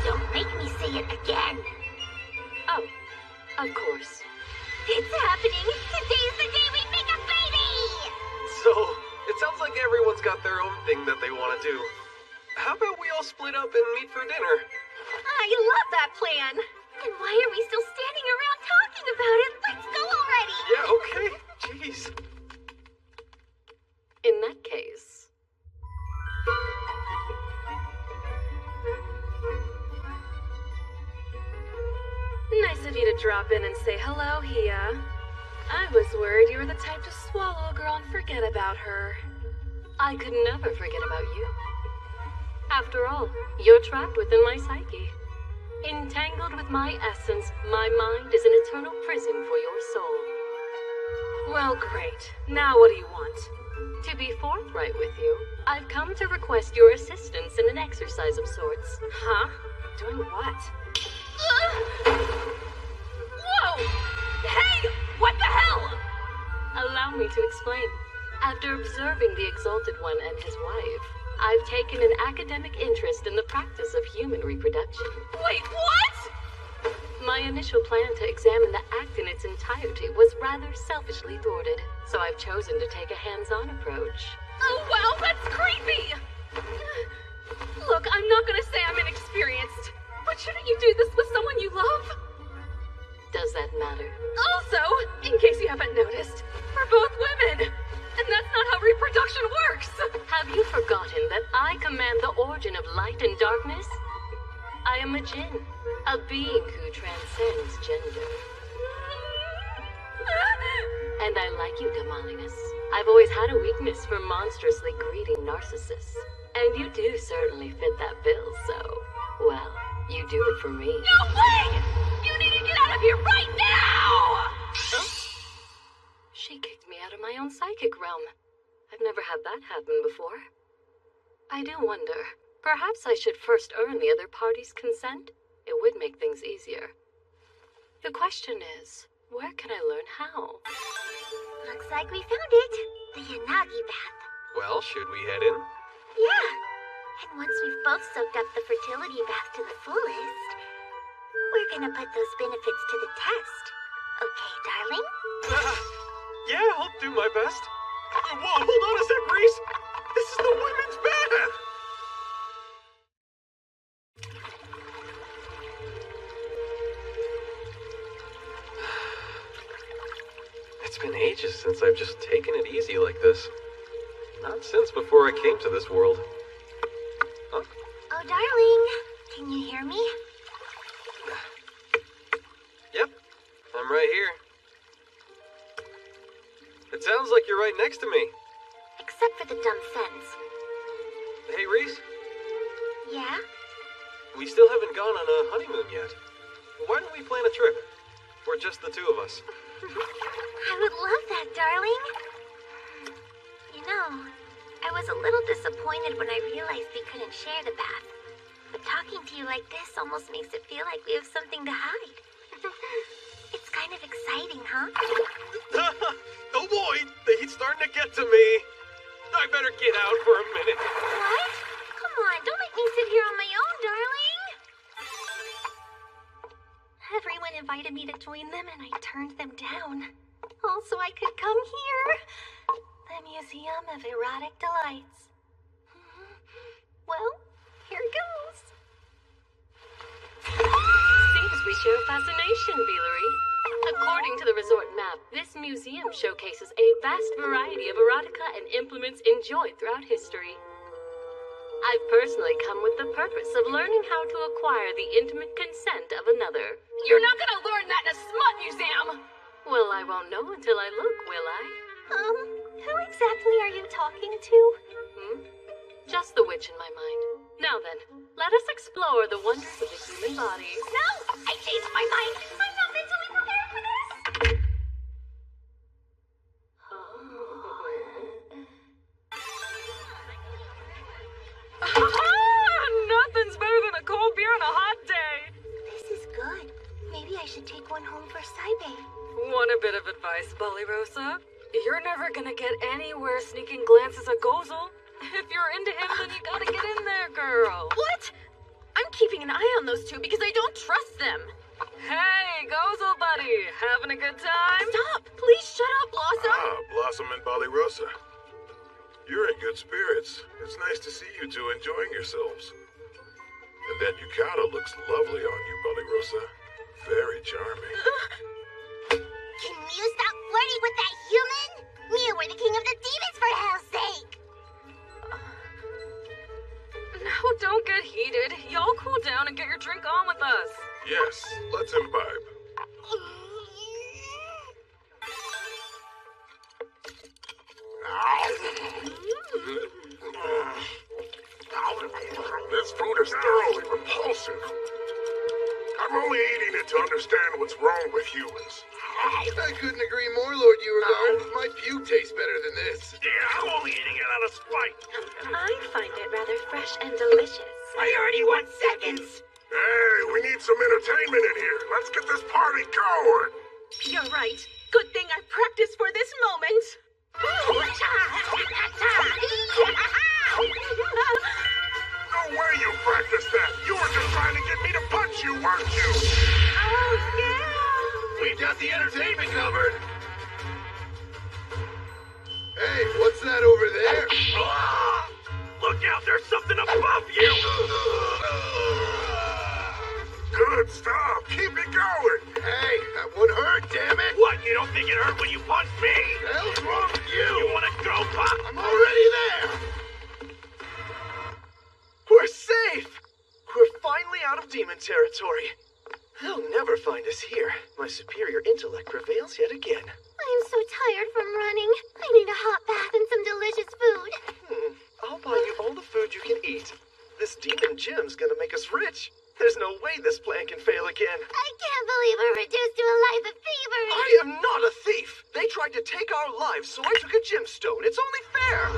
Don't make me say it again. Oh, of course. It's happening. Today's the day we make a baby! So, it sounds like everyone's got their own thing that they want to do. How about we all split up and meet for dinner? I love that plan. And why are we still standing around talking about it? Let's go already! Yeah, okay. Jeez. In that case... Nice of you to drop in and say hello, Hia. I was worried you were the type to swallow a girl and forget about her. I could never forget about you. After all, you're trapped within my psyche. Entangled with my essence, my mind is an eternal prison for your soul. Well, great. Now what do you want? To be forthright with you, I've come to request your assistance in an exercise of sorts. Huh? Doing what? Whoa! Hey! What the hell? Allow me to explain. After observing the Exalted One and his wife, I've taken an academic interest in the practice of human reproduction. Wait, what? My initial plan to examine the act in its entirety was rather selfishly thwarted, so I've chosen to take a hands-on approach. Oh, wow, that's creepy! Look, I'm not gonna say I'm inexperienced, but shouldn't you do this with someone you love? Does that matter? Also, in case you haven't noticed, we're both women, and that's not how reproduction works! Have you forgotten that I command the origin of light and darkness? I am a Jinn, a being who transcends gender. And I like you, Damalinus. I've always had a weakness for monstrously greedy narcissists. And you do certainly fit that bill, so, well, you do it for me. No way! You need to get out of here right now! Oh? She kicked me out of my own psychic realm. I've never had that happen before. I do wonder, perhaps I should first earn the other party's consent? It would make things easier. The question is, where can I learn how? Looks like we found it. The Yanagi bath. Well, should we head in? Yeah. And once we've both soaked up the fertility bath to the fullest, we're gonna put those benefits to the test. Okay, darling? Yeah, I'll do my best. Whoa, hold on a sec, Reese. This is the women's bath. It's been ages since I've just taken it easy like this. Not since before I came to this world. Huh? Oh, darling. Can you hear me? Yep, I'm right here. It sounds like you're right next to me. Except for the dumb sentence. Hey, Reese. Yeah? We still haven't gone on a honeymoon yet. Why don't we plan a trip? We're just the two of us. I would love that, darling. You know, I was a little disappointed when I realized we couldn't share the bath. But talking to you like this almost makes it feel like we have something to hide. It's kind of exciting, huh? Oh boy, the heat's starting to get to me. I better get out for a minute. What? Come on, don't make me sit here on my own, darling. Everyone invited me to join them and I turned them down. Also, I could come here. The Museum of Erotic Delights. Well, here goes. Seems we share fascination, Beelery. According to the resort map, this museum showcases a vast variety of erotica and implements enjoyed throughout history. I've personally come with the purpose of learning how to acquire the intimate consent of another. You're not gonna learn that in a smut museum! Well, I won't know until I look, will I? Who exactly are you talking to? Just the witch in my mind. Now then, let us explore the wonders of the human body. No! I changed my mind! I'm not mentally prepared for this! Nothing's better than a cold beer on a hot day. This is good. Maybe I should take one home for Saibe. Want a bit of advice, Ballyrosa? You're never gonna get anywhere sneaking glances at Gozel. If you're into him, then you gotta get in there, girl. What? I'm keeping an eye on those two because I don't trust them. Hey, Gozel buddy, having a good time? Stop! Please shut up, Blossom! Blossom and Ballyrosa. You're in good spirits. It's nice to see you two enjoying yourselves. And that yukata looks lovely on you, Ballyrosa. Very charming. Can you stop flirting with that human? You were the king of the demons, for hell's sake! No, don't get heated. Y'all cool down and get your drink on with us. Yes, let's imbibe. This food is thoroughly repulsive. I'm only eating it to understand what's wrong with humans. I couldn't agree more, Lord Uragar. My puke tastes better than this. Yeah, I'm only eating it out of spite. I find it rather fresh and delicious. Priority 1 seconds. Hey, we need some entertainment in here. Let's get this party going. You're right. Good thing I practiced for this moment. No way you practiced that. You were just trying to get me to punch you, weren't you? Oh, yeah. We've got the entertainment covered. Hey, what's that over there? Look out, there's something above you! Good stuff. Keep it going. Hey, that one hurt, damn it. What, you don't think it hurt when you punched me? The hell's wrong with you? You wanna go, Pop? I'm already there. We're safe! We're finally out of demon territory. They'll never find us here. My superior intellect prevails yet again. I'm so tired from running. I need a hot bath and some delicious food. I'll buy you all the food you can eat. This demon gem's gonna make us rich. There's no way this plan can fail again. I can't believe we're reduced to a life of thievery. I am not a thief. They tried to take our lives, so I took a gemstone. It's only fair.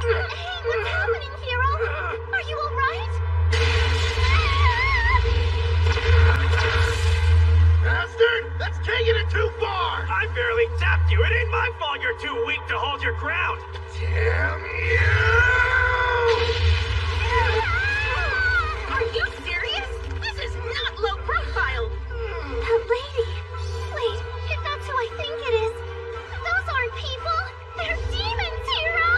Hey, what's happening, hero? Are you alright? Bastard! That's taking it too far! I barely tapped you. It ain't my fault you're too weak to hold your ground. Damn you! Are you serious? This is not low profile. That lady. Wait, if that's who I think it is, those aren't people. They're demons, hero!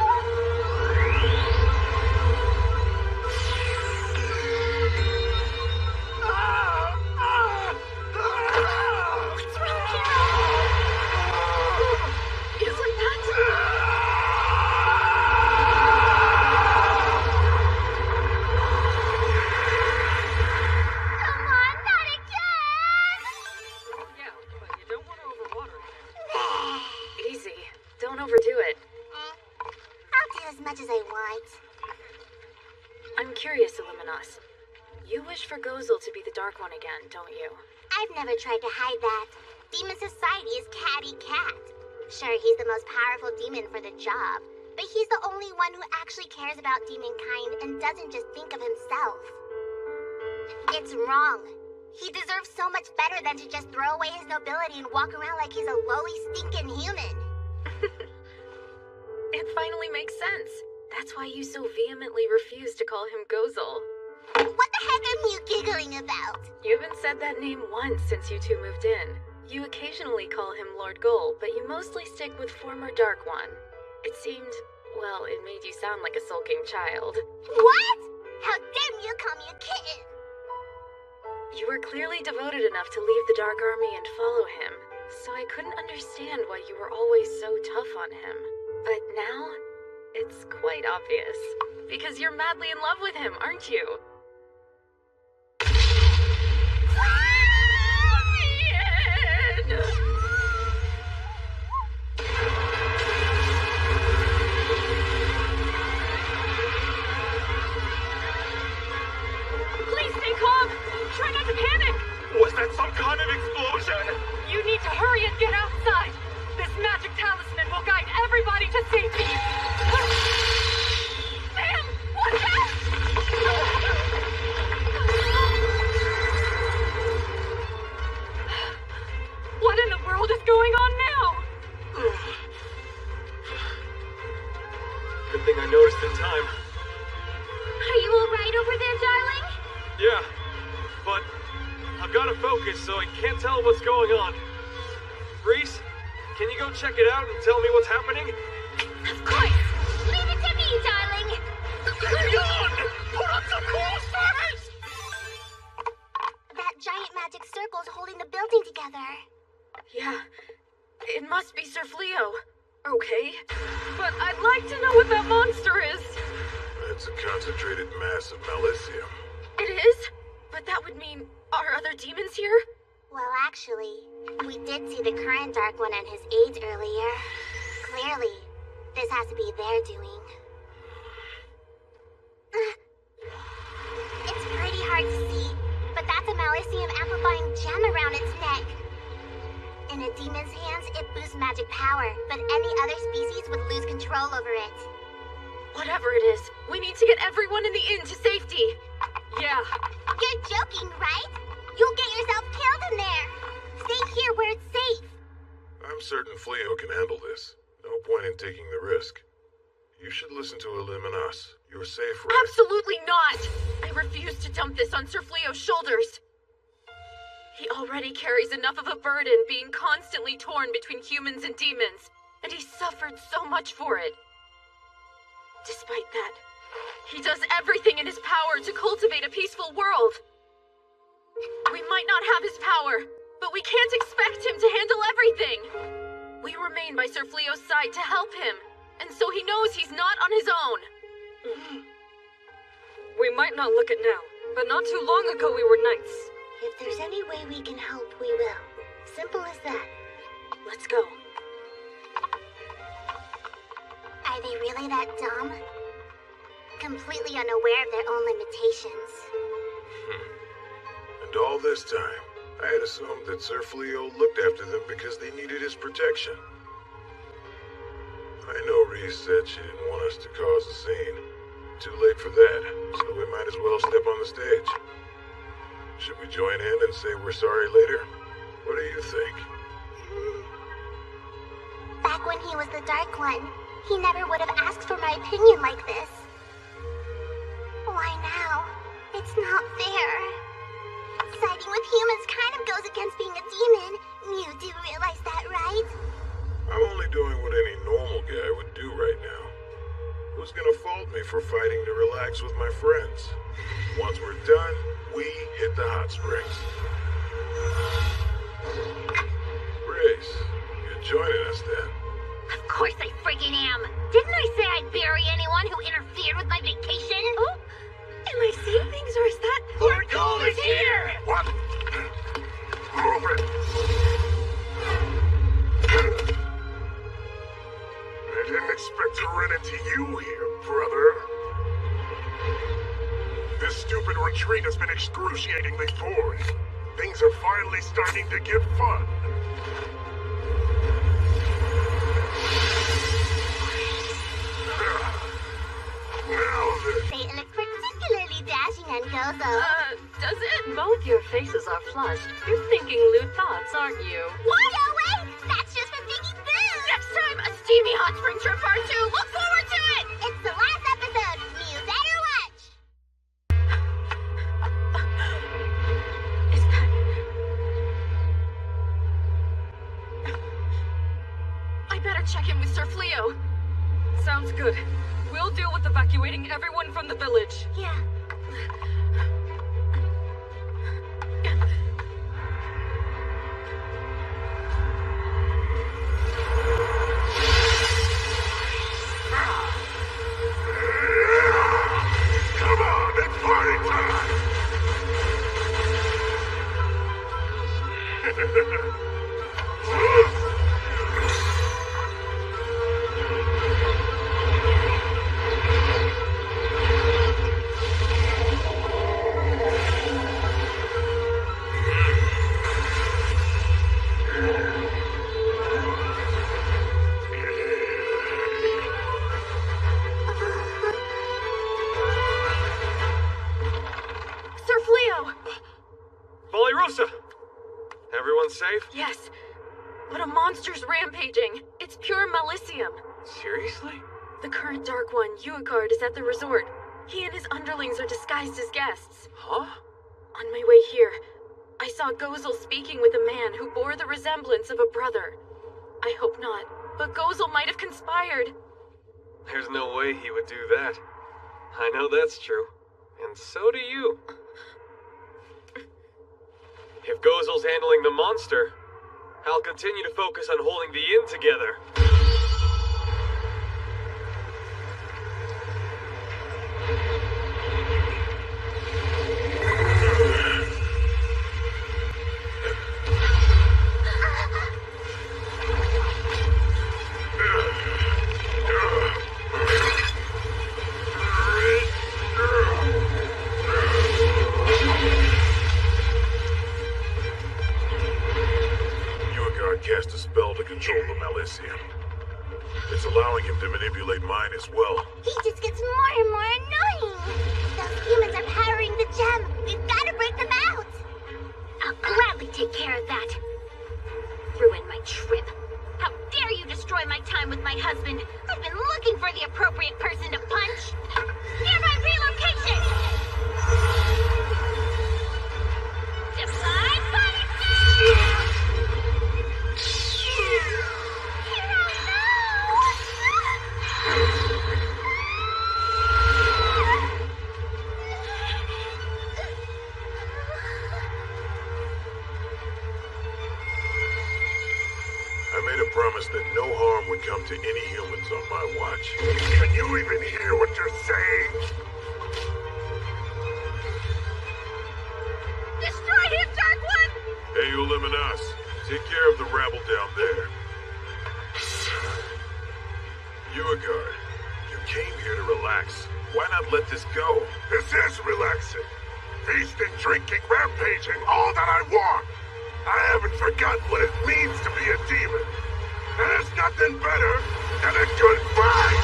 What's wrong, hero? Isn't that... Come on, not again! Yeah, but you don't want to overwater it. Easy. Don't overdo it. I'll do as much as I want. I'm curious, Illuminos. You wish for Gozel to be the Dark One again, don't you? I've never tried to hide that. Demon society is catty cat. Sure, he's the most powerful demon for the job, but he's the only one who actually cares about demonkind and doesn't just think of himself. It's wrong. He deserves so much better than to just throw away his nobility and walk around like he's a lowly, stinking human. It finally makes sense. That's why you so vehemently refuse to call him Gozel. What the heck are you giggling about? You haven't said that name once since you two moved in. You occasionally call him Lord Goal, but you mostly stick with former Dark One. It seemed, well, it made you sound like a sulking child. What? How dare you call me a kitten? You were clearly devoted enough to leave the Dark Army and follow him, so I couldn't understand why you were always so tough on him. But now, it's quite obvious. Because you're madly in love with him, aren't you? Please stay calm! Try not to panic! Was that some kind of explosion? You need to hurry and get outside! This magic talisman will guide everybody to safety! Sam! Watch out! What in the world is going on now? Good thing I noticed in time. Are you alright over there, darling? Yeah, but I've got to focus, so I can't tell what's going on. Reese, can you go check it out and tell me what's happening? Of course! Leave it to me, darling! Leon! Put on some cool service! That giant magic circle's holding the building together. Yeah, it must be Sir Fleo. Okay, but I'd like to know what that monster is. It's a concentrated mass of Malicium. It is? But that would mean, are other demons here? Well, actually, we did see the current Dark One and his aides earlier. Clearly, this has to be their doing. It's pretty hard to see, but that's a Malicium amplifying gem around its neck. In a demon's hands, it boosts magic power, but any other species would lose control over it. Whatever it is, we need to get everyone in the inn to safety. Yeah. You're joking, right? You'll get yourself killed in there. Stay here where it's safe. I'm certain Fleo can handle this. No point in taking the risk. You should listen to Elim and us. You're safe, right? Absolutely not! I refuse to dump this on Sir Fleo's shoulders. He already carries enough of a burden being constantly torn between humans and demons, and he suffered so much for it. Despite that, he does everything in his power to cultivate a peaceful world. We might not have his power, but we can't expect him to handle everything. We remain by Sir Fleo's side to help him, and so he knows he's not on his own. We might not look it now, but not too long ago we were knights. If there's any way we can help, we will. Simple as that. Let's go. Are they really that dumb? Completely unaware of their own limitations. And all this time, I had assumed that Sir Fleo looked after them because they needed his protection. I know Reese said she didn't want us to cause a scene. Too late for that, so we might as well step on the stage. Should we join in and say we're sorry later? What do you think? Back when he was the Dark One, he never would have asked for my opinion like this. Why now? It's not fair. Siding with humans kind of goes against being a demon. You do realize that, right? I'm only doing what any normal guy would do right now. Who's gonna fault me for fighting to relax with my friends? Once we're done, we hit the hot springs. Grace, you're joining us then. Of course I friggin' am. Didn't I say I'd bury anyone who interfered with my vacation? Oh, am I seeing things or is that... Lord Goal is here! What? Move it! I didn't expect to run into you here, brother. This stupid retreat has been excruciatingly boring. Things are finally starting to get fun. They look particularly dashing on Gozo. Does it? Both your faces are flushed. You're thinking lewd thoughts, aren't you? What? No way! That's just from thinking food! Next time, a steamy hot spring trip part 2. Look forward to it! It's the last episode. You better watch! I better check in with Sir Fleo. Sounds good. We'll deal with evacuating everyone from the village. Yeah. Come on, it's party time! Sir Fleo! Valirosa! Everyone safe? Yes, but a monster's rampaging. It's pure Malicium. Seriously? The current Dark One, Uigard, is at the resort. He and his underlings are disguised as guests. Huh? On my way here, I saw Gozel speaking with a man who bore the resemblance of a brother. I hope not, but Gozel might have conspired. There's no way he would do that. I know that's true. And so do you. If Gozel's handling the monster, I'll continue to focus on holding the inn together. Cast a spell to control the Malicium. It's allowing him to manipulate mine as well. He just gets more and more annoying. Those humans are powering the gem. We've got to break them out. I'll gladly take care of that. Ruin my trip. How dare you destroy my time with my husband? I've been looking for the appropriate person to punch. Nearby relocation! Divine body slam! I made a promise that no harm would come to any humans on my watch. Can you even hear what you're saying? Destroy him, Dark One! Hey, Uliminas, take care of the rabble down there. Uigard, you came here to relax. Why not let this go? This is relaxing. Feasting, drinking, rampaging, all that I want. I haven't forgotten what it means to be a demon. And there's nothing better than a good fight.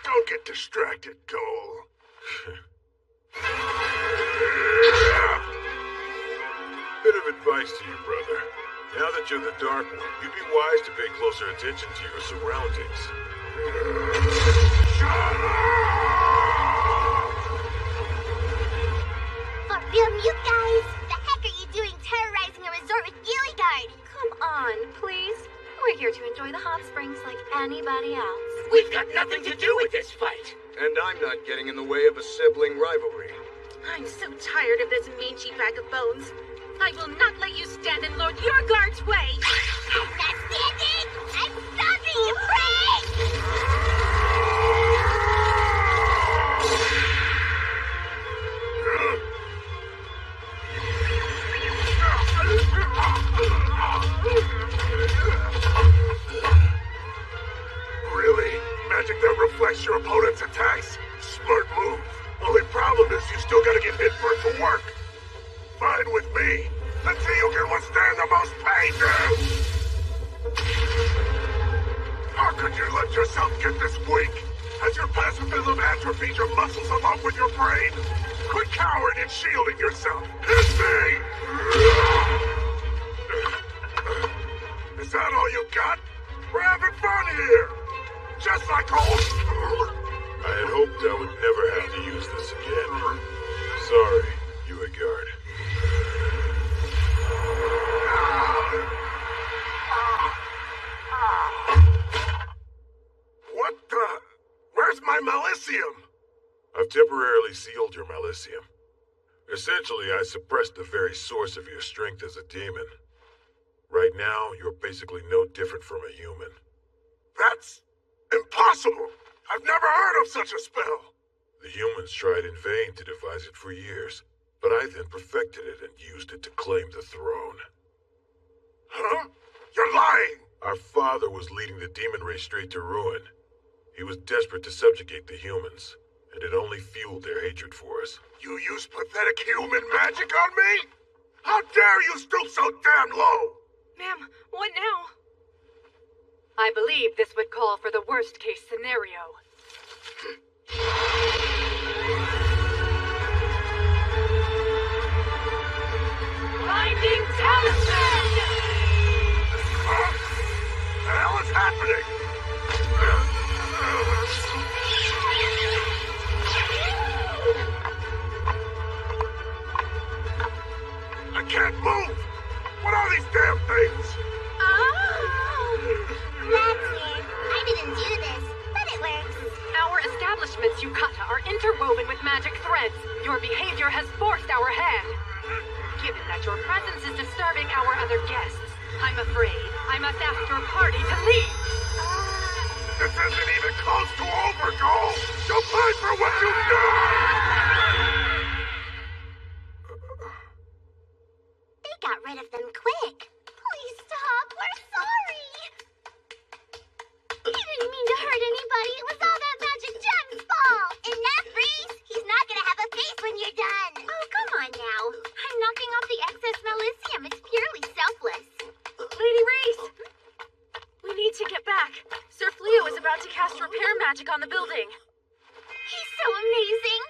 Don't get distracted, Cole. Bit of advice to you, brother. Now that you're the Dark One, you'd be wise to pay closer attention to your surroundings. For real, you guys? The heck are you doing terrorizing a resort with Uigard? Come on, please. We're here to enjoy the hot springs like anybody else. We've got nothing to do with this fight. And I'm not getting in the way of a sibling rivalry. I'm so tired of this mangy bag of bones. I will not let you stand in Lord Uigard's way. I'm not standing! I'm stopping you, Frank! Really? Magic that reflects your opponent's attacks? Smart move. Only problem is you still gotta get hit for it to work. Fine with me. until you can withstand the most pain, dude! How could you let yourself get this weak? Has your pacifism atrophied your muscles along with your brain? Quit cowering and shielding yourself! Hit me! Is that all you got? We're having fun here! Just like old... I had hoped I would never have to use this again. Sorry, Uegard. What the... Where's my Melisium? I've temporarily sealed your Melisium. Essentially, I suppressed the very source of your strength as a demon. Right now, you're basically no different from a human. That's... impossible! I've never heard of such a spell! The humans tried in vain to devise it for years, but I then perfected it and used it to claim the throne. Huh? You're lying! Our father was leading the demon race straight to ruin. He was desperate to subjugate the humans, and it only fueled their hatred for us. You use pathetic human magic on me? How dare you stoop so damn low? Ma'am, what now? I believe this would call for the worst-case scenario. Blinding Talisman! What the hell is happening? I can't move! What are these damn things? That's it. I didn't do this, but it works. Our establishments, Yukata, are interwoven with magic threads. Your behavior has forced our hand. Given that your presence is disturbing our other guests, I'm afraid I must ask your party to leave. This isn't even close to over, Goal! You'll pay for what you've done! They got rid of them quick. Please stop. We're sorry. He didn't mean to hurt anybody. It was all that magic gem's fault. Enough, Reese. He's not gonna have a face when you're done. Oh, come on now. I'm knocking off the excess Melisium. It's purely selfless. Lady Reese! We need to get back. Sir Fleo is about to cast repair magic on the building. He's so amazing.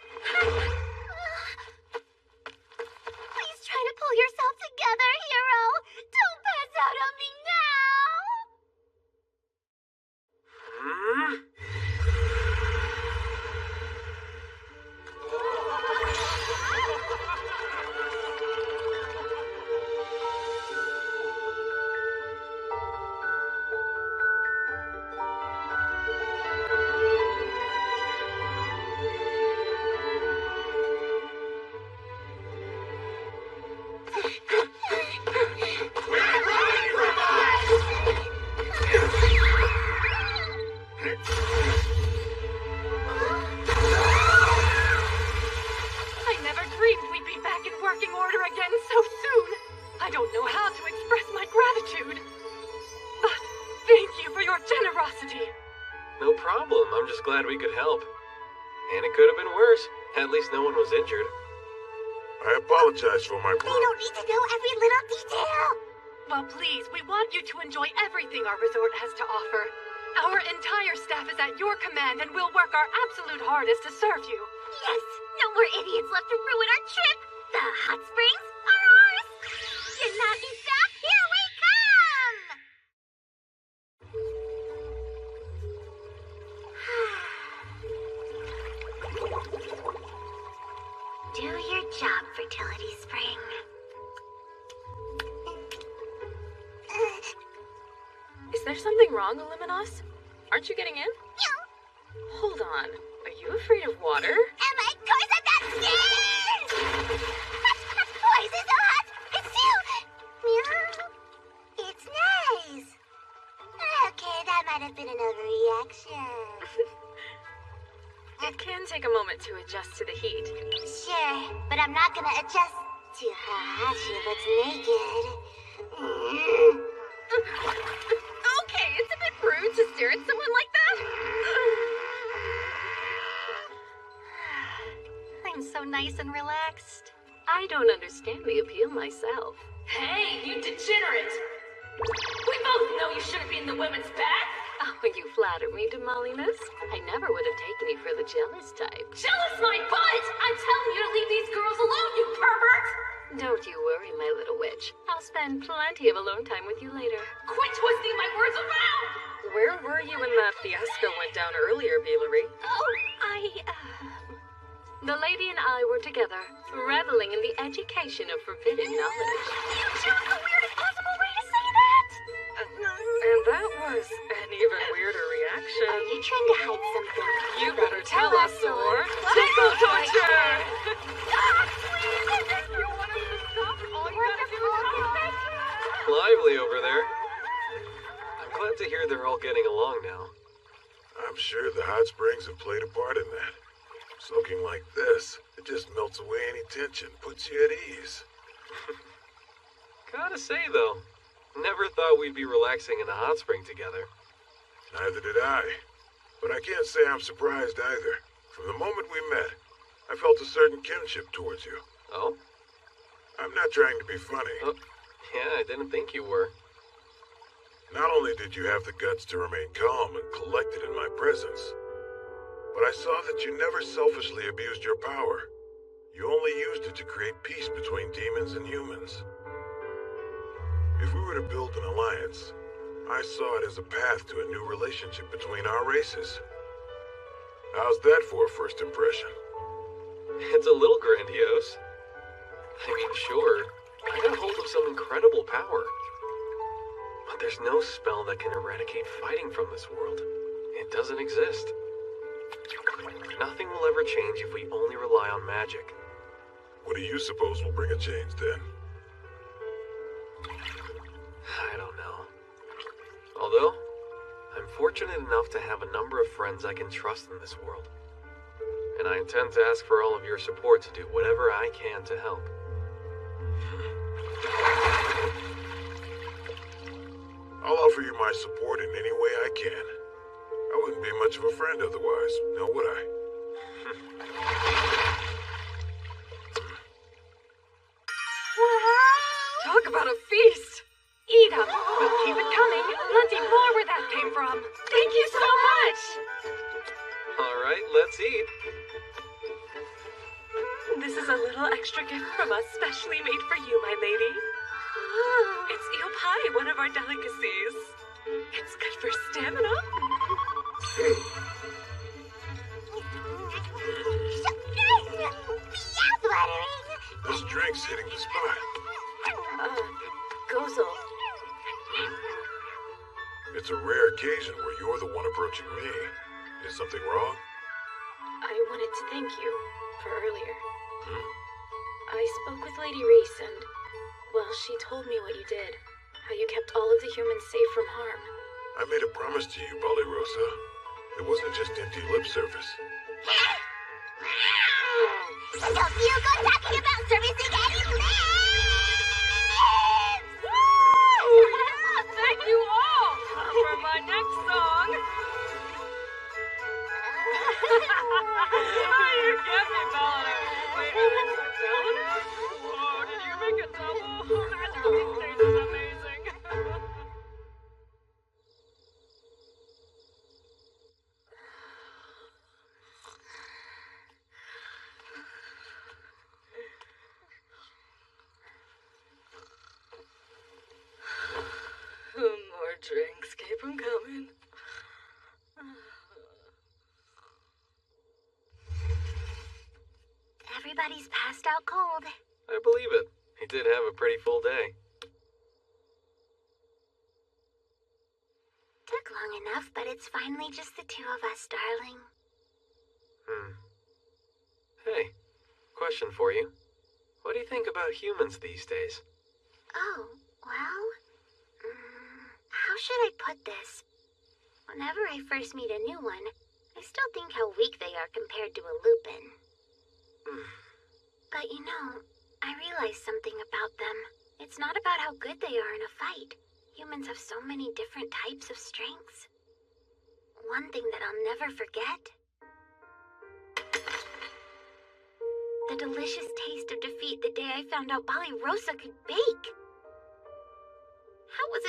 Please try to pull yourself together, hero. Don't pass out on me now. I never dreamed we'd be back in working order again so soon. I don't know how to express my gratitude. But thank you for your generosity. No problem. I'm just glad we could help. And it could have been worse. At least no one was injured. I apologize for my We don't need to know every little detail. Well, please, we want you to enjoy everything our resort has to offer. Our entire staff is at your command and we'll work our absolute hardest to serve you. Yes, no more idiots left to ruin our trip. The hot springs are ours. Yanagi staff, here we come. Do your job, Fertility Spring. Is there something wrong, Illuminos? Aren't you getting in? Hold on. Are you afraid of water? Am I course I'm not scared? Why is it so hot? It's you! Meow. It's nice. Okay, that might have been an overreaction. It can take a moment to adjust to the heat. Sure, but I'm not gonna adjust to how hot she looks naked. Okay, it's a bit rude to stare at someone like that. I'm so nice and relaxed. I don't understand the appeal myself. Hey, you degenerate! We both know you shouldn't be in the women's bath! Oh, you flatter me, Demolinus. I never would have taken you for the jealous type. Jealous my butt! I'm telling you to leave these girls alone, you pervert! Don't you worry, my little witch. I'll spend plenty of alone time with you later. Quit twisting my words around! Where were you when that fiasco went down earlier, Valerie? Oh, The lady and I were together, reveling in the education of forbidden knowledge. You chose the weirdest possible way to say that! And that was an even weirder reaction. Are you trying to hide something? You better tell us, or tickle torture! You want us to stop? All you gotta do is talk. Lively over there. I'm glad to hear they're all getting along now. I'm sure the hot springs have played a part in that. Soaking like this, it just melts away any tension, puts you at ease. Gotta say, though, never thought we'd be relaxing in a hot spring together. Neither did I. But I can't say I'm surprised either. From the moment we met, I felt a certain kinship towards you. Oh? I'm not trying to be funny. Yeah, I didn't think you were. Not only did you have the guts to remain calm and collected in my presence, but I saw that you never selfishly abused your power. You only used it to create peace between demons and humans. If we were to build an alliance, I saw it as a path to a new relationship between our races. How's that for a first impression? It's a little grandiose. I mean, sure, I got hold of some incredible power. But there's no spell that can eradicate fighting from this world. It doesn't exist. Nothing will ever change if we only rely on magic. What do you suppose will bring a change then? I don't know. Although, I'm fortunate enough to have a number of friends I can trust in this world. And I intend to ask for all of your support to do whatever I can to help. I'll offer you my support in any way I can. I wouldn't be much of a friend otherwise, now would I? Talk about a feast! Eat up! We'll keep it coming. Plenty more where that came from. Thank you so much! Alright, let's eat. This is a little extra gift from us, specially made for you, my lady. It's eel pie, one of our delicacies. It's good for stamina. This drink's hitting the spot. Gozel. It's a rare occasion where you're the one approaching me. Is something wrong? I wanted to thank you for earlier. I spoke with Lady Reese and, well, she told me what you did. How you kept all of the humans safe from harm. I made a promise to you, Balirosa. It wasn't just empty lip service. Don't you go talking about servicing any lips! Thank you all for my next song. You get me, Bella. Wait, whoa, did you make a double? Magical these days is amazing. More drinks, keep them coming. Everybody's passed out cold. I believe it. He did have a pretty full day. Took long enough, but it's finally just the two of us, darling. Hey, question for you. What do you think about humans these days? Oh, well... how should I put this? Whenever I first meet a new one, I still think how weak they are compared to a Lupin. But you know, I realized something about them. It's not about how good they are in a fight. Humans have so many different types of strengths. One thing that I'll never forget. The delicious taste of defeat the day I found out Balirosa could bake.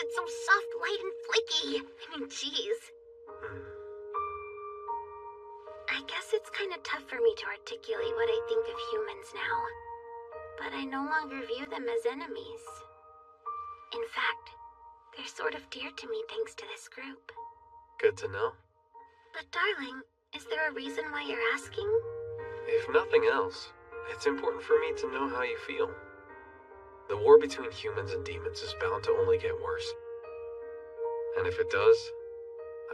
it so soft, light, and flaky? I mean, jeez. I guess it's kind of tough for me to articulate what I think of humans now. But I no longer view them as enemies. In fact, they're sort of dear to me thanks to this group. Good to know. But darling, is there a reason why you're asking? If nothing else, it's important for me to know how you feel. The war between humans and demons is bound to only get worse. And if it does,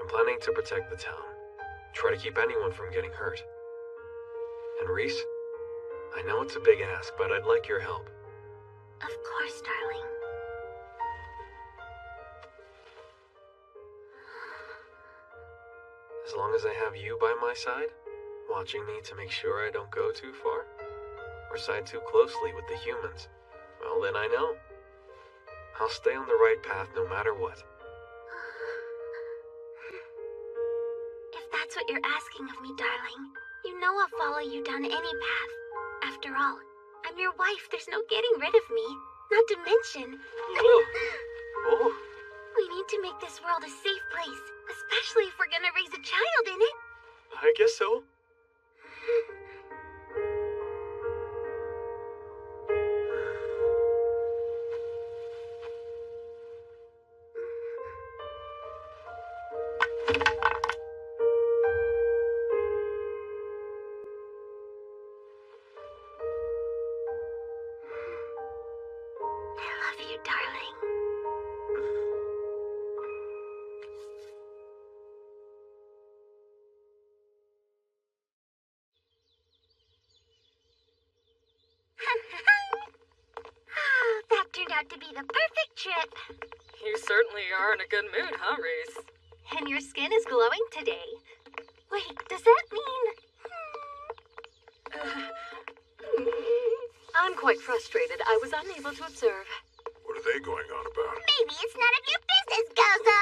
I'm planning to protect the town. Try to keep anyone from getting hurt. And Reese, I know it's a big ask, but I'd like your help. Of course, darling. As long as I have you by my side, watching me to make sure I don't go too far, or side too closely with the humans, well then I know. I'll stay on the right path no matter what. If that's what you're asking of me, darling, you know I'll follow you down any path. After all, I'm your wife. There's no getting rid of me. Not to mention... Oh. We need to make this world a safe place, especially if we're gonna raise a child in it. I guess so. I love you, darling. That turned out to be the perfect trip. You certainly are in a good mood, huh, Reese? And your skin is glowing today. Wait, does that mean... I'm quite frustrated. I was unable to observe. What are they going on about? Maybe it's none of your business, Gozo.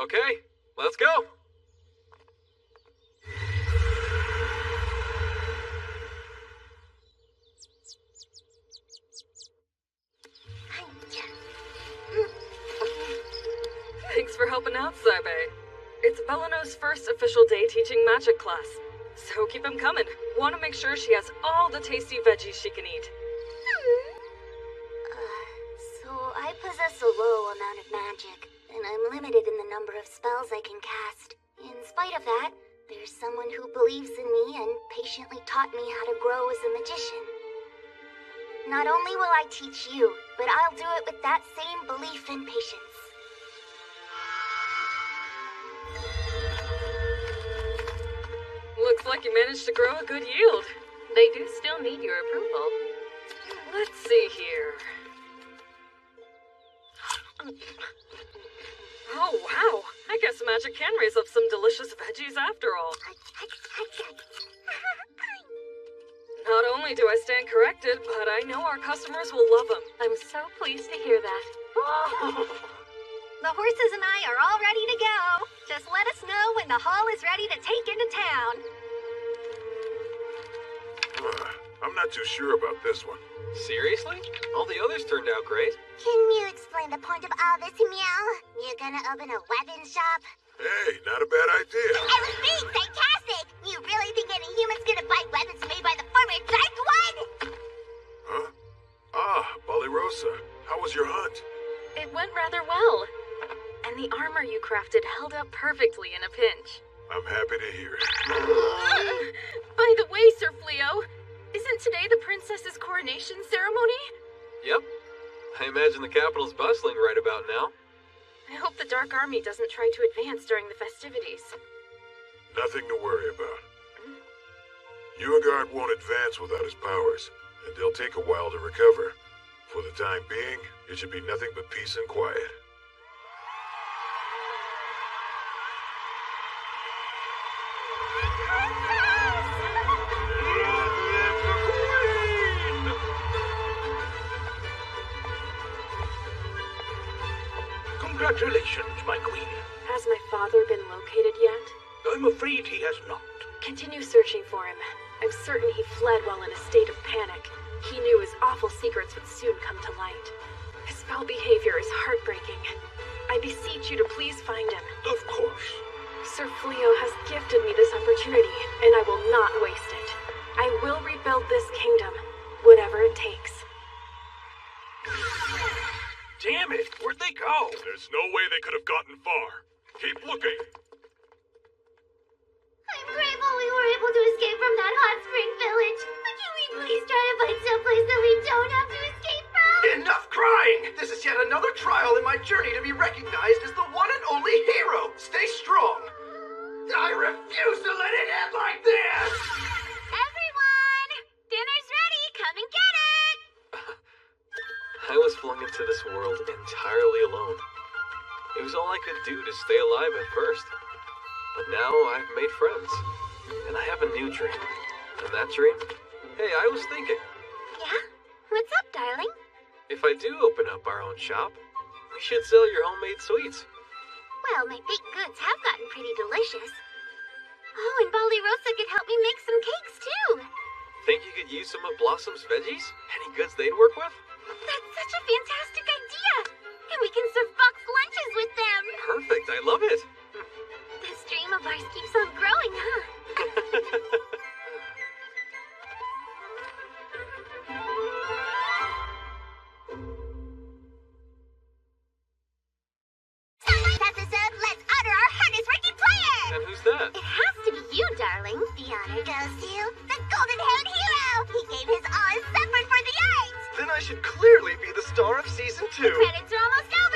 Okay, let's go. Thanks for helping out, Saibe. It's Belano's first official day teaching magic class. So keep him coming. Want to make sure she has all the tasty veggies she can eat. So I possess a low amount of magic, and I'm limited in the number of spells I can cast. In spite of that, there's someone who believes in me and patiently taught me how to grow as a magician. Not only will I teach you, but I'll do it with that same belief and patience. Looks like you managed to grow a good yield. They do still need your approval. Let's see here. Oh, wow. I guess magic can raise up some delicious veggies after all. Not only do I stand corrected, but I know our customers will love them. I'm so pleased to hear that. The horses and I are all ready to go. Just let us know when the hall is ready to take into town. I'm not too sure about this one. Seriously? All the others turned out great. Can you explain the point of all this, Meow? You're gonna open a weapon shop? Hey, not a bad idea. I was being sarcastic! You really think any human's gonna buy weapons made by the former Dark One? Huh? Ah, Balirosa. How was your hunt? It went rather well. And the armor you crafted held up perfectly in a pinch. I'm happy to hear it. By the way, Sir Fleo, isn't today the princess's coronation ceremony? Yep. I imagine the capital's bustling right about now. I hope the Dark Army doesn't try to advance during the festivities. Nothing to worry about. Uagard won't advance without his powers, and they'll take a while to recover. For the time being, it should be nothing but peace and quiet. Congratulations, my queen. Has my father been located yet? I'm afraid he has not. Continue searching for him. I'm certain he fled while in a state of panic. He knew his awful secrets would soon come to light. His foul behavior is heartbreaking. I beseech you to please find him. Of course. Sir Fleo has gifted me this opportunity, and I will not waste it. I will rebuild this kingdom, whatever it takes. Damn it! Where'd they go? There's no way they could have gotten far. Keep looking. I'm grateful we were able to escape from that hot spring village. But can we please try to find someplace that we don't have to escape from? Enough crying! This is yet another trial in my journey to be recognized as the one and only hero. Stay strong. I refuse to let it end like this! Everyone! Dinner's ready! Come and get it! I was flung into this world entirely alone. It was all I could do to stay alive at first. But now I've made friends, and I have a new dream. And that dream? Hey, I was thinking. Yeah? What's up, darling? If I do open up our own shop, we should sell your homemade sweets. Well, my baked goods have gotten pretty delicious. Oh, and Bali Rosa could help me make some cakes, too. Think you could use some of Blossom's veggies? Any goods they'd work with? That's such a fantastic idea! And we can serve boxed lunches with them! Perfect, I love it! This dream of ours keeps on growing, huh? Tonight's episode, let's honor our hardest-working player! And who's that? It has to be you, darling. The honor goes to the golden-haired hero! He gave his all and suffered for the arts! Then I should clearly be the star of Season 2. The credits are almost over!